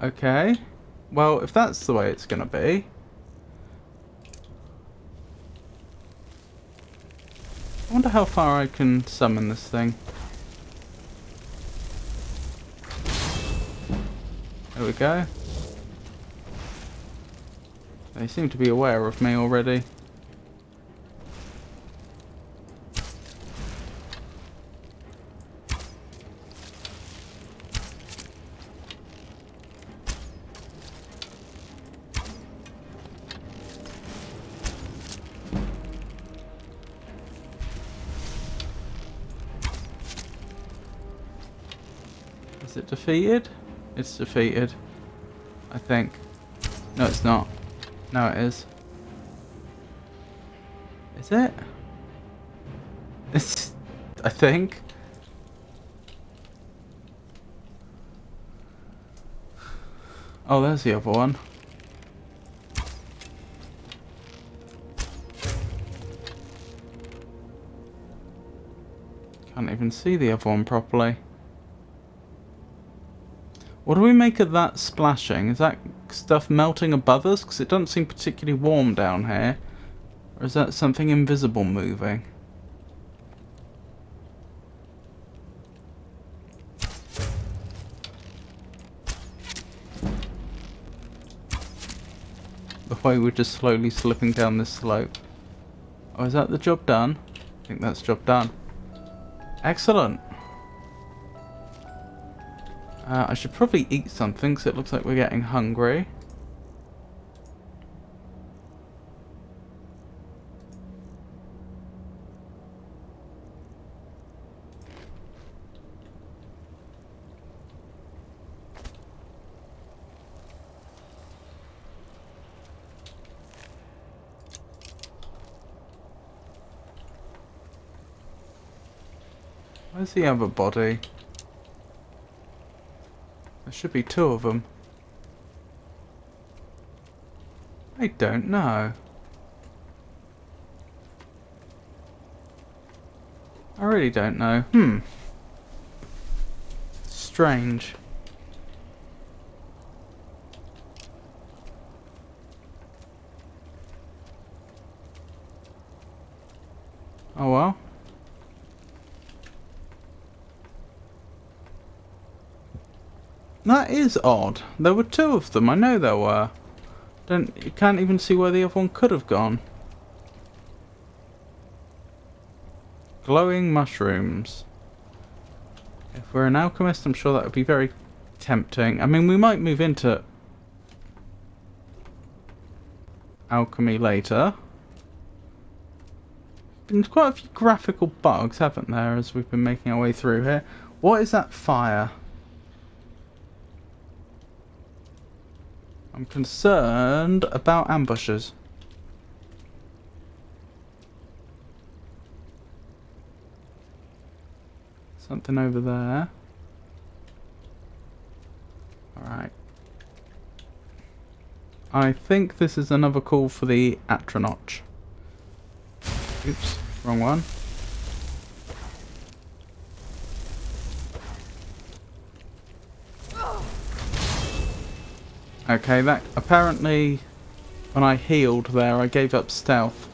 Okay. Well, if that's the way it's gonna be... I wonder how far I can summon this thing. There we go. They seem to be aware of me already. Is it defeated? It's defeated, I think. No, it's not. No, it is. Is it? It's... I think. Oh, there's the other one. Can't even see the other one properly. What do we make of that splashing? Is that stuff melting above us? Because it doesn't seem particularly warm down here. Or is that something invisible moving? The way we're just slowly slipping down this slope. Oh, is that the job done? I think that's job done. Excellent. I should probably eat something, because it looks like we're getting hungry. Where's the other body? There should be two of them. I don't know. I really don't know. Strange. Oh well. That is odd. There were two of them. I know there were. You can't even see where the other one could have gone. Glowing mushrooms. If we're an alchemist, I'm sure that would be very tempting. I mean, we might move into alchemy later. Been quite a few graphical bugs, haven't there, as we've been making our way through here. What is that fire? I'm concerned about ambushes. Something over there. Alright. I think this is another call for the Atronach. Oops, wrong one. Okay, that apparently when I healed there I gave up stealth.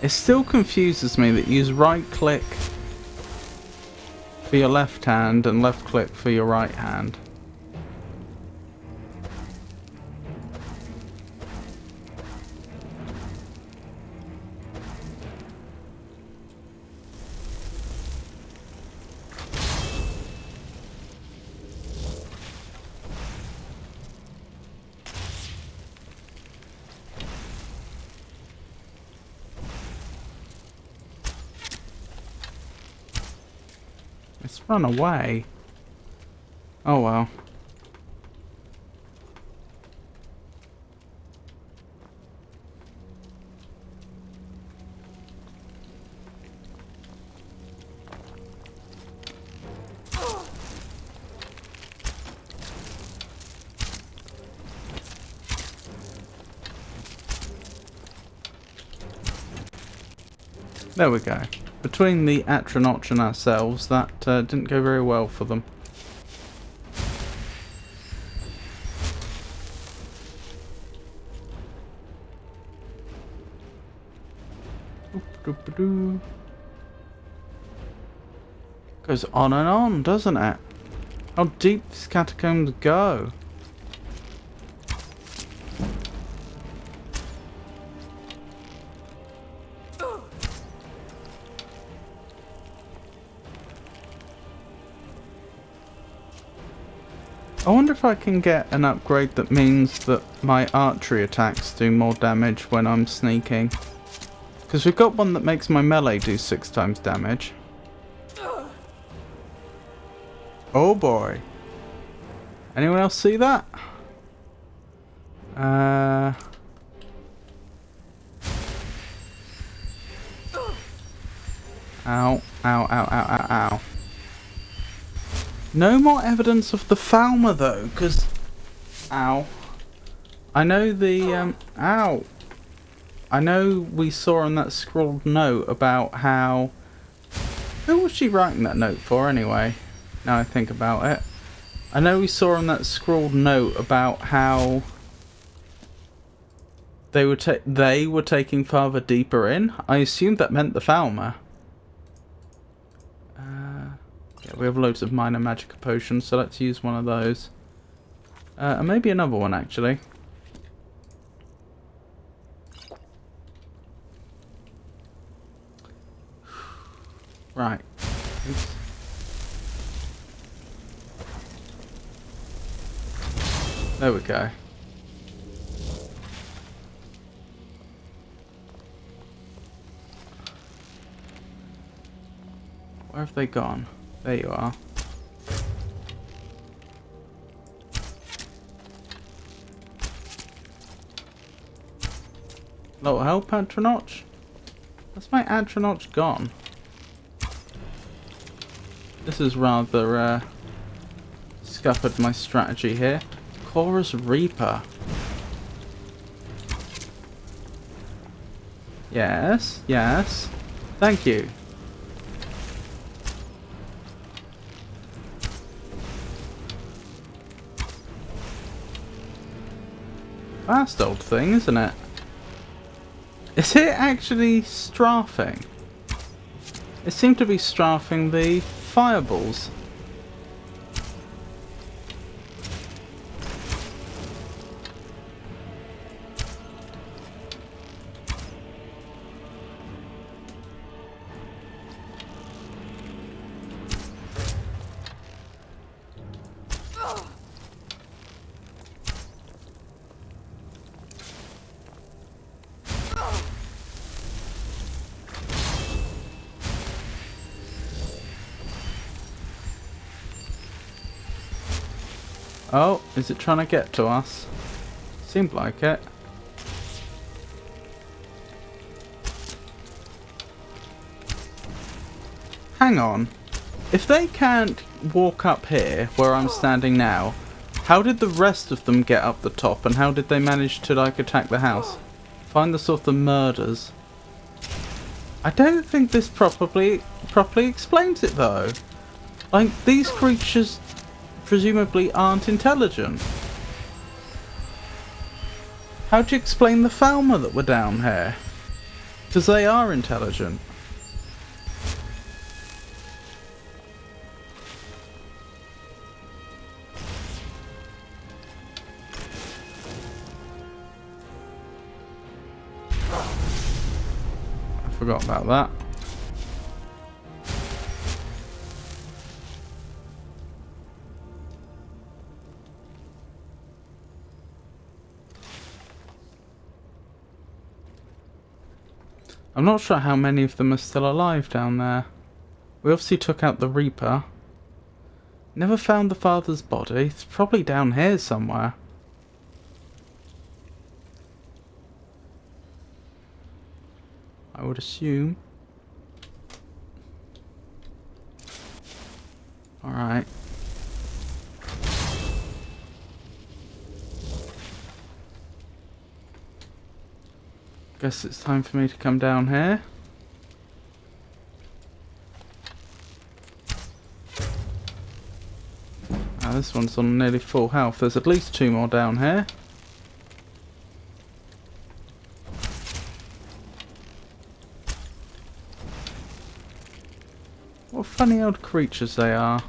It still confuses me that you use right click for your left hand and left click for your right hand. It's run away. Oh well. There we go. Between the Atronach and ourselves, that didn't go very well for them. Goes on and on, doesn't it? How deep these catacombs go. I wonder if I can get an upgrade that means that my archery attacks do more damage when I'm sneaking. Because we've got one that makes my melee do 6 times damage. Oh boy. Anyone else see that? Ow, ow, ow, ow, ow, ow. No more evidence of the Falmer though, because... Ow. I know the, ow. I know we saw on that scrawled note about how... Who was she writing that note for anyway? Now I think about it. I know we saw on that scrawled note about how... They were taking Father deeper in. I assumed that meant the Falmer. Yeah, we have loads of minor magic potions, so let's use one of those. And maybe another one, actually. Right. Oops. There we go. Where have they gone? There you are. Little help, Atronach? That's my Atronach gone. This is rather scuppered my strategy here. Chorus Reaper. Yes, yes. Thank you. Fast old thing, isn't it? Is it actually strafing? It seemed to be strafing the fireballs. Oh, is it trying to get to us? Seemed like it. Hang on. If they can't walk up here, where I'm standing now, how did the rest of them get up the top, and how did they manage to, like, attack the house? Find the source of the murders. I don't think this properly explains it, though. Like, these creatures... presumably aren't intelligent. How do you explain the Falmer that were down here? Because they are intelligent. Forgot about that. I'm not sure how many of them are still alive down there. We obviously took out the Reaper. Never found the father's body. It's probably down here somewhere. I would assume. Alright. Guess it's time for me to come down here. This one's on nearly full health. There's at least 2 more down here. What funny old creatures they are.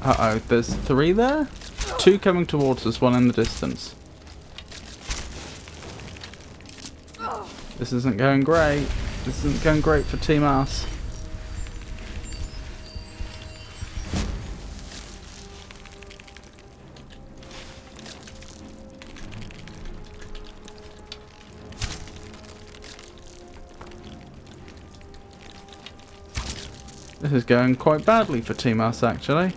Uh-oh, there's 3 there? 2 coming towards us, 1 in the distance. This isn't going great. This isn't going great for Team Us. This is going quite badly for Team Us, actually.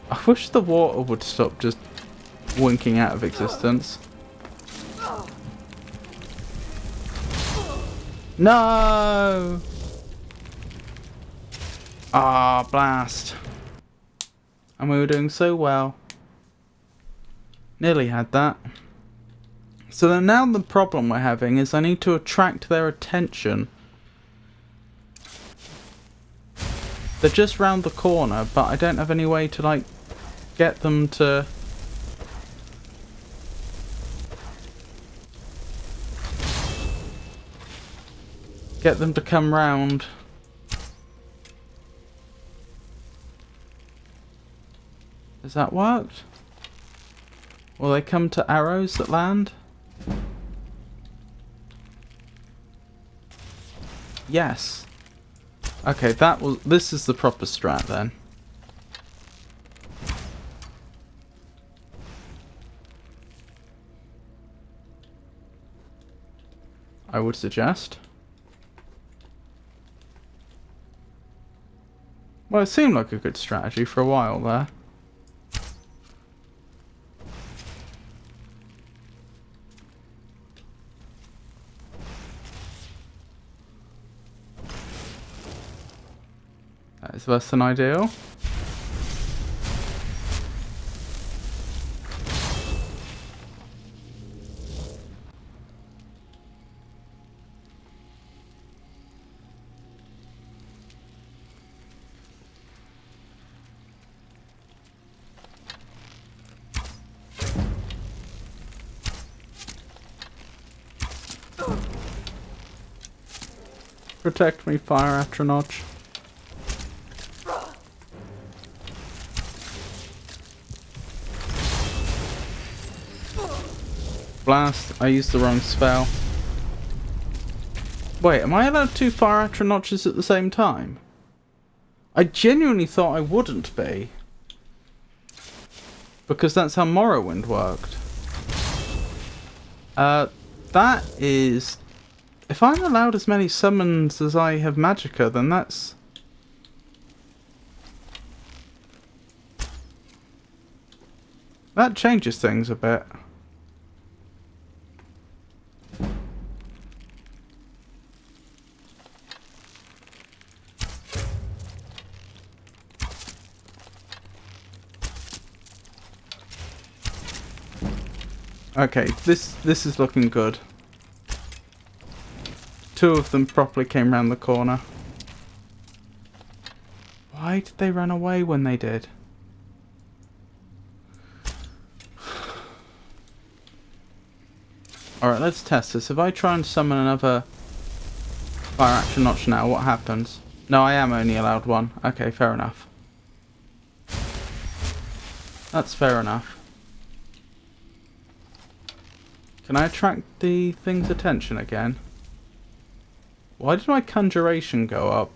I wish the water would stop just winking out of existence. No! Ah, blast. And we were doing so well. Nearly had that. So then now the problem we're having is I need to attract their attention. They're just round the corner, but I don't have any way to, like, get them to... get them to come round. Has that worked? Will they come to arrows that land? Yes. Okay, this is the proper strat then. I would suggest. Well, it seemed like a good strategy for a while there. That is less than ideal. Protect me, fire astronaut. Blast, I used the wrong spell. Wait, am I allowed 2 fire atronachs at the same time? I genuinely thought I wouldn't be. Because that's how Morrowind worked. That is... If I'm allowed as many summons as I have magicka, then that's... that changes things a bit. Okay, this is looking good. 2 of them properly came round the corner. Why did they run away when they did? Alright, let's test this. If I try and summon another fire atronach now, what happens? No, I am only allowed 1. Okay, fair enough. That's fair enough. Can I attract the thing's attention again? Why did my conjuration go up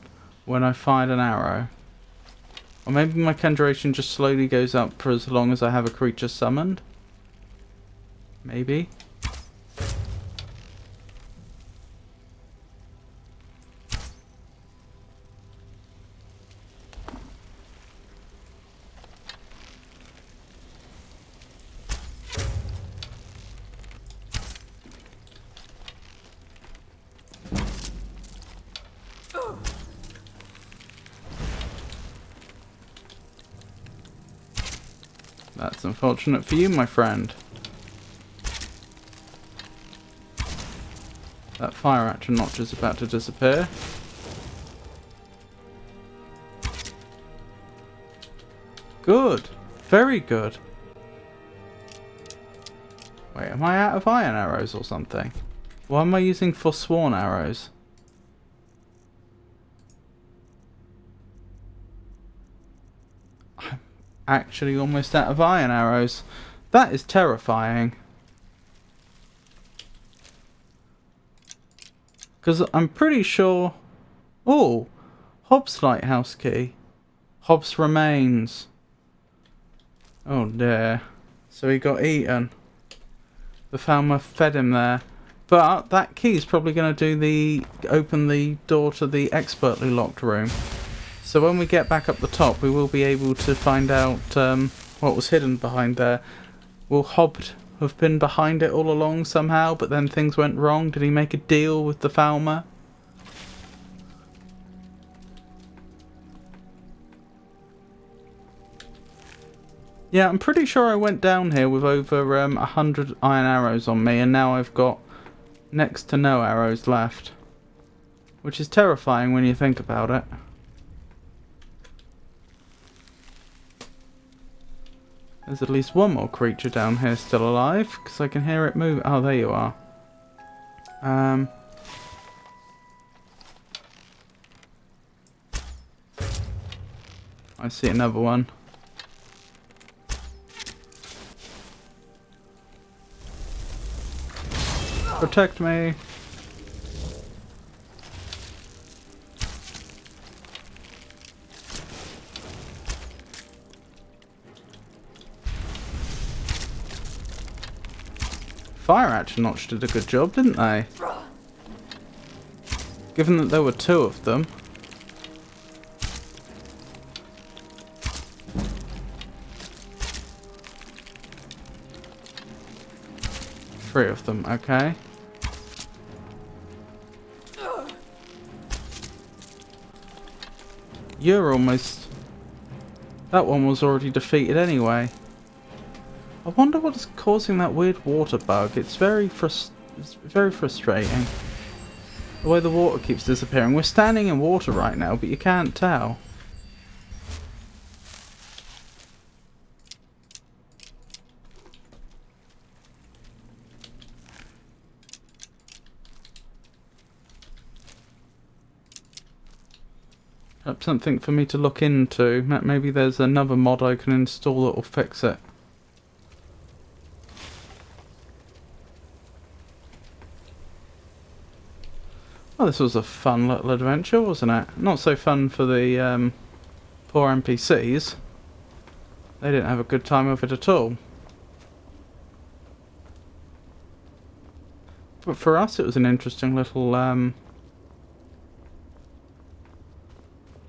when I fired an arrow? Or maybe my conjuration just slowly goes up for as long as I have a creature summoned? Maybe. That's unfortunate for you, my friend. That fire action notch is about to disappear. Good. Very good. Wait, am I out of iron arrows or something? Why am I using forsworn arrows? I'm actually almost out of iron arrows. That is terrifying. Because I'm pretty sure... Oh! Hobbs' lighthouse key. Hobbs' remains. Oh dear. So he got eaten. The Falmer fed him there. But that key is probably going to do the... open the door to the expertly locked room. So when we get back up the top, we will be able to find out what was hidden behind there. Will Hobbs have been behind it all along somehow, but then things went wrong? Did he make a deal with the Falmer? Yeah, I'm pretty sure I went down here with over 100 iron arrows on me, and now I've got next to no arrows left. Which is terrifying when you think about it. There's at least one more creature down here still alive, because I can hear it move. Oh, there you are. I see another one. Protect me. Fire action notch did a good job, didn't they? Given that there were two of them. Three of them, okay. You're almost... That one was already defeated anyway. I wonder what's causing that weird water bug. It's very frustrating. The way the water keeps disappearing. We're standing in water right now, but you can't tell. That's something for me to look into. Maybe there's another mod I can install that will fix it. Well, this was a fun little adventure, wasn't it? Not so fun for the poor NPCs. They didn't have a good time of it at all. But for us, it was an interesting little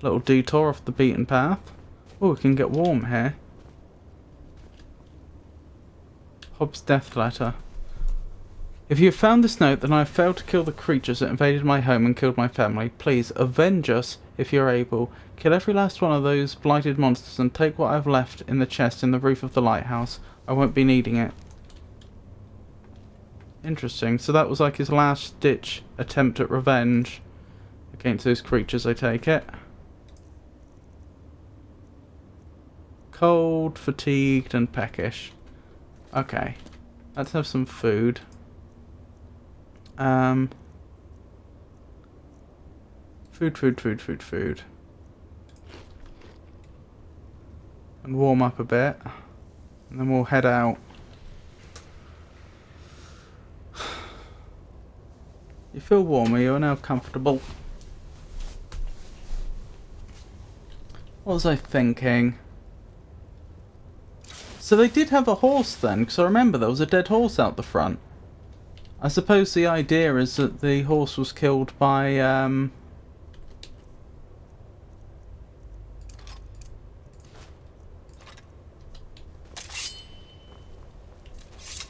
little detour off the beaten path. Oh, we can get warm here. Hobbs' death letter. If you have found this note, then I have failed to kill the creatures that invaded my home and killed my family. Please, avenge us if you're able. Kill every last one of those blighted monsters and take what I've left in the chest in the roof of the lighthouse. I won't be needing it. Interesting. So that was like his last-ditch attempt at revenge against those creatures, I take it. Cold, fatigued, and peckish. Okay. Let's have some food. Food. And warm up a bit. And then we'll head out. You feel warmer, you are now comfortable. What was I thinking? So they did have a horse then, because I remember there was a dead horse out the front. I suppose the idea is that the horse was killed by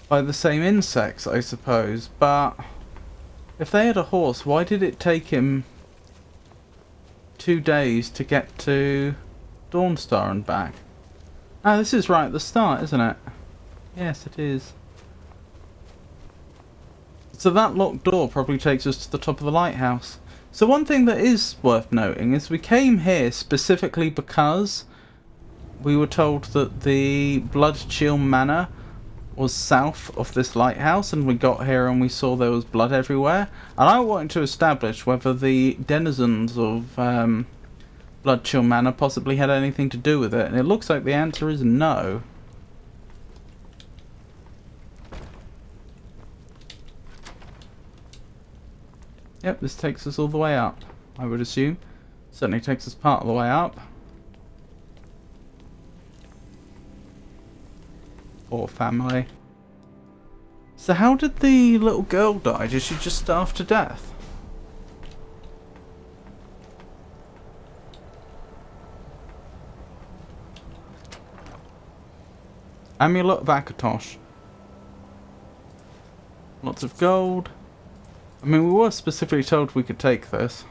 the same insects, I suppose. But if they had a horse, why did it take him 2 days to get to Dawnstar and back? Ah, this is right at the start, isn't it? Yes, it is. So that locked door probably takes us to the top of the lighthouse. So one thing that is worth noting is we came here specifically because we were told that the Blood Chill Manor was south of this lighthouse, and we got here and we saw there was blood everywhere. And I wanted to establish whether the denizens of Blood Chill Manor possibly had anything to do with it, and it looks like the answer is no. Yep, this takes us all the way up, I would assume. Certainly takes us part of the way up. Poor family. So how did the little girl die? Did she just starve to death? Amulet of Akatosh. Lots of gold. I mean, we were specifically told we could take this.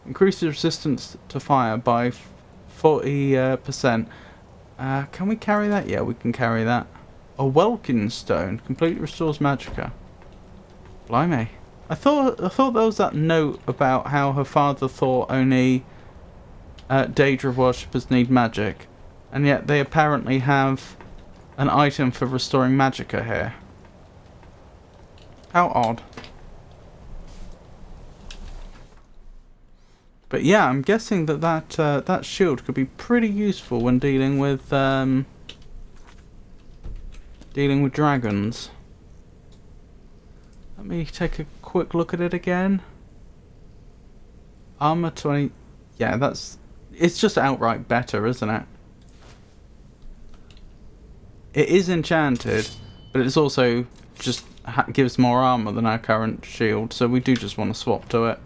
Increases resistance to fire by 40%. Can we carry that? Yeah, we can carry that. A Welkin Stone completely restores magicka. Blimey. I thought there was that note about how her father thought only Daedra worshippers need magic, and yet they apparently have an item for restoring magicka here. How odd. But yeah, I'm guessing that shield could be pretty useful when dealing with dragons. Let me take a quick look at it again. Armor 20. Yeah, it's just outright better, isn't it? It is enchanted, but it's also just gives more armor than our current shield, so we do just want to swap to it.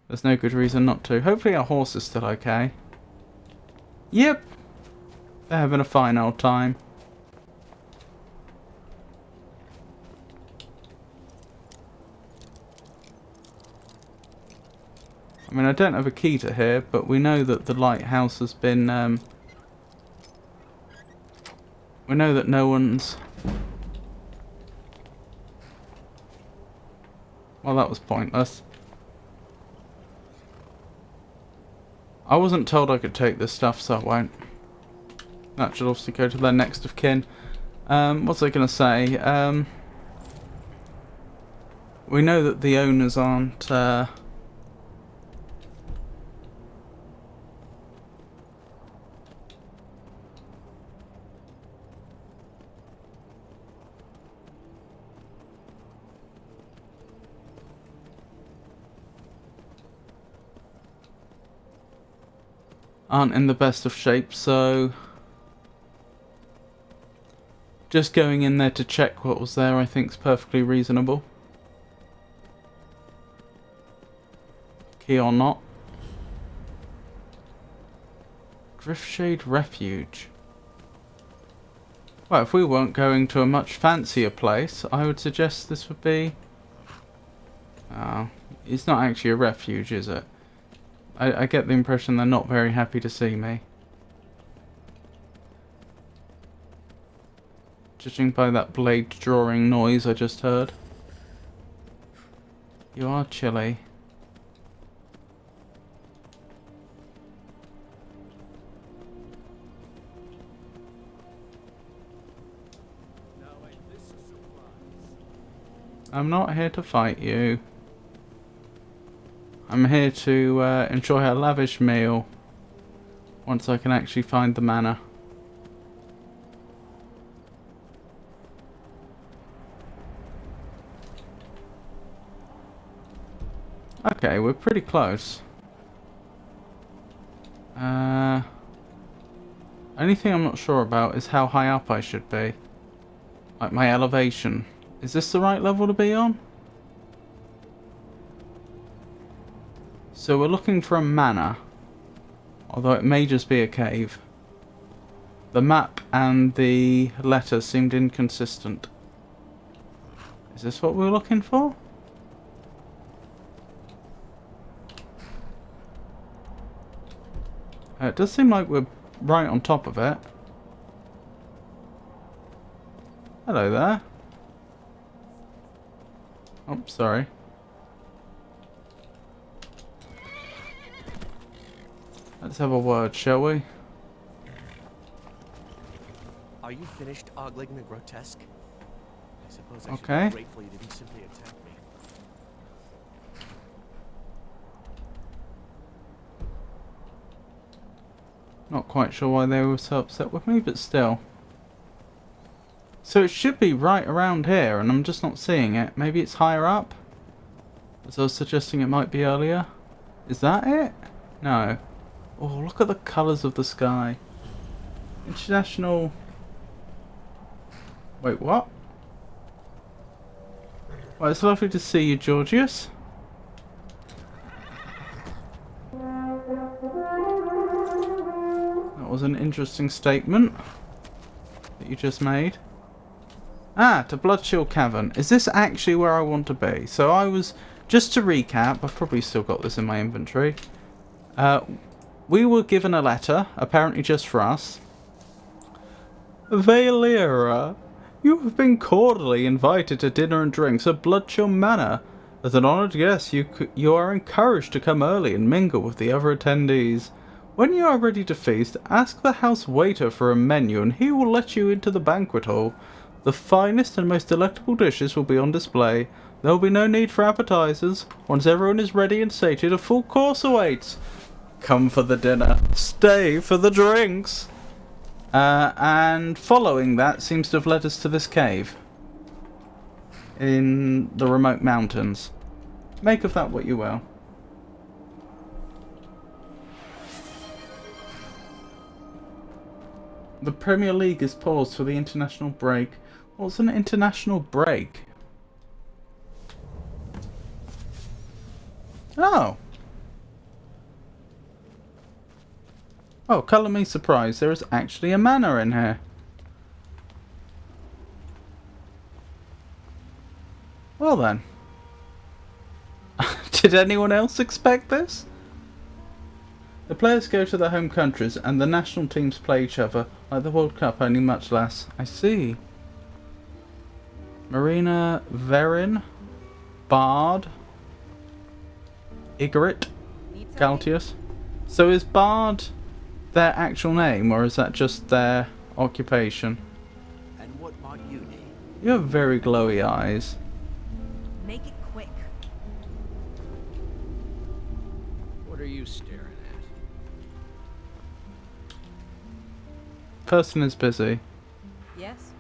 There's no good reason not to. Hopefully our horse is still okay. Yep. They're having a fine old time. I mean, I don't have a key to here, but we know that the lighthouse has been... we know that no one's... Well, that was pointless. I wasn't told I could take this stuff, so I won't. That should obviously go to their next of kin. What's I going to say? We know that the owners aren't in the best of shape, so just going in there to check what was there I think is perfectly reasonable. Key or not. Driftshade Refuge. Well, if we weren't going to a much fancier place, I would suggest this would be... Oh, it's not actually a refuge, is it? I get the impression they're not very happy to see me. Judging by that blade drawing noise I just heard. You are chilly. I'm not here to fight you. I'm here to enjoy a lavish meal once I can actually find the manor. Okay, we're pretty close. Only thing I'm not sure about is how high up I should be. Like my elevation. Is this the right level to be on? So we're looking for a manor. Although it may just be a cave. The map and the letter seemed inconsistent. Is this what we're looking for? It does seem like we're right on top of it. Hello there. Oh, sorry. Let's have a word, shall we? Are you finished ogling the grotesque? I suppose I should Okay. be grateful you didn't simply attack me. Not quite sure why they were so upset with me, but still. So it should be right around here, and I'm just not seeing it. Maybe it's higher up? As I was suggesting it might be earlier. Is that it? No. Oh, look at the colours of the sky. International... Wait, what? Well, it's lovely to see you, Georgius. That was an interesting statement that you just made. Ah, to Bloodshield Cavern. Is this actually where I want to be? So I was... Just to recap, I've probably still got this in my inventory. We were given a letter, apparently just for us. Valera, you have been cordially invited to dinner and drinks at Bloodshield Manor. As an honoured guest, you are encouraged to come early and mingle with the other attendees. When you are ready to feast, ask the house waiter for a menu and he will let you into the banquet hall. The finest and most delectable dishes will be on display. There will be no need for appetizers. Once everyone is ready and sated, a full course awaits. Come for the dinner, stay for the drinks. And following that seems to have led us to this cave in the remote mountains. Make of that what you will. The Premier League is paused for the international break. What's an international break? Oh. Oh, colour me surprised. There is actually a manor in here. Well then. Did anyone else expect this? The players go to their home countries and the national teams play each other, like the World Cup, only much less. I see. Marina Verin, Bard, Ygritte, Galtius. So is Bard their actual name, or is that just their occupation? And what might you need? You have very glowy eyes. Make it quick. What are you staring at? Person is busy. Yes?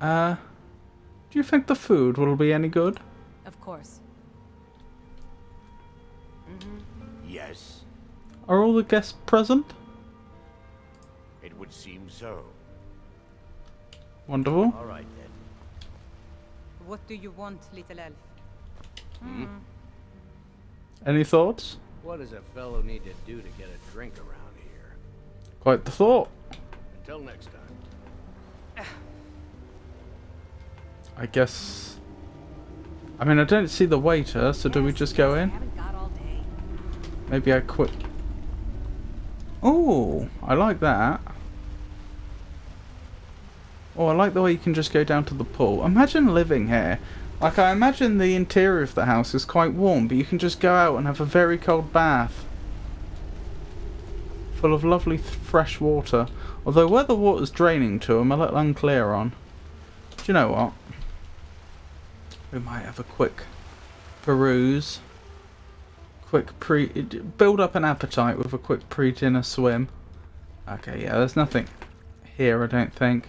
Do you think the food will be any good? Of course. Yes, Are all the guests present? it would seem so. Wonderful. All right then. What do you want, little elf? Any thoughts? What does a fellow need to do to get a drink around here? Quite the thought. Until next time. I guess... I mean, I don't see the waiter, so do we just go in? Haven't got all day. Maybe I quit. Oh, I like that. Oh, I like the way you can just go down to the pool. Imagine living here. Like, I imagine the interior of the house is quite warm, but you can just go out and have a very cold bath. Full of lovely fresh water. Although where the water's draining to, I'm a little unclear on. Do you know what? We might have a quick peruse. Build up an appetite with a quick pre-dinner swim. Okay, yeah, there's nothing here, I don't think.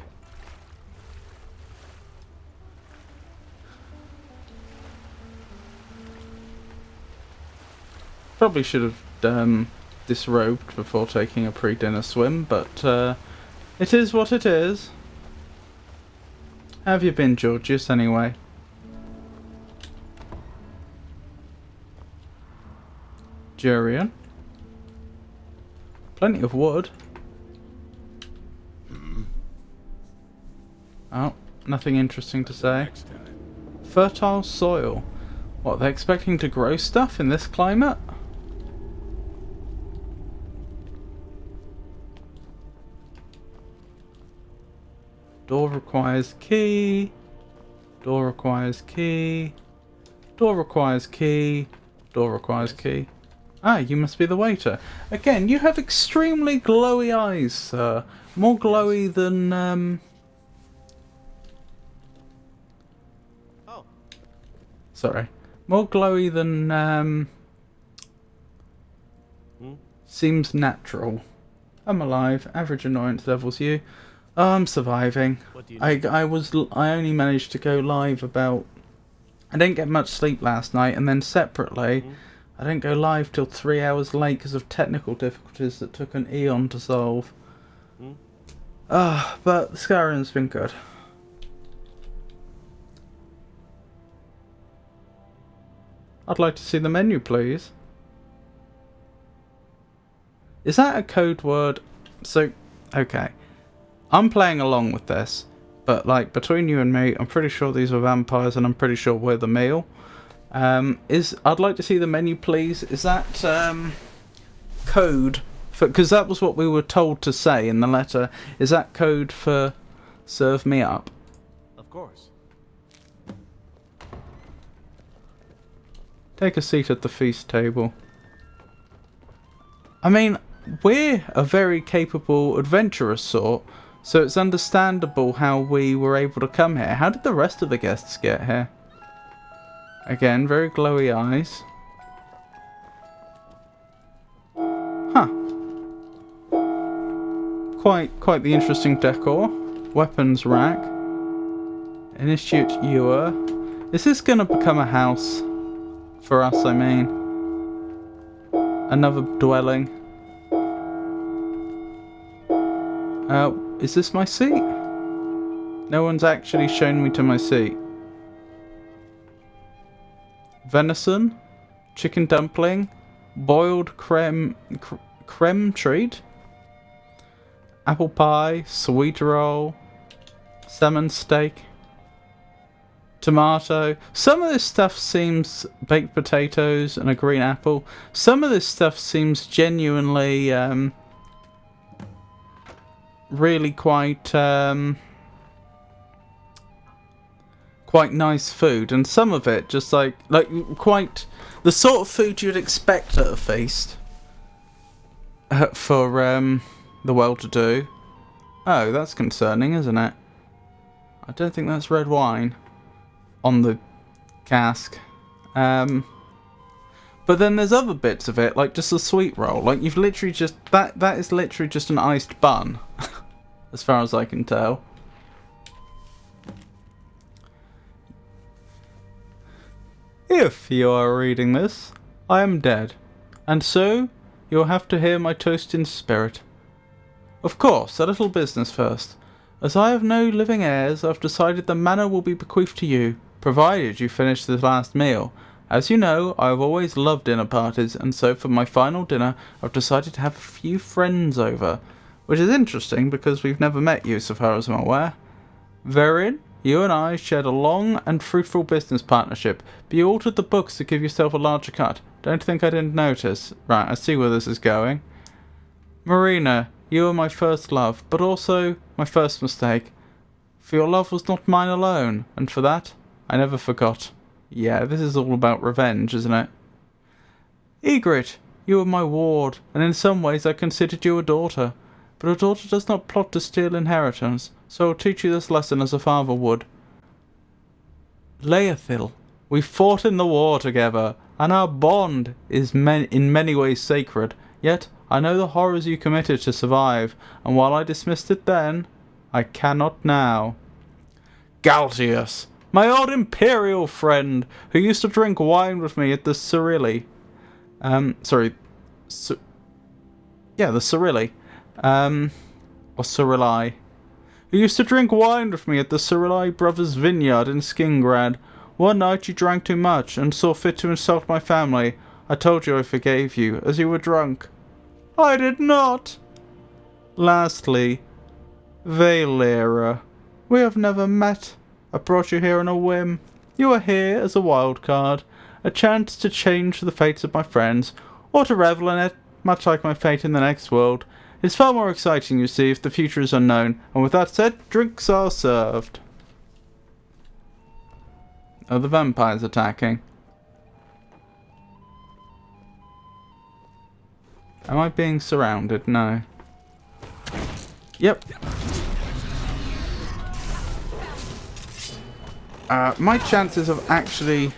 Probably should have disrobed before taking a pre-dinner swim, but it is what it is. How have you been, Georgius, anyway? Jurian? Plenty of wood. Oh, nothing interesting to say. Fertile soil. What, they're expecting to grow stuff in this climate? Door requires key. Door requires key. Door requires key. Door requires key. Ah, you must be the waiter. Again, you have extremely glowy eyes, sir. More glowy than, Oh. Sorry. More glowy than, seems natural. I'm alive. Average annoyance levels you. Oh, I'm surviving. What do you I only managed to go live about... I didn't get much sleep last night, and then separately, I didn't go live till 3 hours late because of technical difficulties that took an eon to solve. But Skyrim's been good. I'd like to see the menu, please. Is that a code word? So, okay. I'm playing along with this, but like between you and me, I'm pretty sure these are vampires, and I'm pretty sure we're the meal. I'd like to see the menu, please. Is that code for? Because that was what we were told to say in the letter. Is that code for serve me up? Of course. Take a seat at the feast table. I mean, we're a very capable, adventurous sort, so it's understandable how we were able to come here. How did the rest of the guests get here? Again, very glowy eyes. Huh. Quite the interesting decor. Weapons rack. Initiate ewer. Is this going to become a house? For us, I mean. Another dwelling. Is this my seat? No one's actually shown me to my seat. Venison, chicken dumpling, boiled creme treat, apple pie, sweet roll, salmon steak, tomato. Some of this stuff seems baked potatoes and a green apple. Some of this stuff seems genuinely really quite nice food, and some of it just like quite the sort of food you'd expect at a feast for the well-to-do. Oh, that's concerning, isn't it? I don't think that's red wine on the cask. But then there's other bits of it, like just a sweet roll. Like you've literally just that is literally just an iced bun, as far as I can tell. If you are reading this, I am dead, and so you'll have to hear my toast in spirit. Of course, a little business first. As I have no living heirs, I've decided the manor will be bequeathed to you, provided you finish this last meal. As you know, I have always loved dinner parties, and so for my final dinner, I've decided to have a few friends over. Which is interesting, because we've never met you, so far as I'm aware. Verin, you and I shared a long and fruitful business partnership, but you altered the books to give yourself a larger cut. Don't think I didn't notice. Right, I see where this is going. Marina, you were my first love, but also my first mistake. For your love was not mine alone, and for that, I never forgot. Yeah, this is all about revenge, isn't it? Egret, you were my ward, and in some ways I considered you a daughter. But a daughter does not plot to steal inheritance, so I'll teach you this lesson as a father would. Leothil, we fought in the war together, and our bond is in many ways sacred, yet I know the horrors you committed to survive, and while I dismissed it then, I cannot now. Galtius, my old imperial friend, who used to drink wine with me at the Cyrilli. Sorry. Yeah, the Cyrilli. Or Cyrilli. You used to drink wine with me at the Cyrilli brothers' vineyard in Skingrad. One night you drank too much and saw fit to insult my family. I told you I forgave you, as you were drunk. I did not. Lastly, Valera. We have never met. I brought you here on a whim. You are here as a wild card, a chance to change the fates of my friends, or to revel in it, much like my fate in the next world. It's far more exciting, you see, if the future is unknown, and with that said, drinks are served. Oh, the vampire's attacking. Am I being surrounded? No. Yep. My chances of actually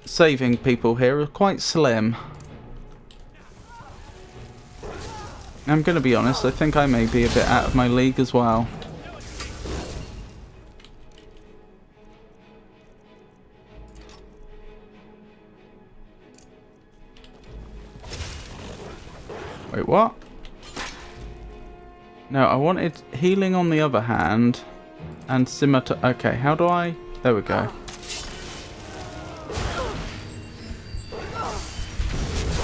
saving people here are quite slim. I'm going to be honest, I think I may be a bit out of my league as well. Wait, what? No, I wanted healing on the other hand. And scimitar. Okay, how do I? There we go.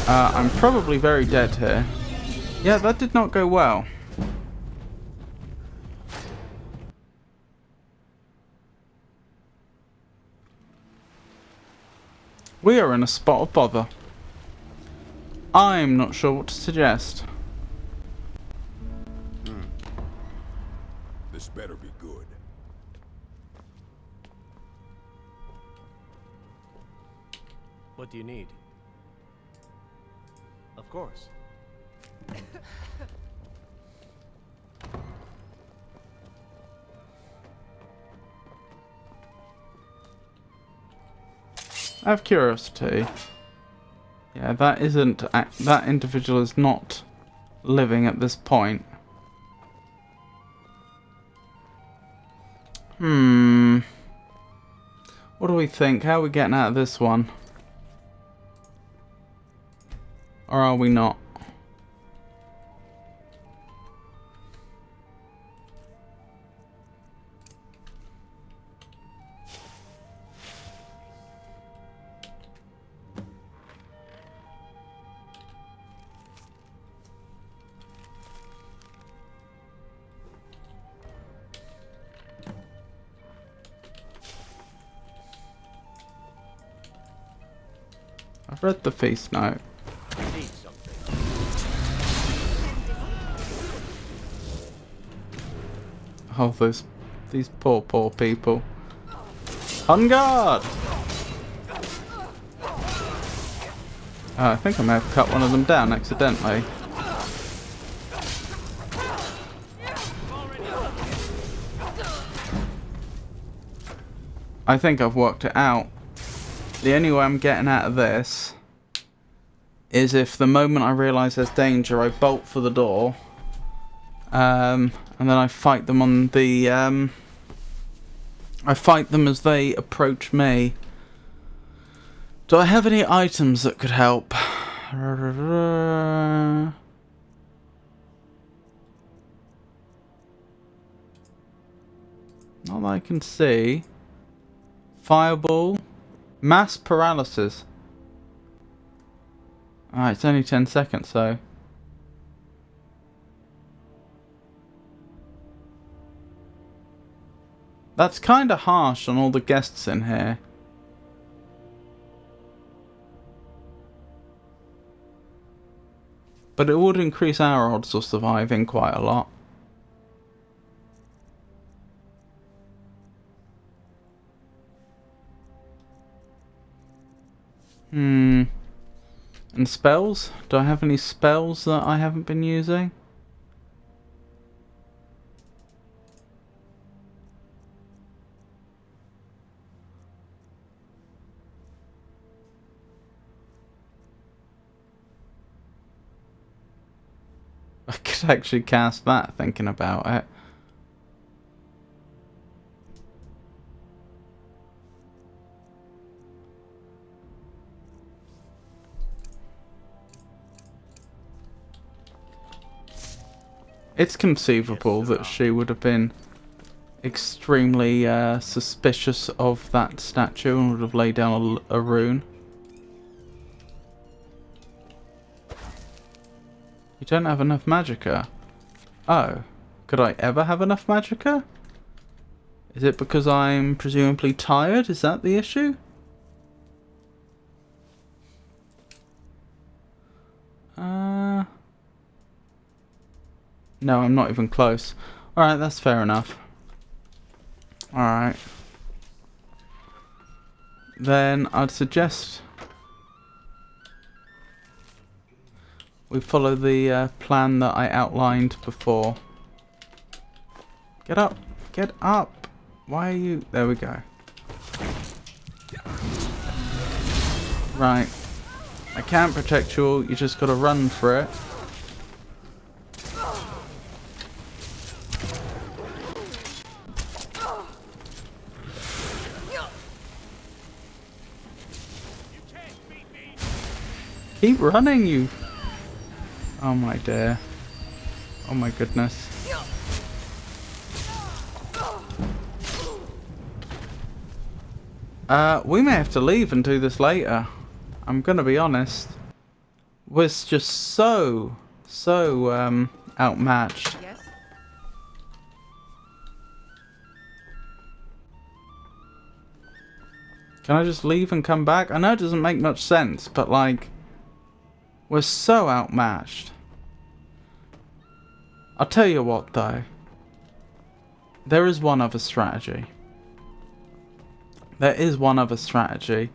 I'm probably very dead here. Yeah, that did not go well. We are in a spot of bother. I'm not sure what to suggest. This better be good. What do you need? Of course. I have curiosity. Yeah, that isn't... that individual is not living at this point. What do we think? How are we getting out of this one? Or are we not? I've read the feast note. Need something. Oh, these poor people. On guard! I think I may have cut one of them down accidentally. I think I've worked it out. The only way I'm getting out of this is if the moment I realise there's danger, I bolt for the door. And then I fight them on the... I fight them as they approach me. Do I have any items that could help? Not that I can see. Fireball. Mass paralysis. Alright, it's only 10 seconds, so... That's kind of harsh on all the guests in here. But it would increase our odds of surviving quite a lot. And spells? Do I have any spells that I haven't been using? I could actually cast that thinking about it. It's conceivable that she would have been extremely suspicious of that statue and would have laid down a rune. You don't have enough magicka. Oh. Could I ever have enough magicka? Is it because I'm presumably tired? Is that the issue? No, I'm not even close. Alright, that's fair enough. Alright. Then I'd suggest we follow the plan that I outlined before. Get up! Get up! Why are you... There we go. Right. I can't protect you all, you just gotta run for it. Keep running, you... Oh my dear. Oh my goodness. We may have to leave and do this later. I'm gonna be honest. We're just so outmatched. Yes? Can I just leave and come back? I know it doesn't make much sense, but like... We're so outmatched. I'll tell you what though. There is one other strategy. There is one other strategy.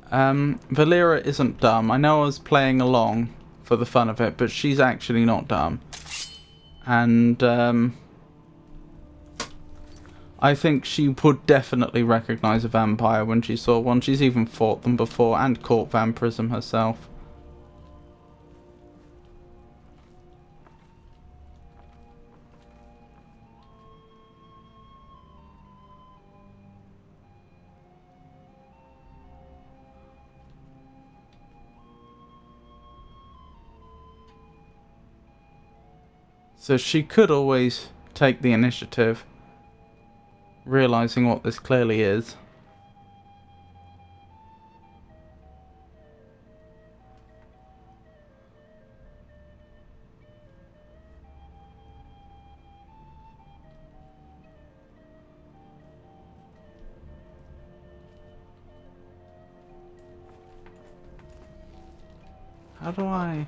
Valera isn't dumb. I know I was playing along for the fun of it, but she's actually not dumb. And I think she would definitely recognize a vampire when she saw one. She's even fought them before and caught vampirism herself. So she could always take the initiative, realizing what this clearly is. How do I...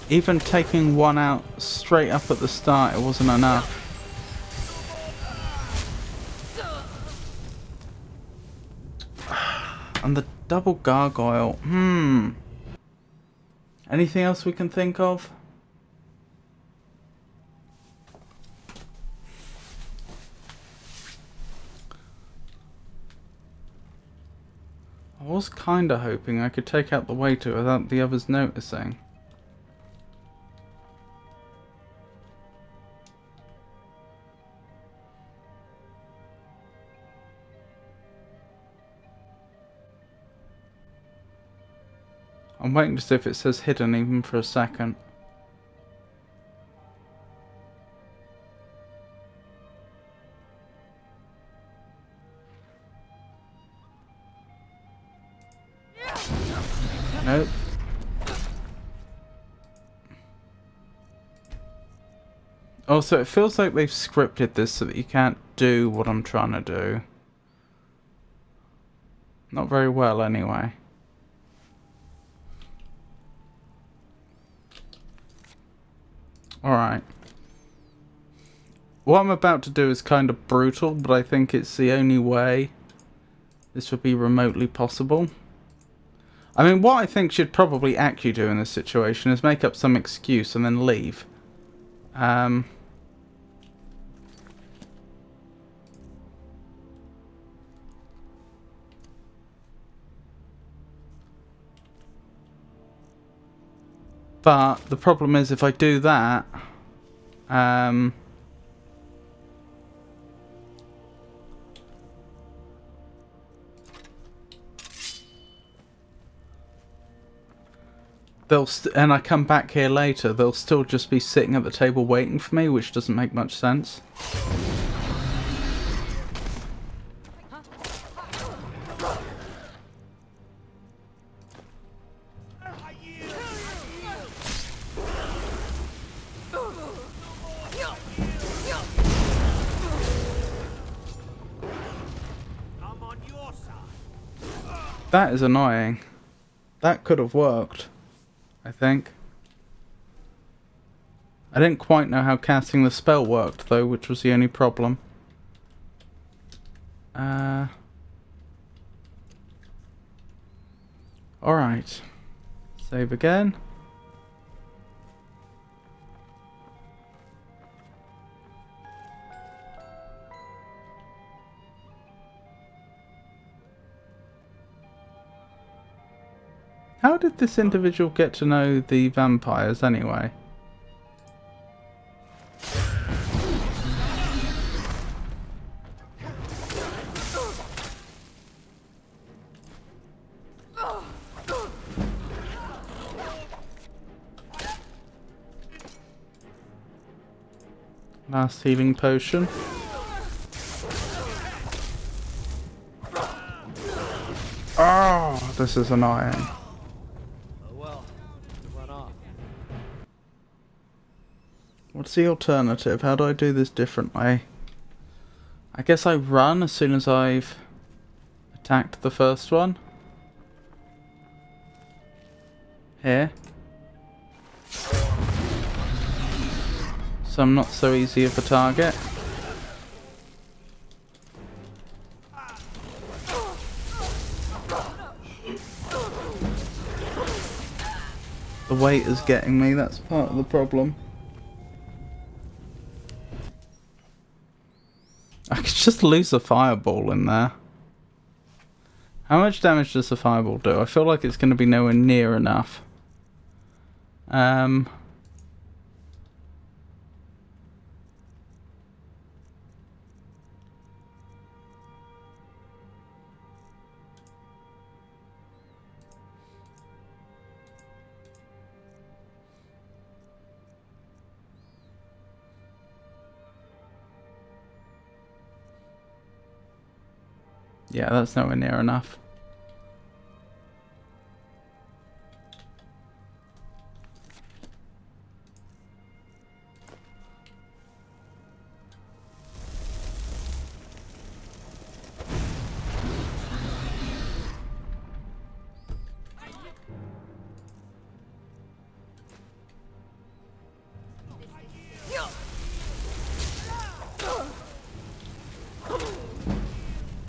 Even taking one out straight up at the start, it wasn't enough. And the double gargoyle. Anything else we can think of? I was kinda hoping I could take out the waiter without the others noticing. I'm waiting to see if it says hidden even for a second. Also, it feels like they've scripted this so that you can't do what I'm trying to do. Not very well, anyway. Alright. What I'm about to do is kind of brutal, but I think it's the only way this would be remotely possible. I mean, what I think should probably actually do in this situation is make up some excuse and then leave. But the problem is if I do that, and I come back here later, they'll still just be sitting at the table waiting for me, which doesn't make much sense. That is annoying. That could have worked, I think. I didn't quite know how casting the spell worked, though, which was the only problem. Alright. Save again. How did this individual get to know the vampires anyway? Last healing potion. Oh, this is annoying. What's the alternative? How do I do this differently? I guess I run as soon as I've attacked the first one. Here. So I'm not so easy of a target. The weight is getting me, that's part of the problem. I could just lose a fireball in there. How much damage does the fireball do? I feel like it's going to be nowhere near enough. Yeah, that's nowhere near enough.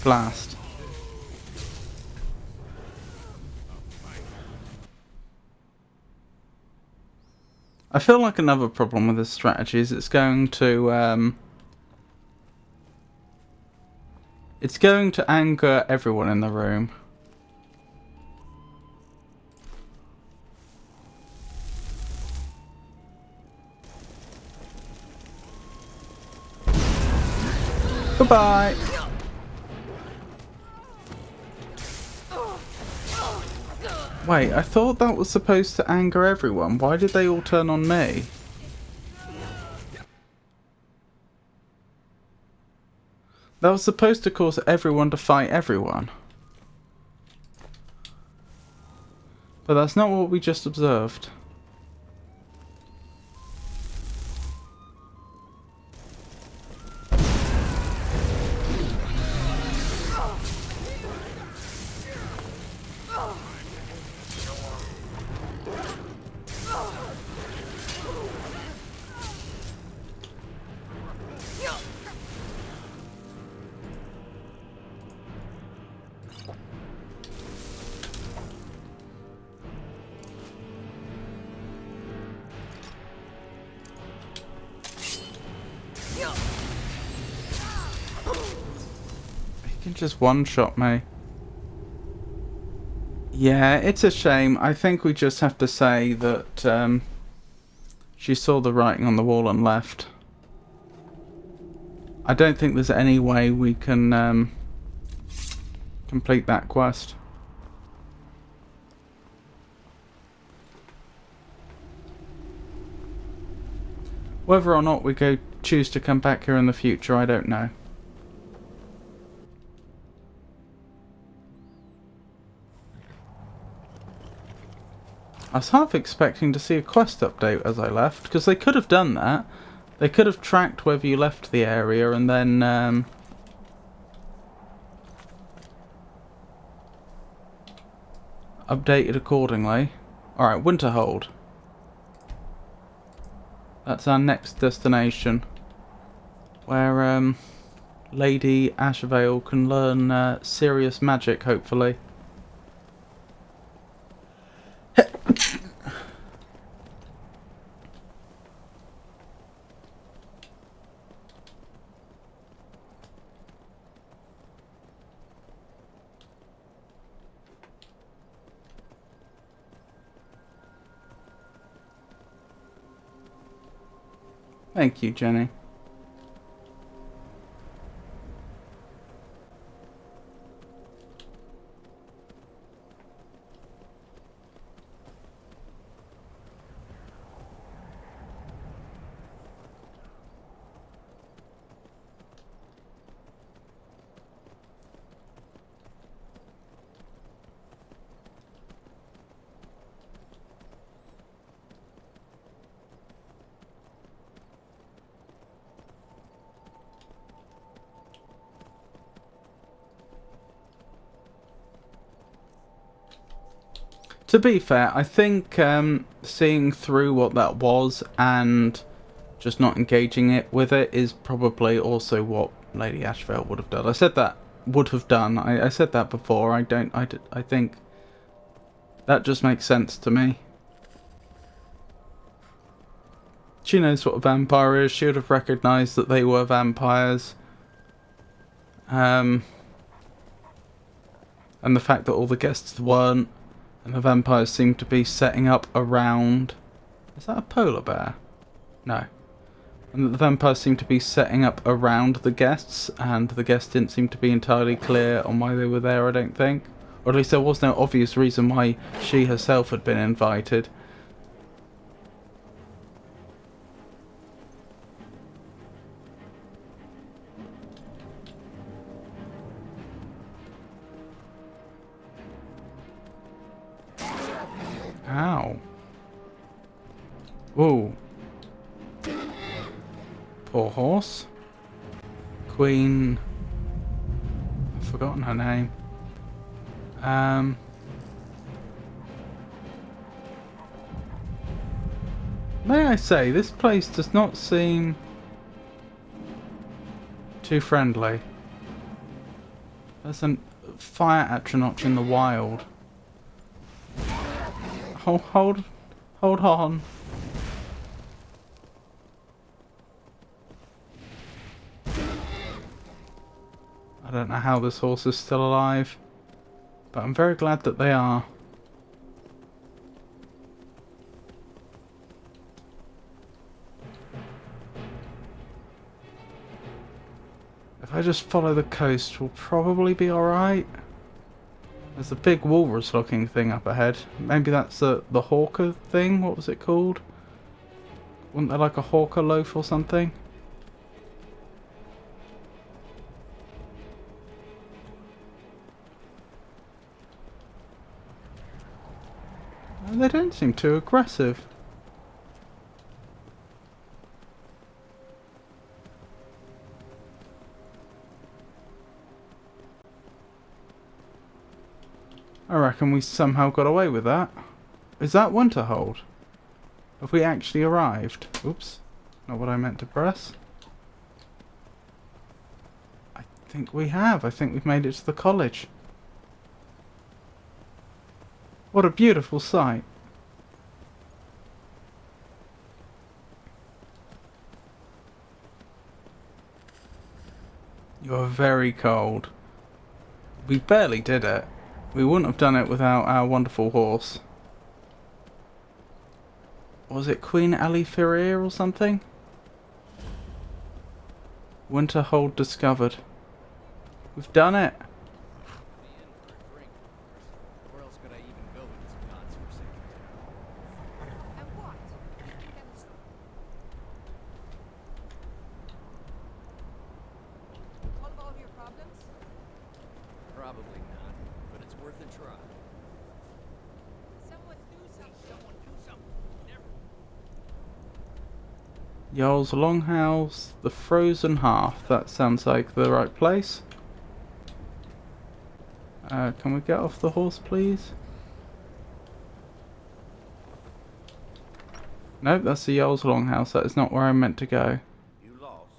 Blast. I feel like another problem with this strategy is it's going to anger everyone in the room. Goodbye. Wait, I thought that was supposed to anger everyone. Why did they all turn on me? That was supposed to cause everyone to fight everyone. But that's not what we just observed. just one-shot me. Yeah, it's a shame. I think we just have to say that she saw the writing on the wall and left. I don't think there's any way we can complete that quest. Whether or not we choose to come back here in the future, I don't know. I was half expecting to see a quest update as I left, because they could have done that. They could have tracked whether you left the area and then updated accordingly. Alright, Winterhold. That's our next destination, where Lady Ashvale can learn serious magic, hopefully. Thank you, Jenny. To be fair, I think seeing through what that was and just not engaging it with it is probably also what Lady Ashvale would have done. I said that would have done. I said that before. I think that just makes sense to me. She knows what a vampire is. She would have recognised that they were vampires. And the fact that all the guests weren't. And the vampires seem to be setting up around... Is that a polar bear? No. And the vampires seem to be setting up around the guests, and the guests didn't seem to be entirely clear on why they were there, I don't think. Or at least there was no obvious reason why she herself had been invited. Ow. Whoa. Poor horse. Queen... I've forgotten her name. May I say, this place does not seem too friendly. There's a fire atronach in the wild. Hold on. I don't know how this horse is still alive, but I'm very glad that they are. If I just follow the coast, we'll probably be alright. There's a big walrus looking thing up ahead. Maybe that's the hawker thing? What was it called? Wasn't there like a hawker loaf or something? They don't seem too aggressive. I reckon we somehow got away with that. Is that Winterhold? Have we actually arrived? Oops. Not what I meant to press. I think we have. I think we've made it to the college. What a beautiful sight. You are very cold. We barely did it. We wouldn't have done it without our wonderful horse. Was it Queen Ali Ferrier or something? Winterhold discovered. We've done it. Where else could I even go in this godforsaken town? And what? Solve all of your problems? Probably not, but it's worth a try. Someone do something. Someone do something. Never. Jarl's Longhouse, the Frozen Hearth. That sounds like the right place. Can we get off the horse, please? Nope, that's the Jarl's Longhouse. That is not where I meant to go. You lost.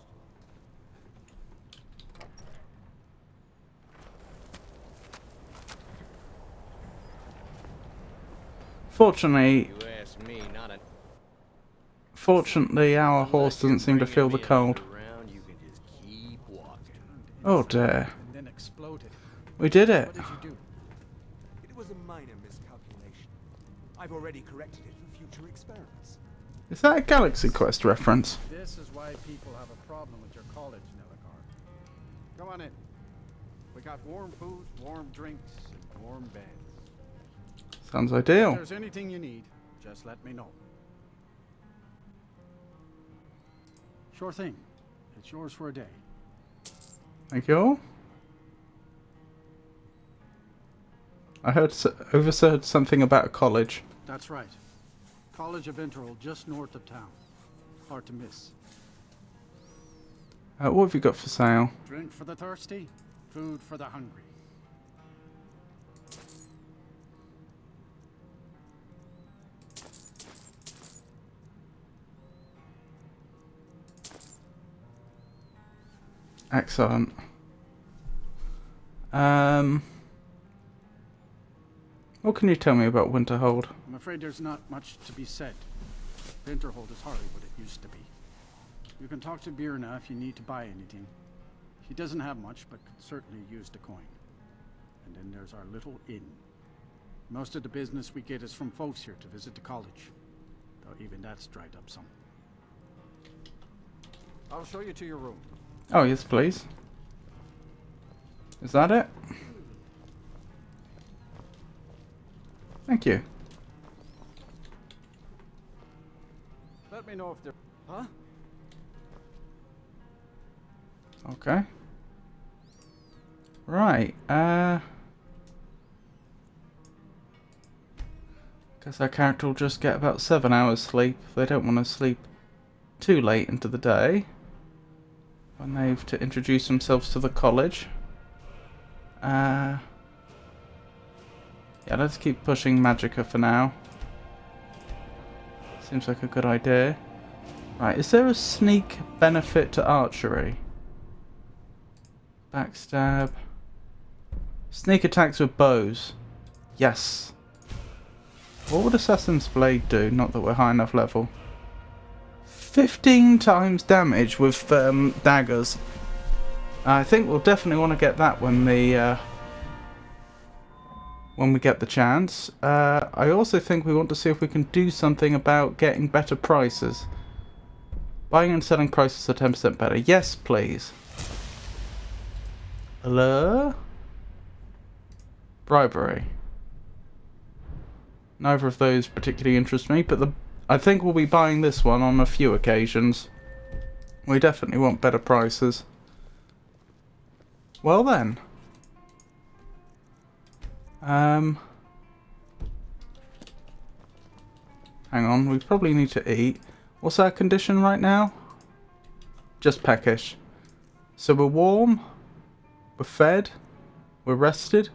Fortunately, You ask me, not a. fortunately, our horse doesn't seem to feel the cold. Around, you can just keep walking. Oh dear. And then exploded. We did it. What did you do? It was a minor miscalculation. I've already corrected it for future experiments. Is that a Galaxy Quest reference? This is why people have a problem with your college, Nelligar. Come on in. We got warm food, warm drinks, and warm beds. Sounds If ideal. there's anything you need, just let me know. Sure thing. It's yours for a day. Thank you all. I overheard something about a college. That's right. College of Winterhold, just north of town. Hard to miss. What have you got for sale? Drink for the thirsty, food for the hungry. Excellent. What can you tell me about Winterhold? I'm afraid there's not much to be said. Winterhold is hardly what it used to be. You can talk to Birna if you need to buy anything. She doesn't have much, but could certainly use the coin. And then there's our little inn. Most of the business we get is from folks here to visit the college. Though even that's dried up some. I'll show you to your room. Oh, yes, please. Is that it? Thank you. Let me know if there... Huh? Okay. Right, guess our character will just get about 7 hours sleep. They don't want to sleep too late into the day when they've to introduce themselves to the college. Yeah, let's keep pushing Magicka for now. Seems like a good idea. Right, is there a sneak benefit to archery? Backstab. Sneak attacks with bows. Yes. What would Assassin's Blade do? Not that we're high enough level. 15 times damage with daggers. I think we'll definitely want to get that when we get the chance. I also think we want to see if we can do something about getting better prices. Buying and selling prices are 10% better. Yes, please. Allure? Bribery. Neither of those particularly interest me, but I think we'll be buying this one on a few occasions. We definitely want better prices. Well then. Hang on, we probably need to eat. What's our condition right now? Just peckish. So we're warm, we're fed, we're rested,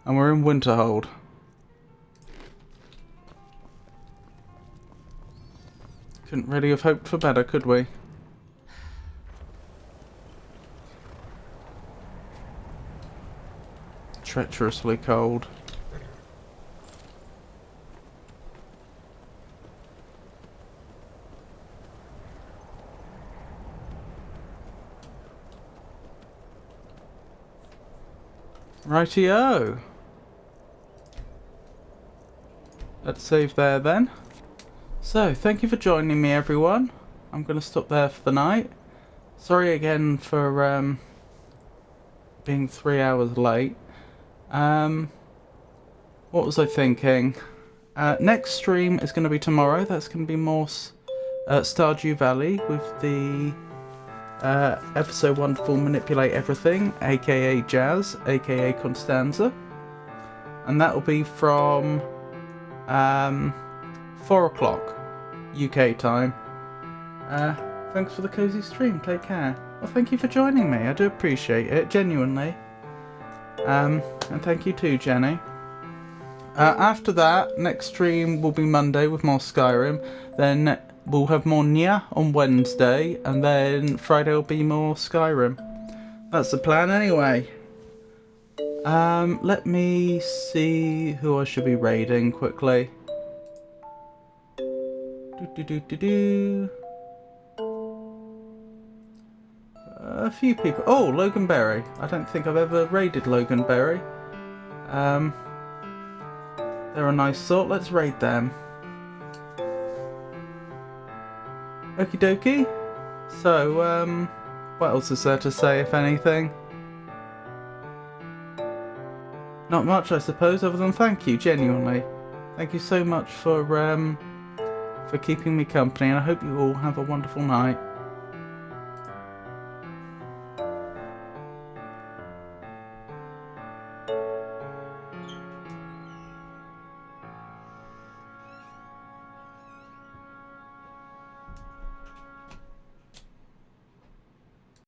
and we're in Winterhold. Couldn't really have hoped for better, could we? Treacherously cold. Rightio. Let's save there then. So, thank you for joining me, everyone. I'm going to stop there for the night. Sorry again for being 3 hours late. What was I thinking? Next stream is going to be tomorrow. That's going to be more Stardew Valley with the episode Wonderful Manipulate Everything, aka Jazz, aka Constanza. And that will be from 4 o'clock UK time. Thanks for the cozy stream. Take care. Well, thank you for joining me. I do appreciate it, genuinely. And thank you too, Jenny. After that, next stream will be Monday with more Skyrim. Then we'll have more Nya on Wednesday, and then Friday will be more Skyrim. That's the plan anyway. Let me see who I should be raiding quickly. A few people. Oh, Logan Berry. I don't think I've ever raided Logan Berry. They're a nice sort. Let's raid them. Okie dokie. So, what else is there to say, if anything? Not much, I suppose, other than thank you, genuinely. Thank you so much for keeping me company, and I hope you all have a wonderful night.